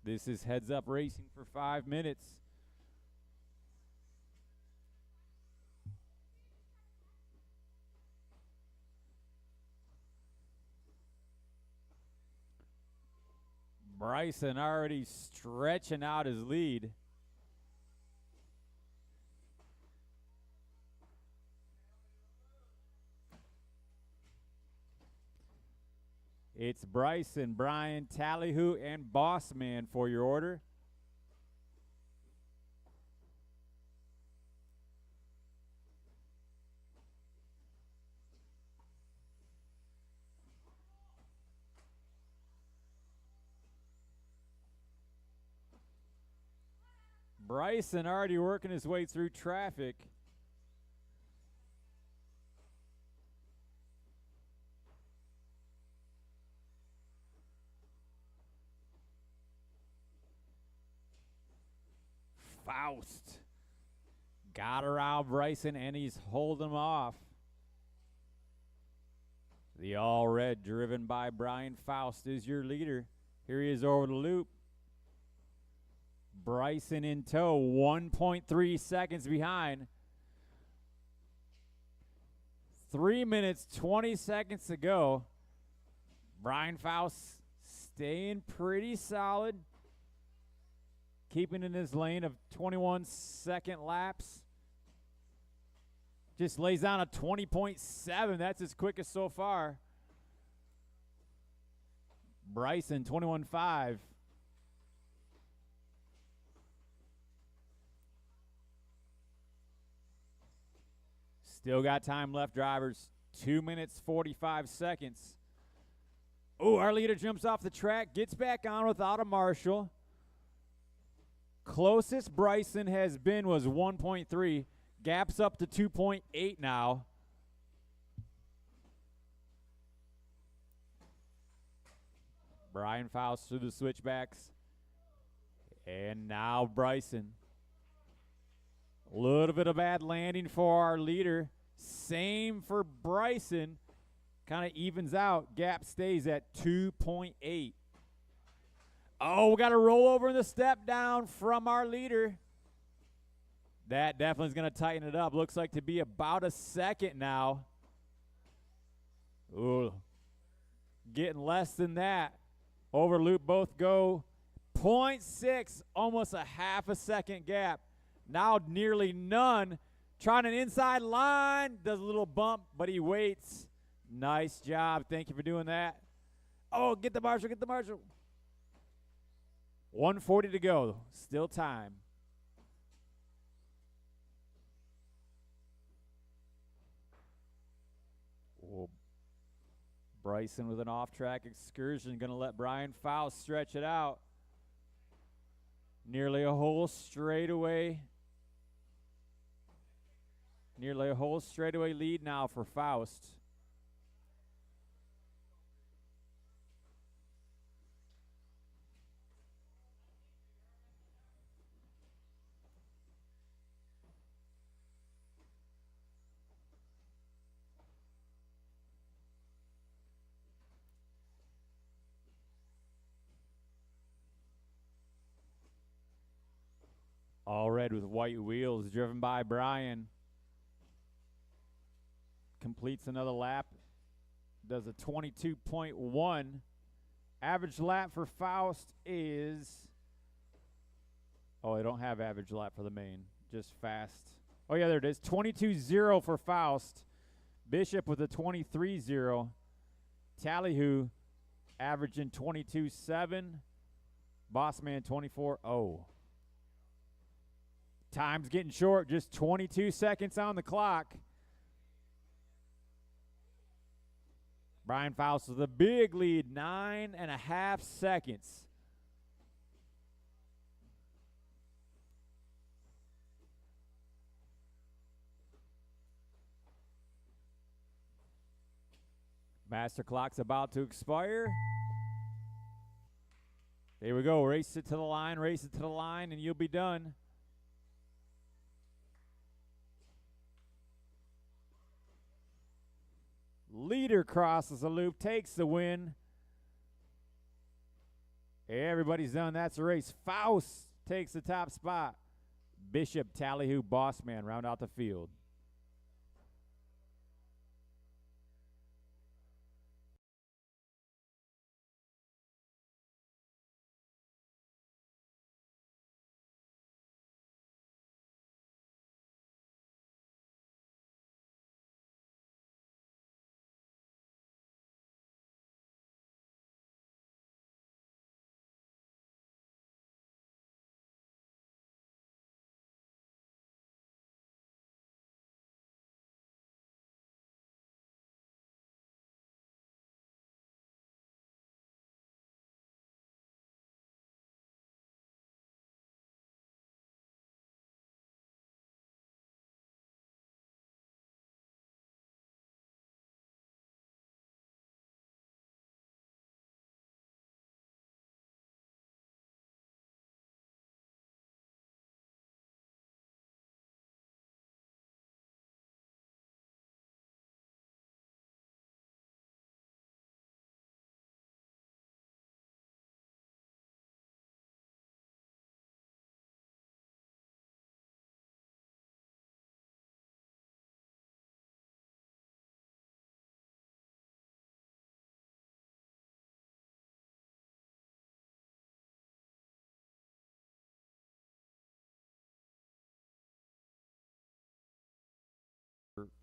This is Heads Up Racing for 5 minutes. Bryson already stretching out his lead. It's Bryson, Brian, Tallyhoo, and Bossman for your order. Bryson already working his way through traffic. Faust got around Bryson, and he's holding him off. The all red, driven by Brian Faust, is your leader. Here he is over the loop. Bryson in tow, 1.3 seconds behind. 3 minutes, 20 seconds to go. Brian Faust staying pretty solid, keeping in his lane of 21-second laps. Just lays down a 20.7. That's his quickest so far. Bryson, 21.5. Still got time left, drivers. 2 minutes, 45 seconds. Oh, our leader jumps off the track, gets back on without a marshal. Closest Bryson has been was 1.3. Gap's up to 2.8 now. Brian Faust through the switchbacks. And now Bryson. A little bit of bad landing for our leader. Same for Bryson. Kind of evens out. Gap stays at 2.8. Oh, we got a rollover in the step down from our leader. That definitely is going to tighten it up. Looks like to be about a second now. Ooh, getting less than that. Over loop, both go 0.6, almost a half a second gap. Now nearly none. Trying an inside line, does a little bump, but he waits. Nice job. Thank you for doing that. Oh, get the marshal, get the marshal. 1:40 to go. Still time. Oh, Bryson with an off-track excursion. Going to let Brian Faust stretch it out. Nearly a whole straightaway. Nearly a whole straightaway lead now for Faust. All red with white wheels, driven by Brian. Completes another lap. Does a 22.1. Average lap for Faust is... Oh, I don't have average lap for the main. Just fast. Oh, yeah, there it is. 22.0 for Faust. Bishop with a 23.0. Tallyhoo averaging 22.7. Bossman 24.0. Time's getting short. Just 22 seconds on the clock. Brian Faust with a big lead, 9.5 seconds. Master clock's about to expire. There we go. Race it to the line, and you'll be done. Leader crosses the loop, takes the win. Everybody's done. That's the race. Faust takes the top spot. Bishop, Tallyhoo, Bossman round out the field.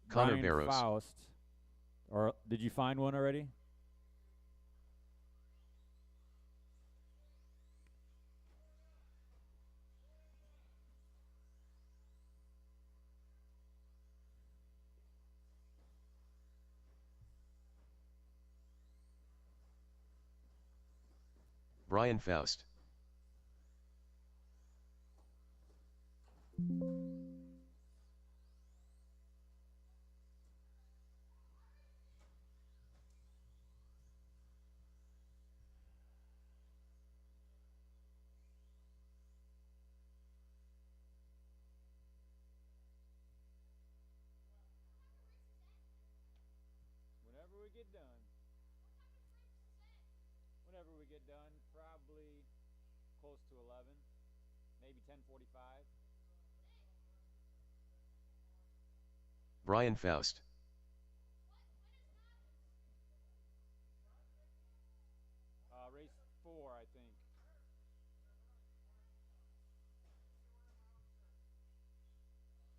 Connor Ryan Barrows. Faust. Or did you find one already? Brian Faust. Whenever we get done. Whenever we get done, probably close to 11, maybe 10:45. Brian Faust. Race 4, I think.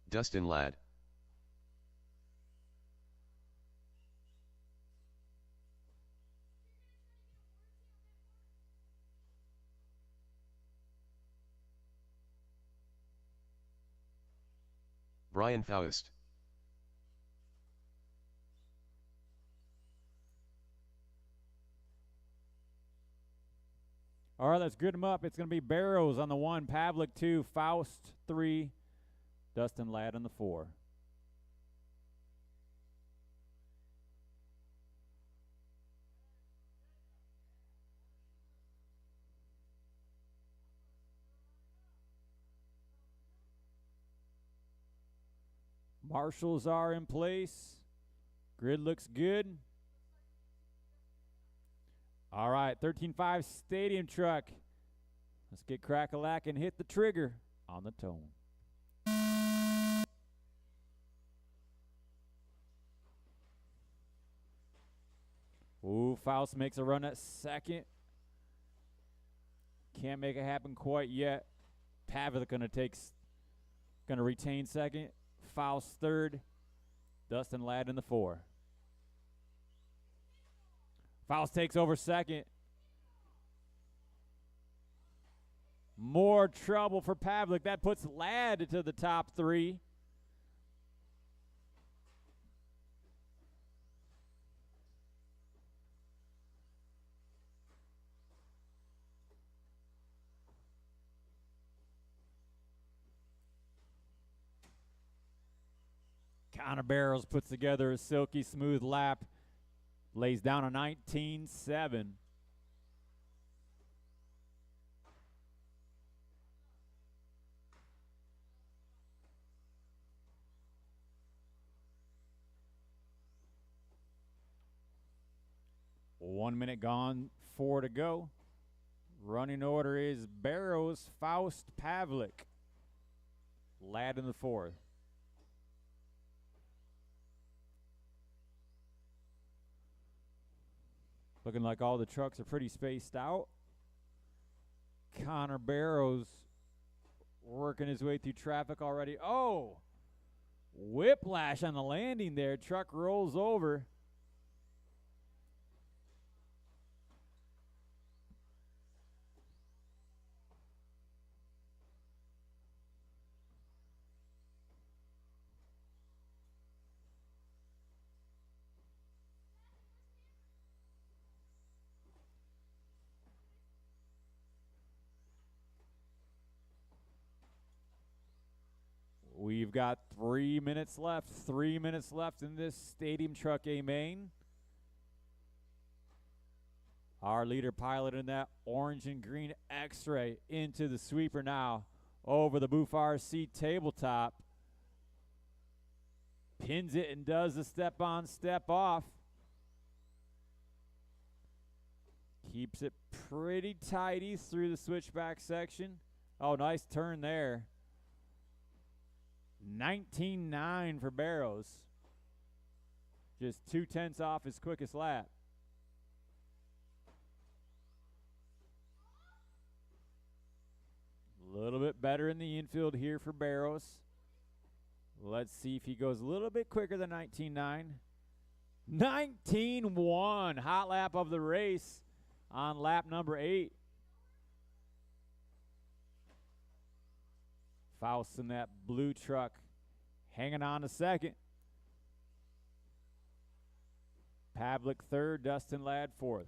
Dustin Ladd. Brian Faust. All right, let's grid them up. It's going to be Barrows on the 1, Pavlik 2, Faust 3, Dustin Ladd on the 4. Marshals are in place. Grid looks good. All right, 13.5 Stadium Truck. Let's get crack-a-lack and hit the trigger on the tone. Ooh, Faust makes a run at second. Can't make it happen quite yet. Pavlik gonna retain second. Faust third. Dustin Ladd in the 4. Faust takes over second. More trouble for Pavlik. That puts Ladd into the top 3. Connor Barrows puts together a silky smooth lap. Lays down a 19.7. One minute gone, 4 to go. Running order is Barrows, Faust, Pavlik. Ladd in the 4th. Looking like all the trucks are pretty spaced out. Connor Barrows working his way through traffic already. Oh! Whiplash on the landing there. Truck rolls over. We've got 3 minutes left. 3 minutes left in this Stadium Truck A main. Our leader pilot in that orange and green X-ray into the sweeper now over the Boof RC tabletop. Pins it and does the step on, step off. Keeps it pretty tidy through the switchback section. Oh, nice turn there. 19.9 for Barrows. Just 0.2 off his quickest lap. A little bit better in the infield here for Barrows. Let's see if he goes a little bit quicker than 19.9. 19.1. Hot lap of the race on lap number 8. Faust in that blue truck hanging on to second. Pavlik third, Dustin Ladd fourth.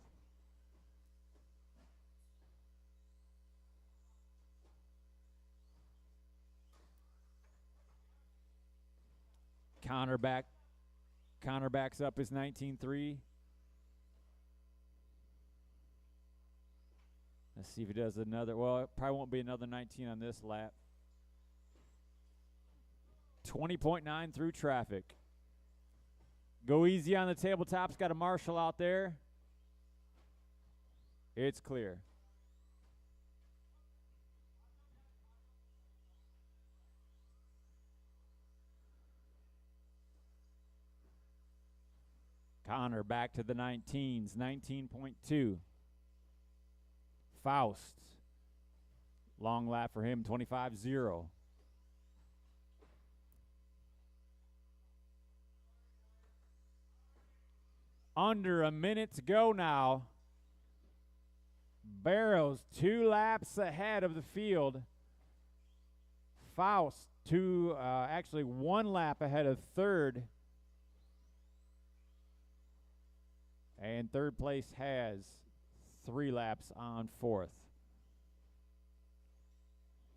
Connor backs up his 19.3. Let's see if he does another. Well, it probably won't be another 19 on this lap. 20.9 through traffic. Go easy on the tabletops. Got a marshal out there. It's clear. Connor back to the 19s. 19.2. Faust. Long lap for him. 25.0. Under a minute to go now. Barrows 2 laps ahead of the field. Faust actually 1 lap ahead of third. And third place has 3 laps on fourth.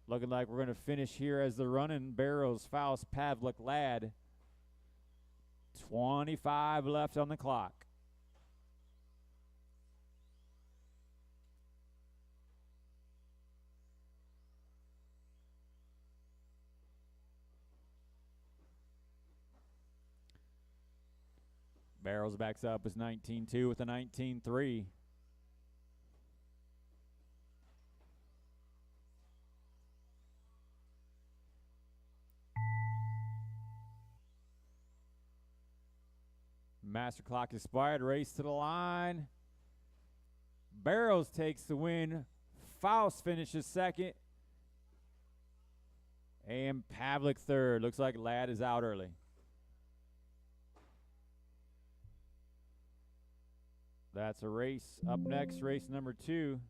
Looking like we're going to finish here as the running. Barrows, Faust, Pavlik, Ladd. 25 left on the clock. Barrows backs up as 19.2 with a 19.3. Master clock expired. Race to the line. Barrows takes the win. Faust finishes second. And Pavlik third. Looks like Ladd is out early. That's a race. Up next, race number 2.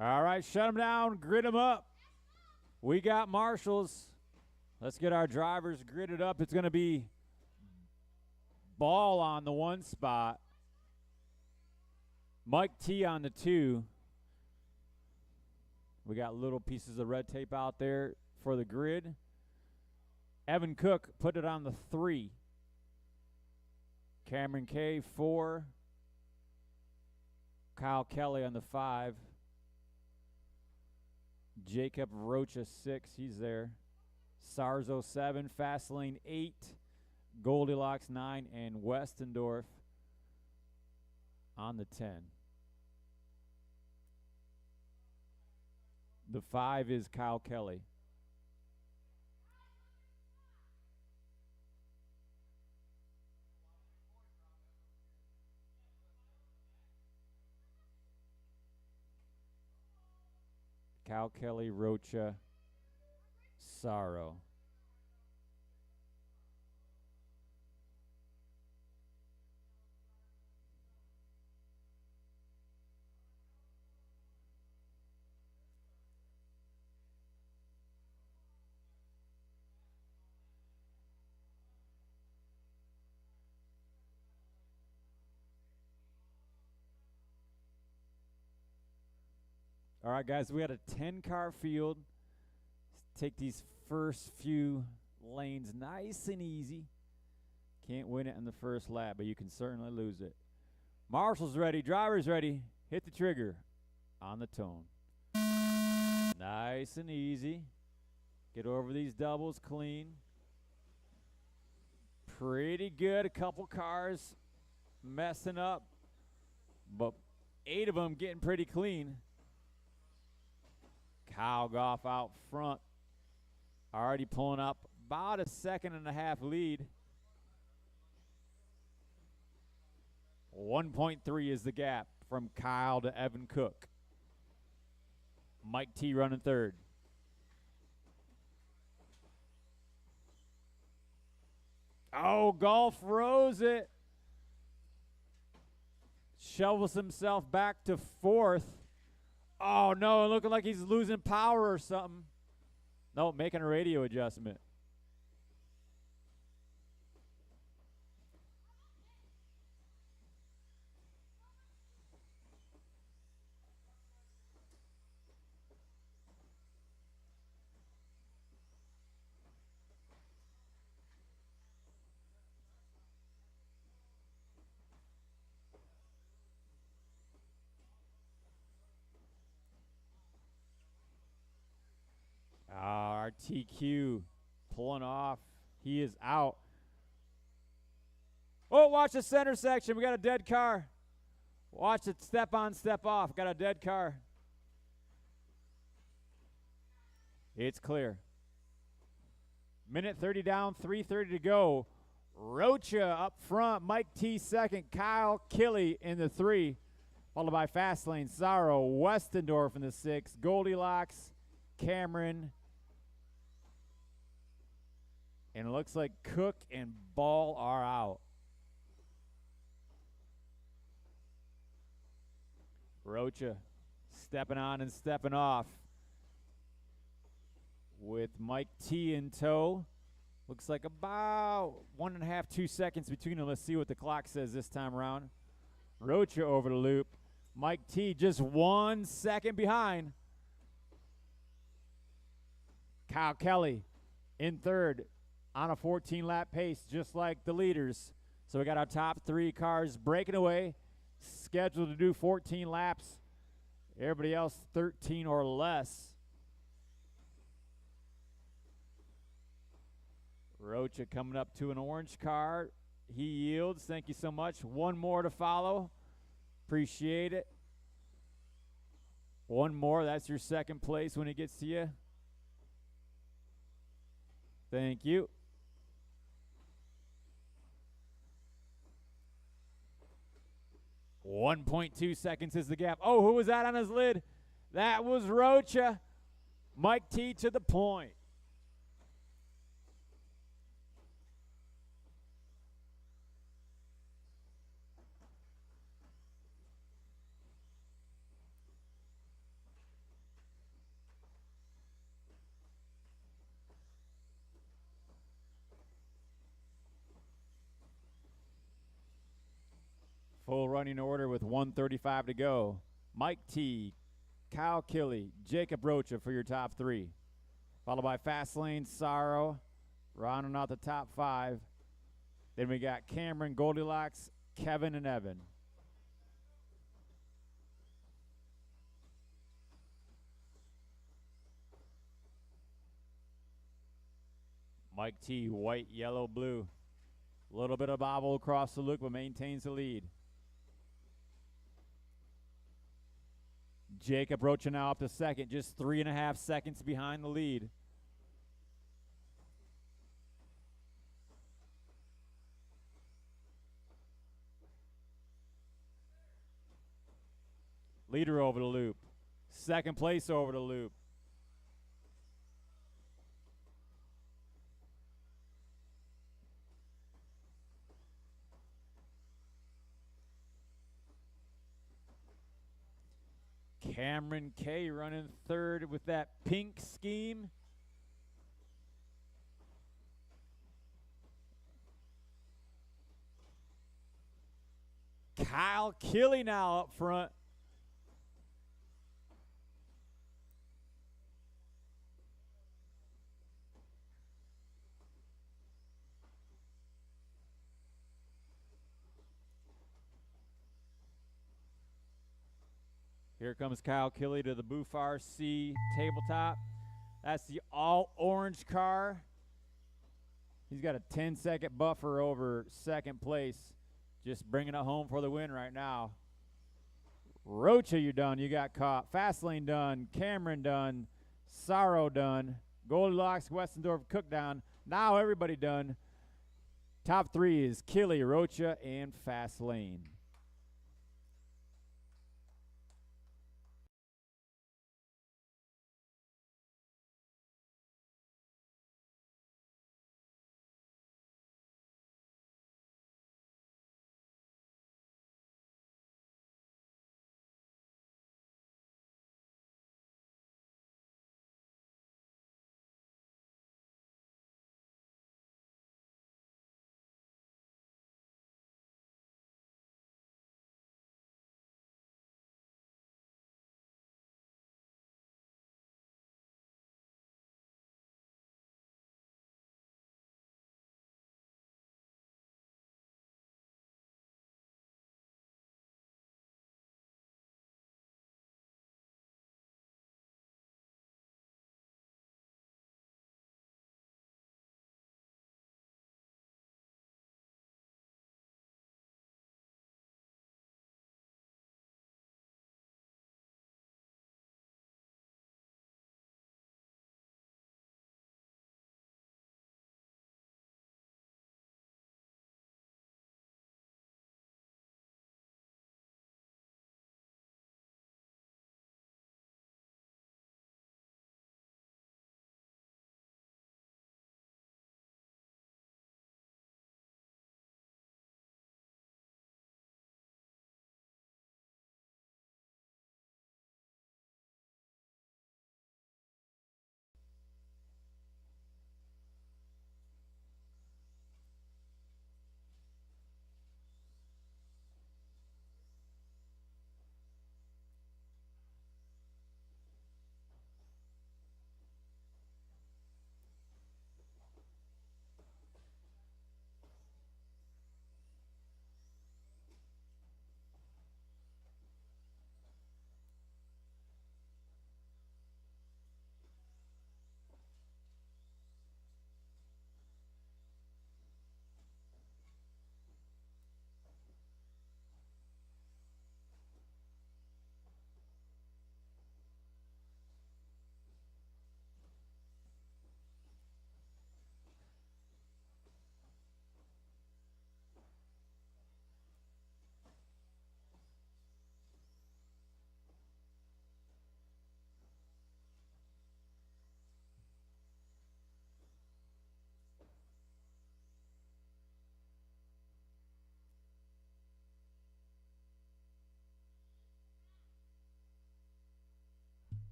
All right, shut them down, grid them up. We got marshals. Let's get our drivers gridded up. It's going to be Ball on the 1 spot. Mike T on the 2. We got little pieces of red tape out there for the grid. Evan Cook put it on the 3. Cameron K, 4. Kyle Kelly on the 5. Jacob Rocha 6, he's there. Sarzo 7, Fastlane 8, Goldilocks 9, and Westendorf on the 10. The 5 is Kyle Kelly. Kyle Kelly, Rocha, Sorrow. All right, guys, we had a 10-car field. Take these first few lanes nice and easy. Can't win it in the first lap, but you can certainly lose it. Marshall's ready. Driver's ready. Hit the trigger on the tone. Nice and easy. Get over these doubles clean. Pretty good. A couple cars messing up, but 8 of them getting pretty clean. Kyle Goff out front, already pulling up about a 1.5-second lead. 1.3 is the gap from Kyle to Evan Cook. Mike T running third. Oh, Golf rose it. Shovels himself back to fourth. Oh, no, looking like he's losing power or something. No, making a radio adjustment. Our TQ pulling off. He is out. Oh, watch the center section. We got a dead car. Watch it. Step on, step off. Got a dead car. It's clear. Minute 30 down, 3:30 to go. Rocha up front. Mike T second. Kyle Kelly in the 3. Followed by Fastlane, Sorrow, Westendorf in the 6. Goldilocks, Cameron. And it looks like Cook and Ball are out. Rocha stepping on and stepping off with Mike T in tow. Looks like about 1.5, 2 seconds between them. Let's see what the clock says this time around. Rocha over the loop. Mike T just 1 second behind. Kyle Kelly in third on a 14-lap pace, just like the leaders. So we got our top 3 cars breaking away, scheduled to do 14 laps. Everybody else 13 or less. Rocha coming up to an orange car. He yields. Thank you so much. 1 more to follow. Appreciate it. 1 more. That's your second place when it gets to you. Thank you. .2 seconds is the gap. Oh, who was that on his lid? That was Rocha. Mike T to the point. Full running order with 1:35 to go. Mike T, Kyle Kelly, Jacob Rocha for your top 3. Followed by Fastlane, Sorrow, rounding out the top 5. Then we got Cameron, Goldilocks, Kevin, and Evan. Mike T, white, yellow, blue. A little bit of bobble across the look, but maintains the lead. Jacob Rocha now up to second, just 3.5 seconds behind the lead. Leader over the loop. Second place over the loop. Cameron K running third with that pink scheme. Kyle Killy now up front. Here comes Kyle Killy to the Bufar C tabletop. That's the all-orange car. He's got a 10-second buffer over second place. Just bringing it home for the win right now. Rocha, you're done. You got caught. Fastlane done. Cameron done. Sorrow done. Goldilocks, Westendorf, Cook down. Now everybody done. Top three is Killy, Rocha, and Fastlane.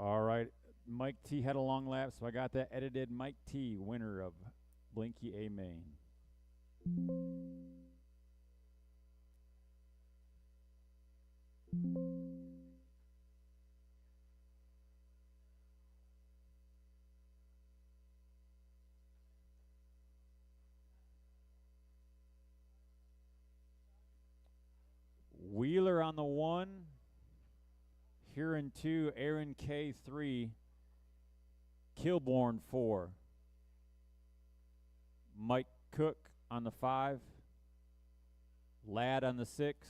All right, Mike T had a long lap, so I got that edited. Mike T, winner of Blinky A Main. Wheeler on the 1. Huron 2, Aaron K 3, Kilborn 4. Mike Cook on the 5. Ladd on the 6.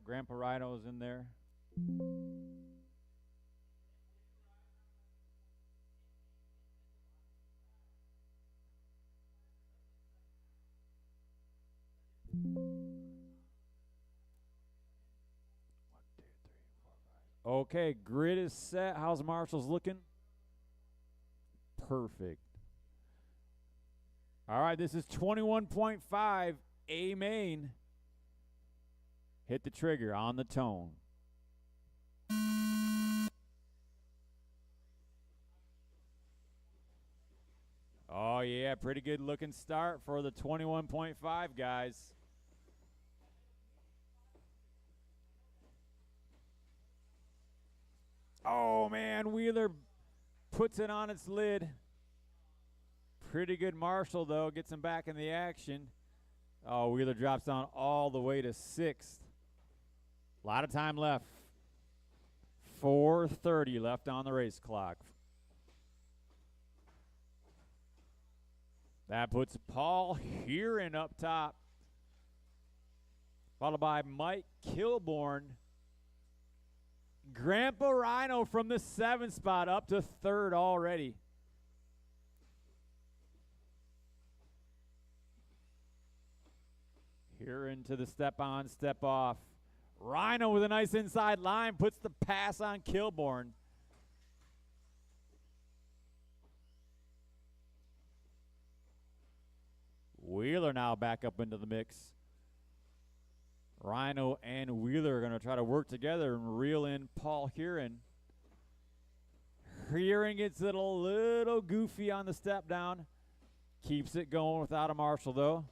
Grandpa Rhino's in there. Okay, grid is set. How's Marshall's looking? Perfect. All right, this is 21.5 A main. Hit the trigger on the tone. Oh, yeah, pretty good looking start for the 21.5 guys. Oh, man, Wheeler puts it on its lid. Pretty good Marshall, though, gets him back in the action. Oh, Wheeler drops down all the way to 6th. A lot of time left. 4:30 left on the race clock. That puts Paul Heron up top, followed by Mike Kilborn. Grandpa Rhino from the 7th spot up to 3rd already. Heron to the step on, step off. Rhino with a nice inside line puts the pass on Kilborn. Wheeler now back up into the mix. Rhino and Wheeler are going to try to work together and reel in Paul Heron. Heron gets it a little goofy on the step down. Keeps it going without a Marshall, though.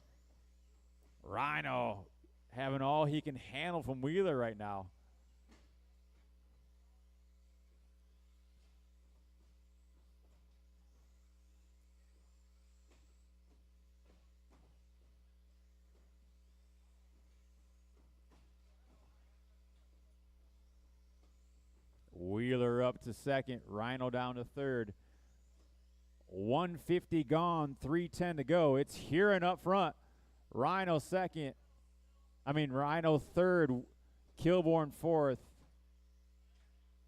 Rhino having all he can handle from Wheeler right now. Wheeler up to 2nd, Rhino down to 3rd. 150 gone, 3:10 to go. It's Heron up front. Rhino 3rd, Kilborn 4th,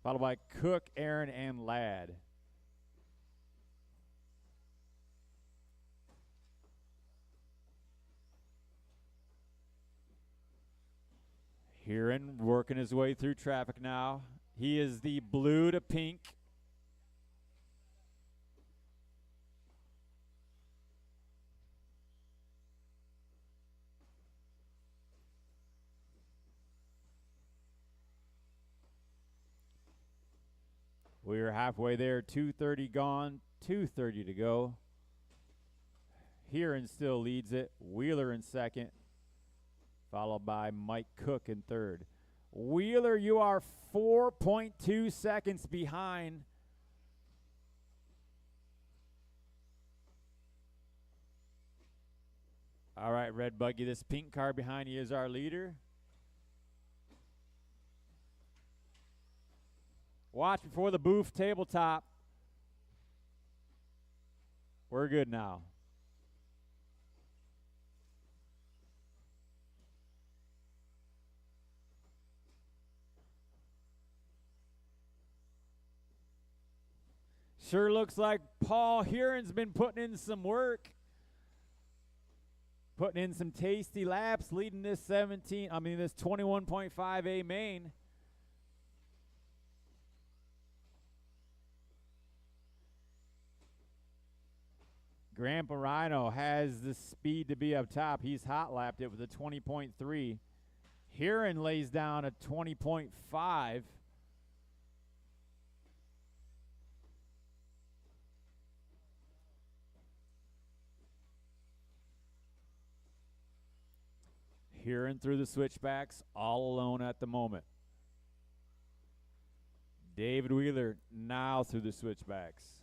followed by Cook, Aaron, and Ladd. Heron working his way through traffic now. He is the blue to pink. We're halfway there, 2:30 gone, 2:30 to go. Heron still leads it. Wheeler in 2nd, followed by Mike Cook in 3rd. Wheeler, you are 4.2 seconds behind. All right, Red Buggy, this pink car behind you is our leader. Watch before the booth tabletop. We're good now. Sure looks like Paul Heron's been putting in some work. Putting in some tasty laps, leading this 21.5 A main. Grandpa Rhino has the speed to be up top. He's hot lapped it with a 20.3. Heron lays down a 20.5. Heron through the switchbacks, all alone at the moment. David Wheeler now through the switchbacks.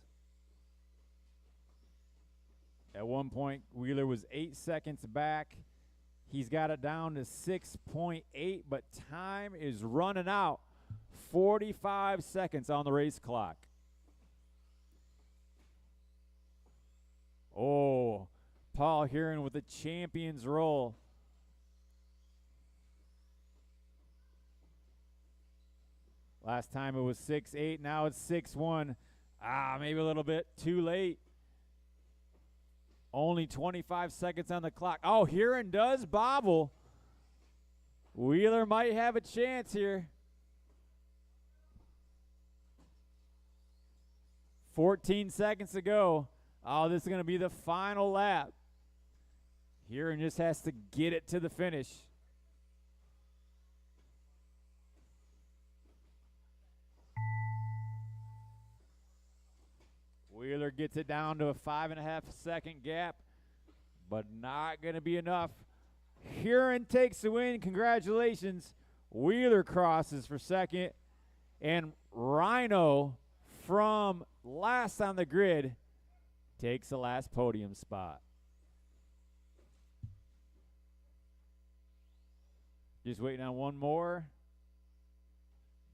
At one point, Wheeler was 8 seconds back. He's got it down to 6.8, but time is running out. 45 seconds on the race clock. Oh, Paul Heron with the champion's roll. Last time it was 6.8, now it's 6.1. Maybe a little bit too late. Only 25 seconds on the clock. Oh, Heron does bobble. Wheeler might have a chance here. 14 seconds to go. Oh, this is going to be the final lap. Heron just has to get it to the finish. Wheeler gets it down to a 5.5 second gap, but not going to be enough. Heron takes the win. Congratulations. Wheeler crosses for second. And Rhino, from last on the grid, takes the last podium spot. Just waiting on one more.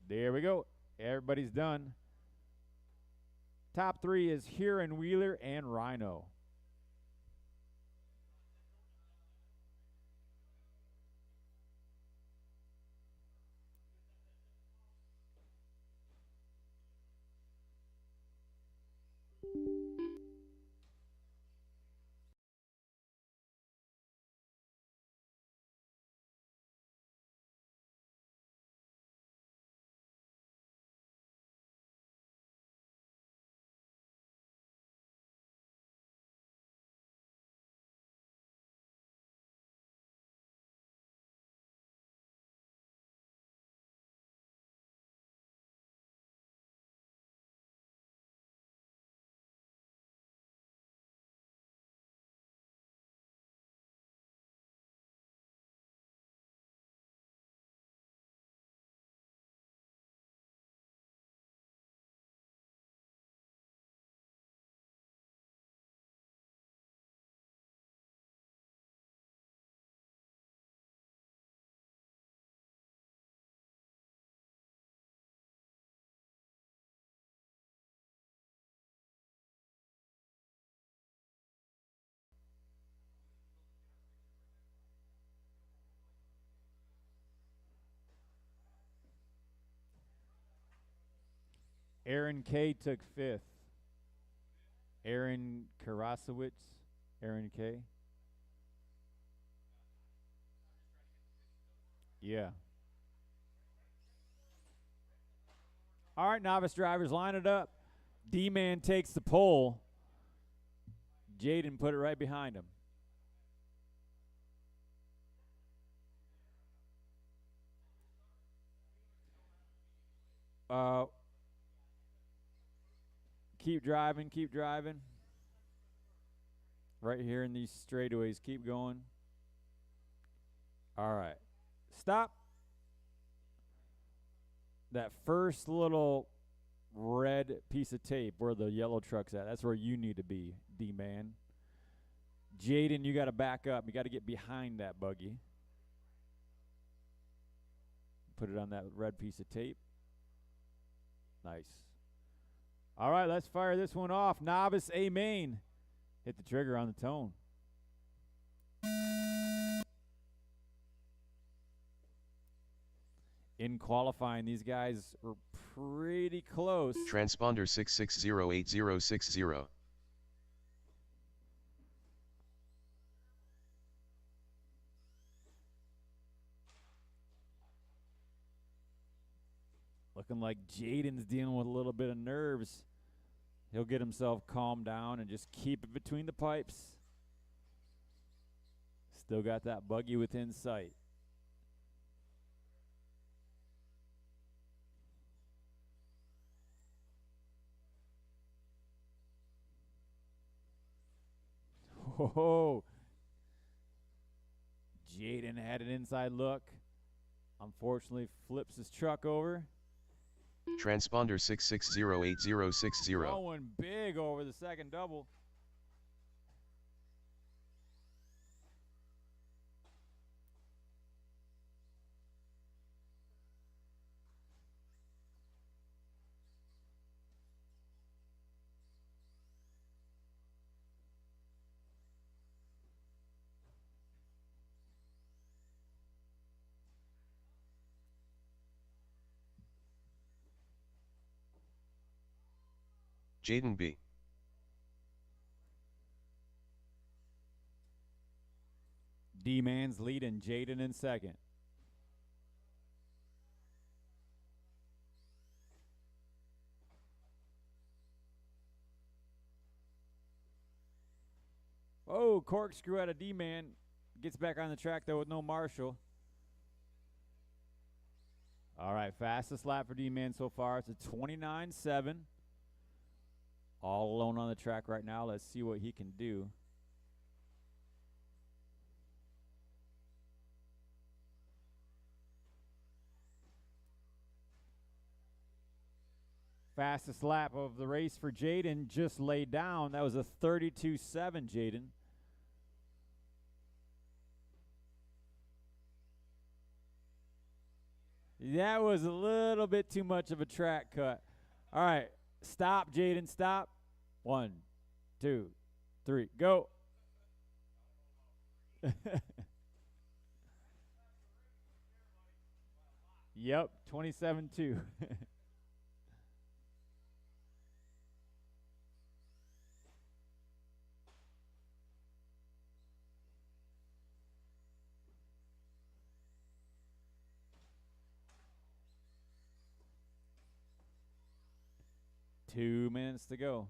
There we go. Everybody's done. Top three is Heron, Wheeler, and Rhino. Aaron K took fifth. Aaron Karasowitz. Aaron K. Yeah. All right, novice drivers, line it up. D-Man takes the pole. Jaden put it right behind him. Keep driving, keep driving. Right here in these straightaways, keep going. All right. Stop. That first little red piece of tape where the yellow truck's at, that's where you need to be, D-Man. Jaden, you got to back up. You got to get behind that buggy. Put it on that red piece of tape. Nice. All right, let's fire this one off. Novice A main. Hit the trigger on the tone. In qualifying, these guys were pretty close. Transponder 6608060. Looking like Jaden's dealing with a little bit of nerves. He'll get himself calmed down and just keep it between the pipes. Still got that buggy within sight. Oh, Jaden had an inside look. Unfortunately, flips his truck over. Transponder 6608060. Going big over the second double. Jaden B. D-Man's leading Jaden in second. Oh, corkscrew out of D-Man. Gets back on the track, though, with no marshal. All right, fastest lap for D-Man so far. It's a 29.7. All alone on the track right now. Let's see what he can do. Fastest lap of the race for Jaden just laid down. That was a 32.7, Jaden. That was a little bit too much of a track cut. All right, stop, Jaden, stop. 1, 2, 3, go. Yep, 27.2. 2 minutes to go.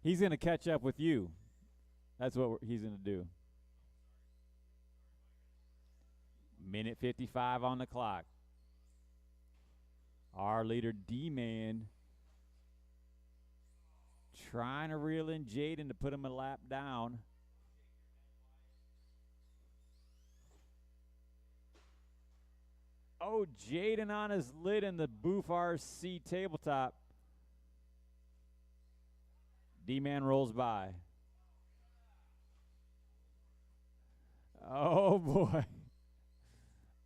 He's going to catch up with you. That's what he's going to do. Minute 55 on the clock. Our leader, D-Man, trying to reel in Jaden to put him a lap down. Oh, Jaden on his lid in the Boof RC tabletop. D-Man rolls by. Oh, boy.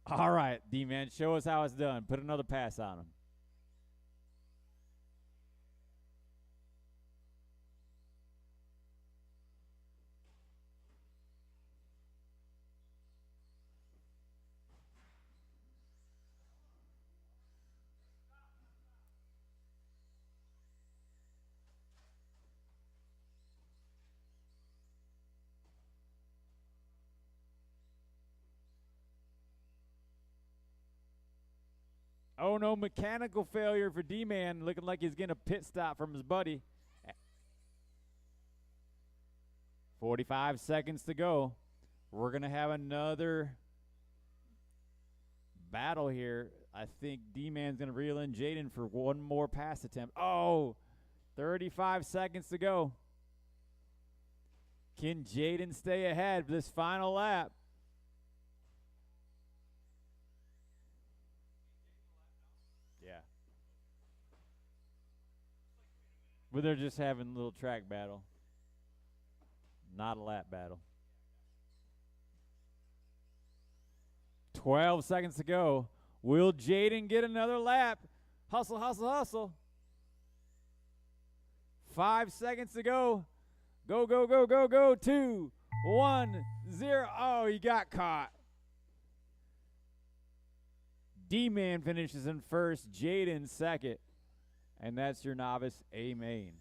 All right, D-Man, show us how it's done. Put another pass on him. Oh, no, mechanical failure for D-Man, looking like he's getting a pit stop from his buddy. 45 seconds to go. We're going to have another battle here. I think D-Man's going to reel in Jaden for one more pass attempt. Oh, 35 seconds to go. Can Jaden stay ahead for this final lap? Yeah. But they're just having a little track battle. Not a lap battle. 12 seconds to go. Will Jaden get another lap? Hustle, hustle, hustle. 5 seconds to go. Go, go, go, go, go. 2, 1, 0. Oh, he got caught. D-Man finishes in first. Jaden second. And that's your novice A main.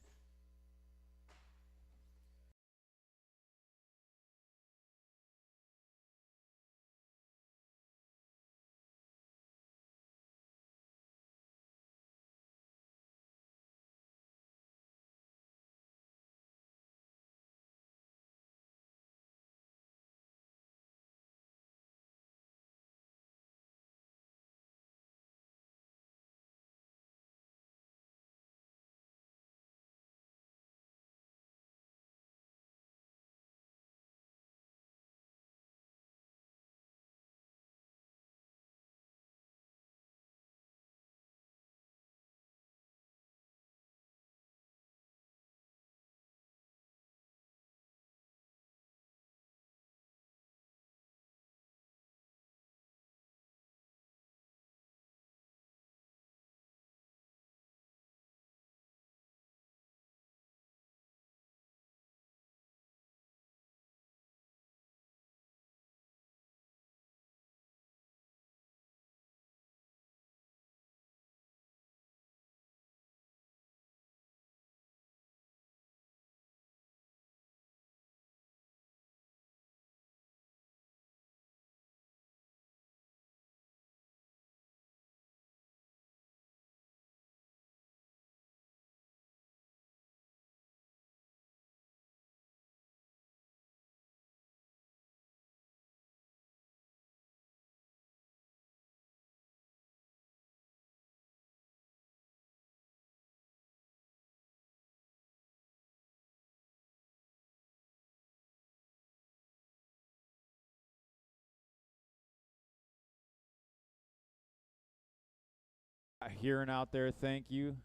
hearing out there, thank you.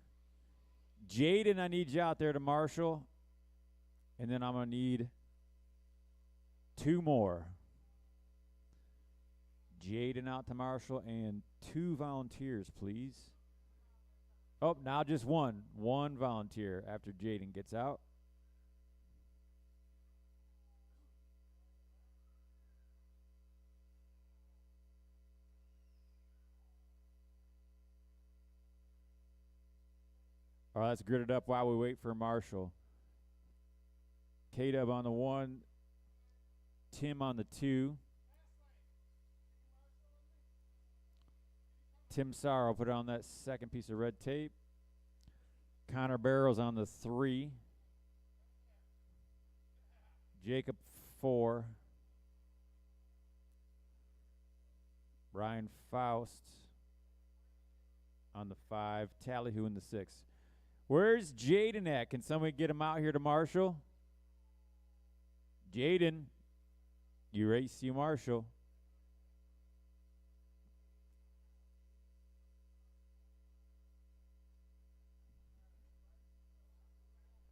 Jaden, I need you out there to marshal. And then I'm going to need 2 more. Jaden out to marshal and 2 volunteers, please. Oh, now just 1. 1 volunteer after Jaden gets out. All right, let's grid it up while we wait for Marshall. K-Dub on the 1. Tim on the 2. Tim Sorrow put on that second piece of red tape. Connor Barrows on the 3. Jacob 4. Brian Faust on the 5. Tallyhoo in the 6. Where's Jaden at? Can somebody get him out here to Marshall? Jaden, you race you Marshall.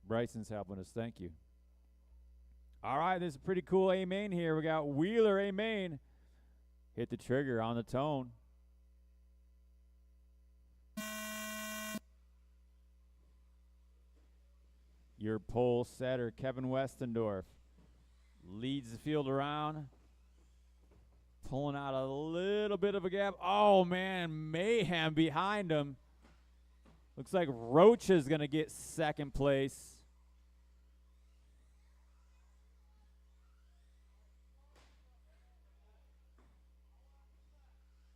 Bryson's helping us. Thank you. All right, this is a pretty cool A main here. We got Wheeler A main. Hit the trigger on the tone. Your pole setter, Kevin Westendorf, leads the field around, pulling out a little bit of a gap. Oh, man, mayhem behind him. Looks like Rocha is going to get second place.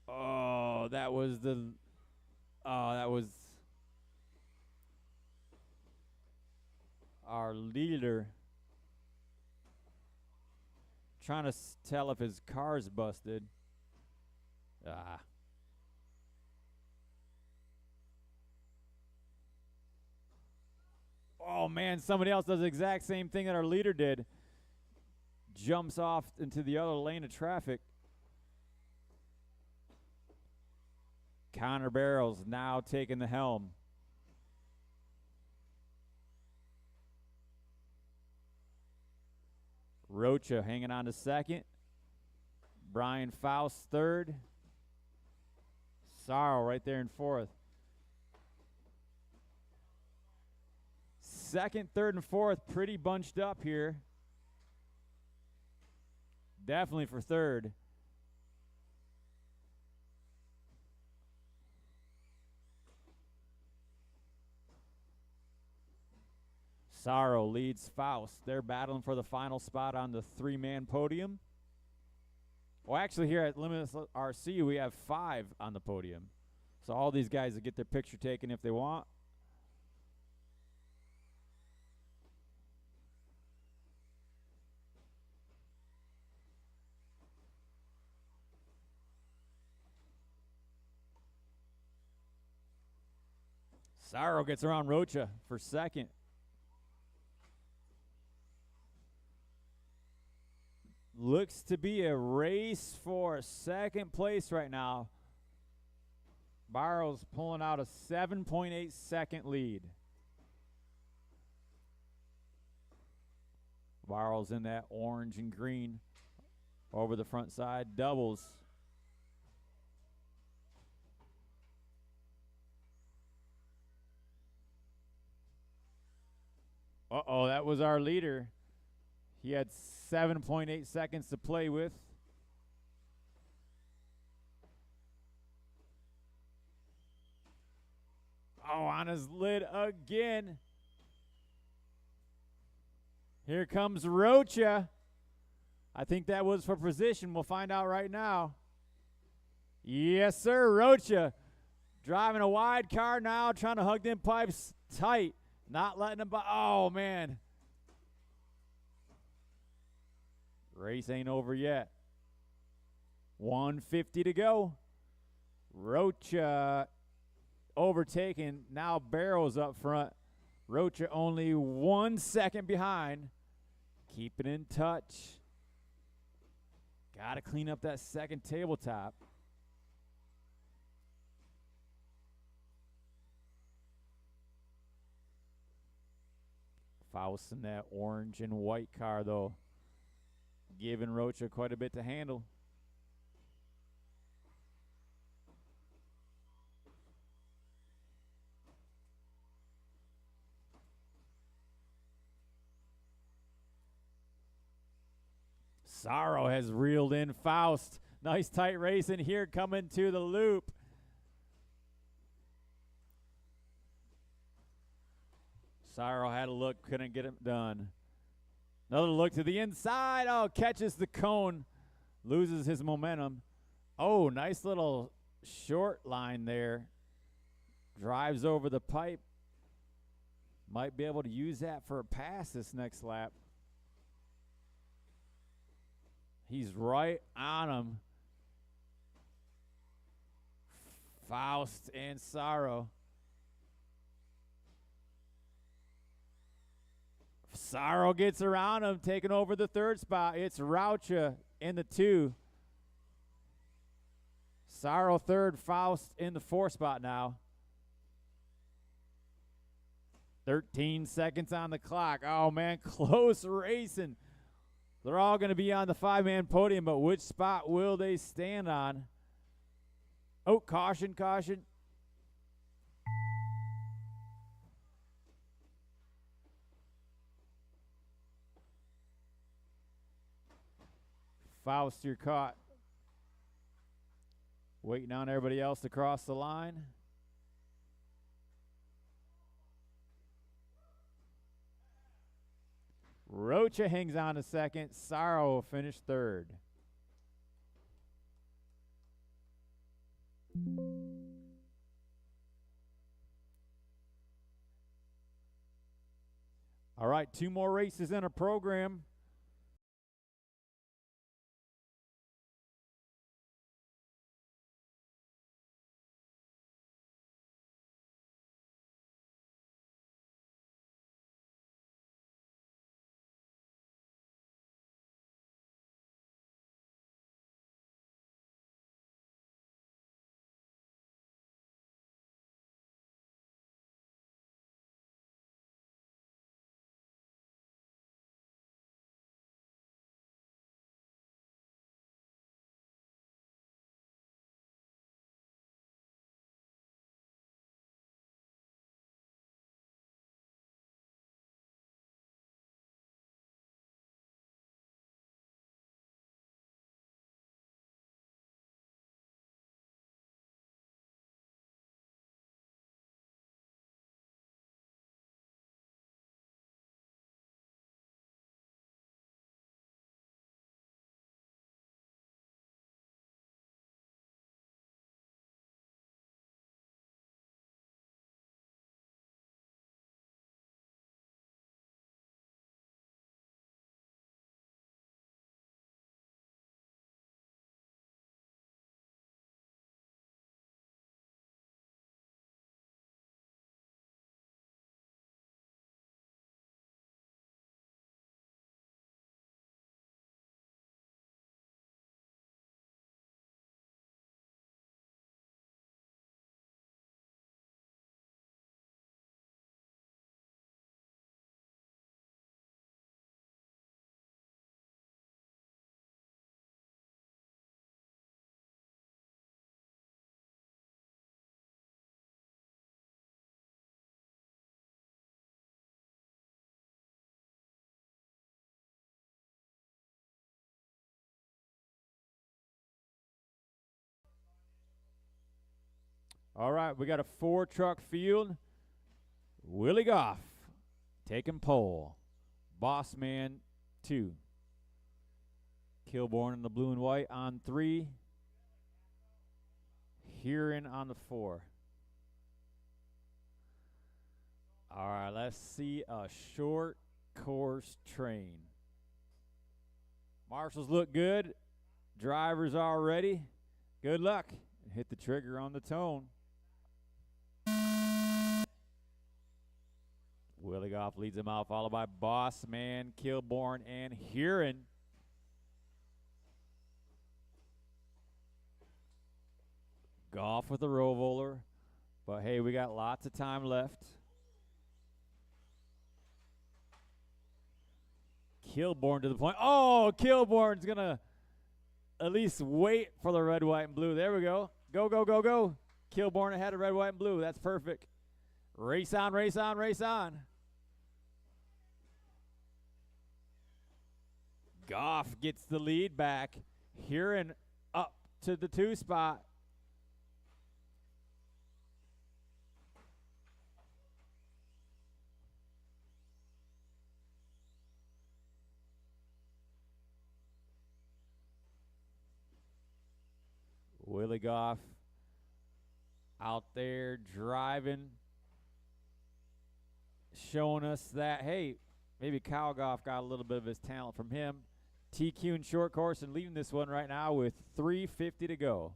Oh, that was our leader trying to tell if his car's busted. Oh, man, somebody else does the exact same thing that our leader did. Jumps off into the other lane of traffic. Connor Barrows now taking the helm. Rocha hanging on to second. Brian Faust third. Sorrow right there in fourth. Second, third, and fourth pretty bunched up here. Definitely for third. Sorrow leads Faust. They're battling for the final spot on the 3-man podium. Well, actually, here at Limitless RC, we have 5 on the podium. So all these guys will get their picture taken if they want. Sorrow gets around Rocha for second. Looks to be a race for second place right now. Barrows pulling out a 7.8 second lead. Barrows in that orange and green over the front side. Doubles. Uh-oh, that was our leader. He had 7.8 seconds to play with. Oh, on his lid again. Here comes Rocha. I think that was for position. We'll find out right now. Yes, sir, Rocha. Driving a wide car now, trying to hug them pipes tight. Not letting them by. Oh, man. Race ain't over yet. 150 to go. Rocha overtaken. Now Barrows up front. Rocha only 1 second behind. Keeping in touch. Got to clean up that second tabletop. Faust in that orange and white car, though, giving Rocha quite a bit to handle. Sorrow has reeled in Faust. Nice tight racing here coming to the loop. Sorrow had a look, couldn't get it done. Another look to the inside. Oh, catches the cone. Loses his momentum. Oh, nice little short line there. Drives over the pipe. Might be able to use that for a pass this next lap. He's right on him. Faust and Sorrow. Sorrow gets around him, taking over the third spot. It's Rocha in the 2. Sorrow third, Faust in the 4 spot now. 13 seconds on the clock. Oh, man, close racing. They're all going to be on the 5-man podium, but which spot will they stand on? Oh, caution, caution. Faust, you're caught. Waiting on everybody else to cross the line. Rocha hangs on to second. Sorrow will finish third. All right, 2 more races in a program. All right, we got a 4-truck field. Willie Goff taking pole. Bossman 2. Kilborn in the blue and white on 3. Heron on the 4. All right, let's see a short course train. Marshals look good. Drivers are ready. Good luck. Hit the trigger on the tone. Willie Goff leads him out, followed by Bossman, Kilborn, and Huron. Goff with the roller, but hey, we got lots of time left. Kilborn to the point. Oh, Kilborn's going to at least wait for the red, white, and blue. There we go. Go, go, go, go. Kilborn ahead of red, white, and blue. That's perfect. Race on, race on, race on. Goff gets the lead back. Huron up to the 2 spot. Willie Goff out there driving, showing us that, hey, maybe Kyle Goff got a little bit of his talent from him. TQ in short course and leading this one right now with 3:50 to go.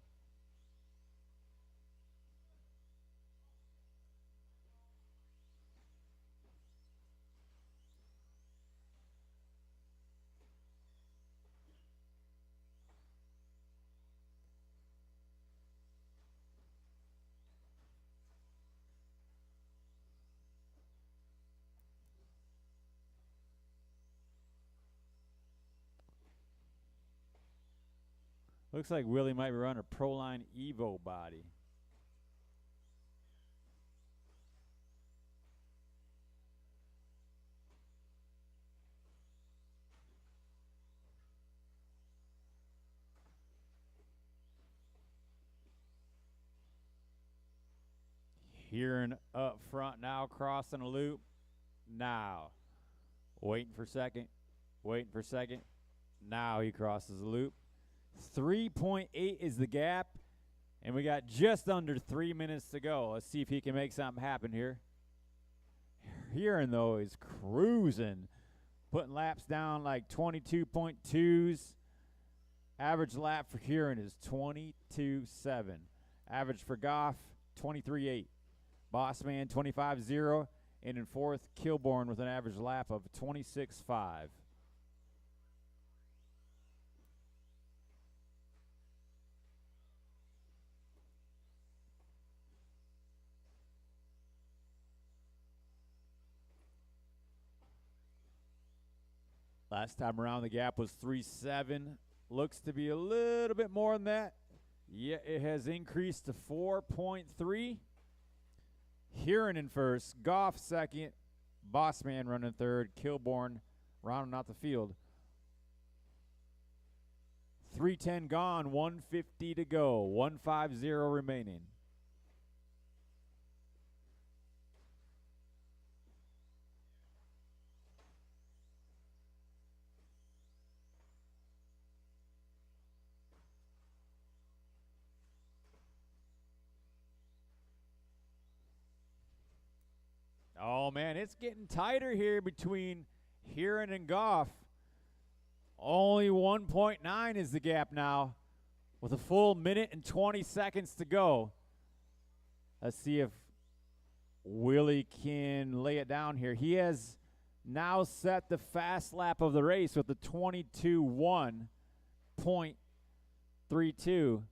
Looks like Willie might run a Proline Evo body. Huron up front now, crossing a loop. Now, waiting for second, waiting for second. Now he crosses the loop. 3.8 is the gap, and we got just under 3 minutes to go. Let's see if he can make something happen here. Huron, though, is cruising, putting laps down like 22.2s. Average lap for Huron is 22.7. Average for Goff, 23.8. Bossman, 25.0. And in fourth, Kilborn with an average lap of 26.5. Last time around, the gap was 3.7. Looks to be a little bit more than that. Yeah, it has increased to 4.3. Huron in first, Goff second, Bossman running third, Kilborn rounding out the field. 3:10 gone, 1:50 to go, 1:50 remaining. Oh, man, it's getting tighter here between Huron and Goff. Only 1.9 is the gap now with a full minute and 20 seconds to go. Let's see if Willie can lay it down here. He has now set the fast lap of the race with the 22.1.32.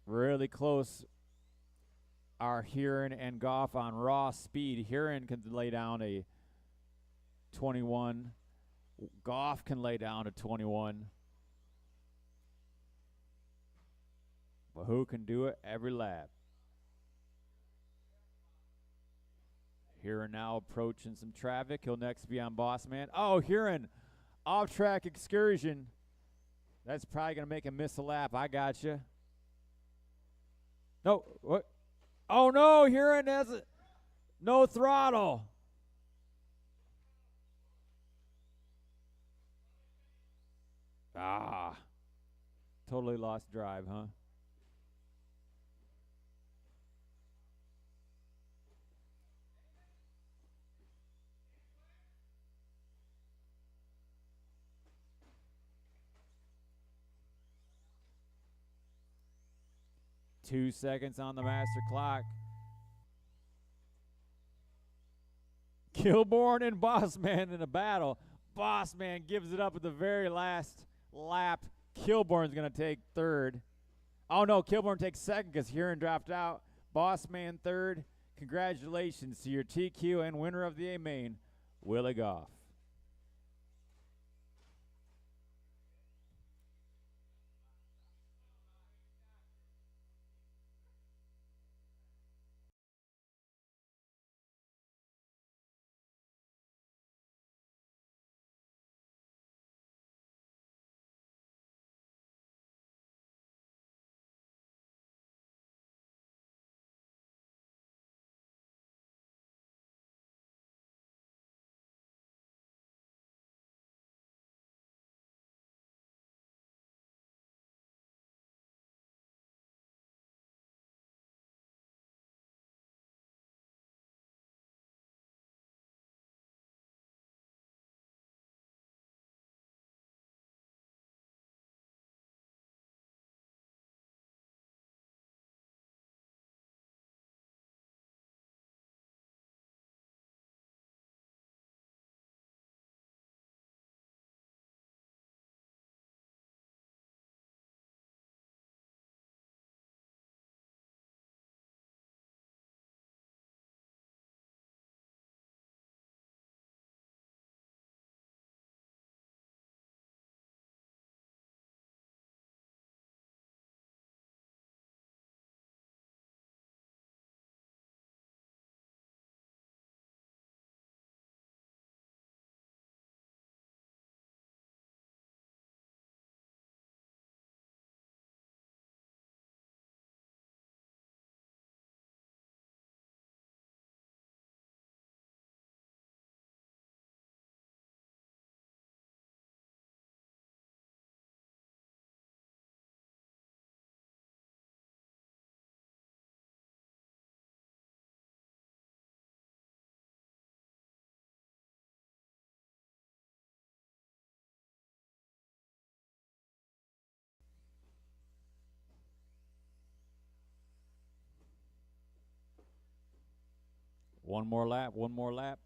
Really close are Huron and Goff on raw speed. Huron can lay down a 21. Goff can lay down a 21. But who can do it every lap? Huron now approaching some traffic. He'll next be on Bossman. Oh, Huron, off-track excursion. That's probably going to make him miss a lap. I got you. No, what? Oh, no, Huron has no throttle. Ah, totally lost drive, huh? Two seconds on the master clock. Kilborn and Bossman in a battle. Bossman gives it up at the very last lap. Kilborn's going to take third. Oh, no, Kilborn takes second because Huron dropped out. Bossman third. Congratulations to your TQ and winner of the A-Main, Willie Goff. One more lap, one more lap.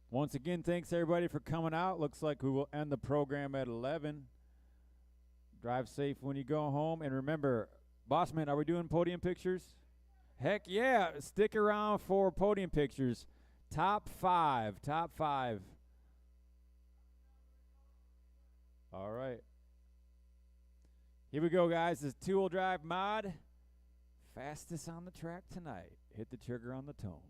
Once again, thanks everybody for coming out. Looks like we will end the program at 11. Drive safe when you go home. And remember, Bossman, are we doing podium pictures? Heck yeah. Stick around for podium pictures. Top five. Top five. All right. Here we go, guys. This two-wheel drive mod. Fastest on the track tonight. Hit the trigger on the tone.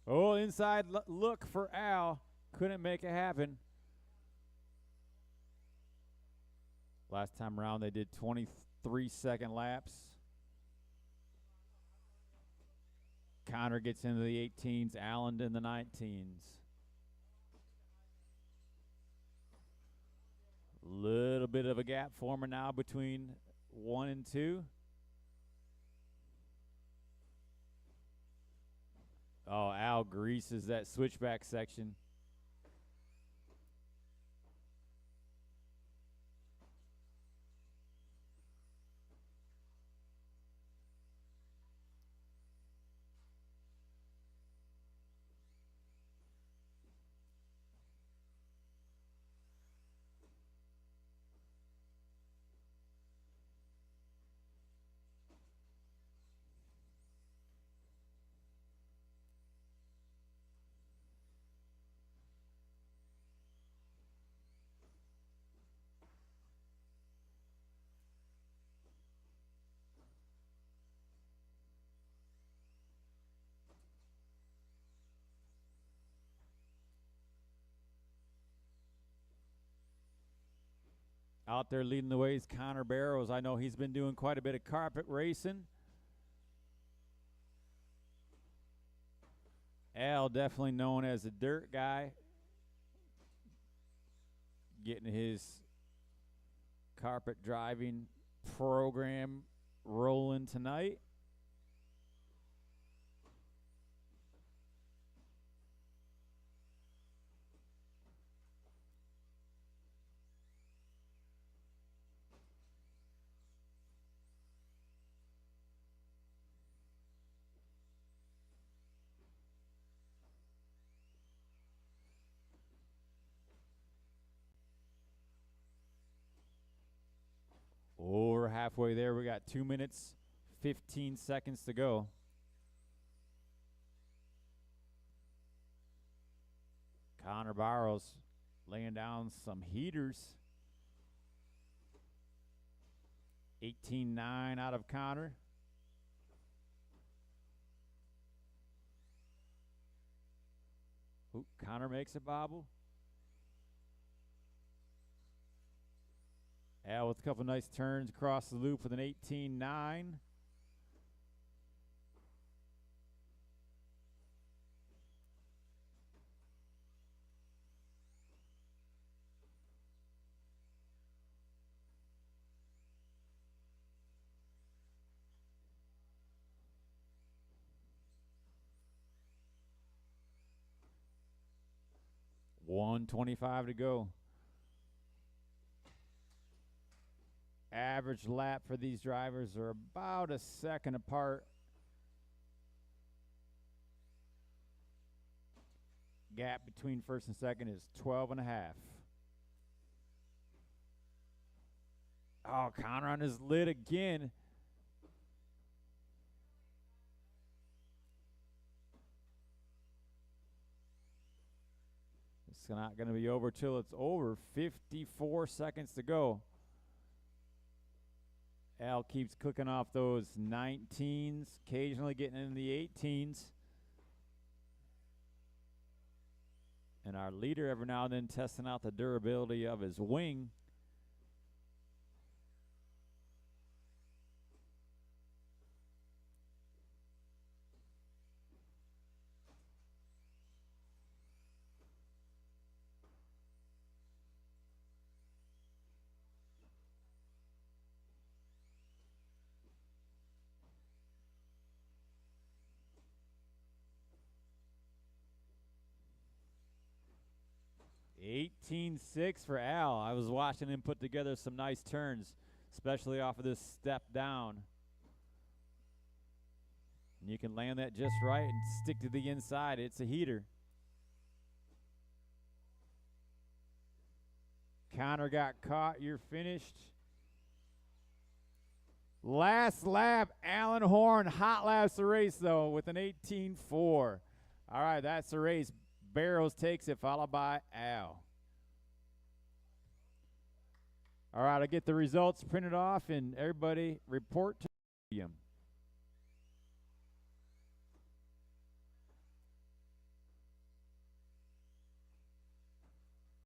Oh, inside look for Al. Couldn't make it happen. Last time around, they did 23-second laps. Connor gets into the 18s. Allen in the 19s. Little bit of a gap forming now between 1 and 2. Oh, Al greases that switchback section. Out there leading the way is Connor Barrows. I know he's been doing quite a bit of carpet racing. Al, definitely known as the dirt guy, getting his carpet driving program rolling tonight. Oh, we're halfway there. We got 2 minutes, 15 seconds to go. Connor Barrows laying down some heaters. 18-9 out of Connor. Ooh, Connor makes a bobble. Al with a couple nice turns across the loop with an 18-9. $125 to go. Average lap for these drivers are about a second apart. Gap between first and second is 12.5. Oh, Connor on his lid again. It's not going to be over till it's over. 54 seconds to go. Al keeps cooking off those 19s, occasionally getting into the 18s. And our leader every now and then testing out the durability of his wing. $18.6 for Al. I was watching him put together some nice turns, especially off of this step down. And you can land that just right and stick to the inside. It's a heater. Connor got caught. You're finished. Last lap, Alan Horn hot laps the race, though, with an 18-4. All right, that's the race. Barrows takes it, followed by Al. All right, I'll get the results printed off, and everybody report to the podium.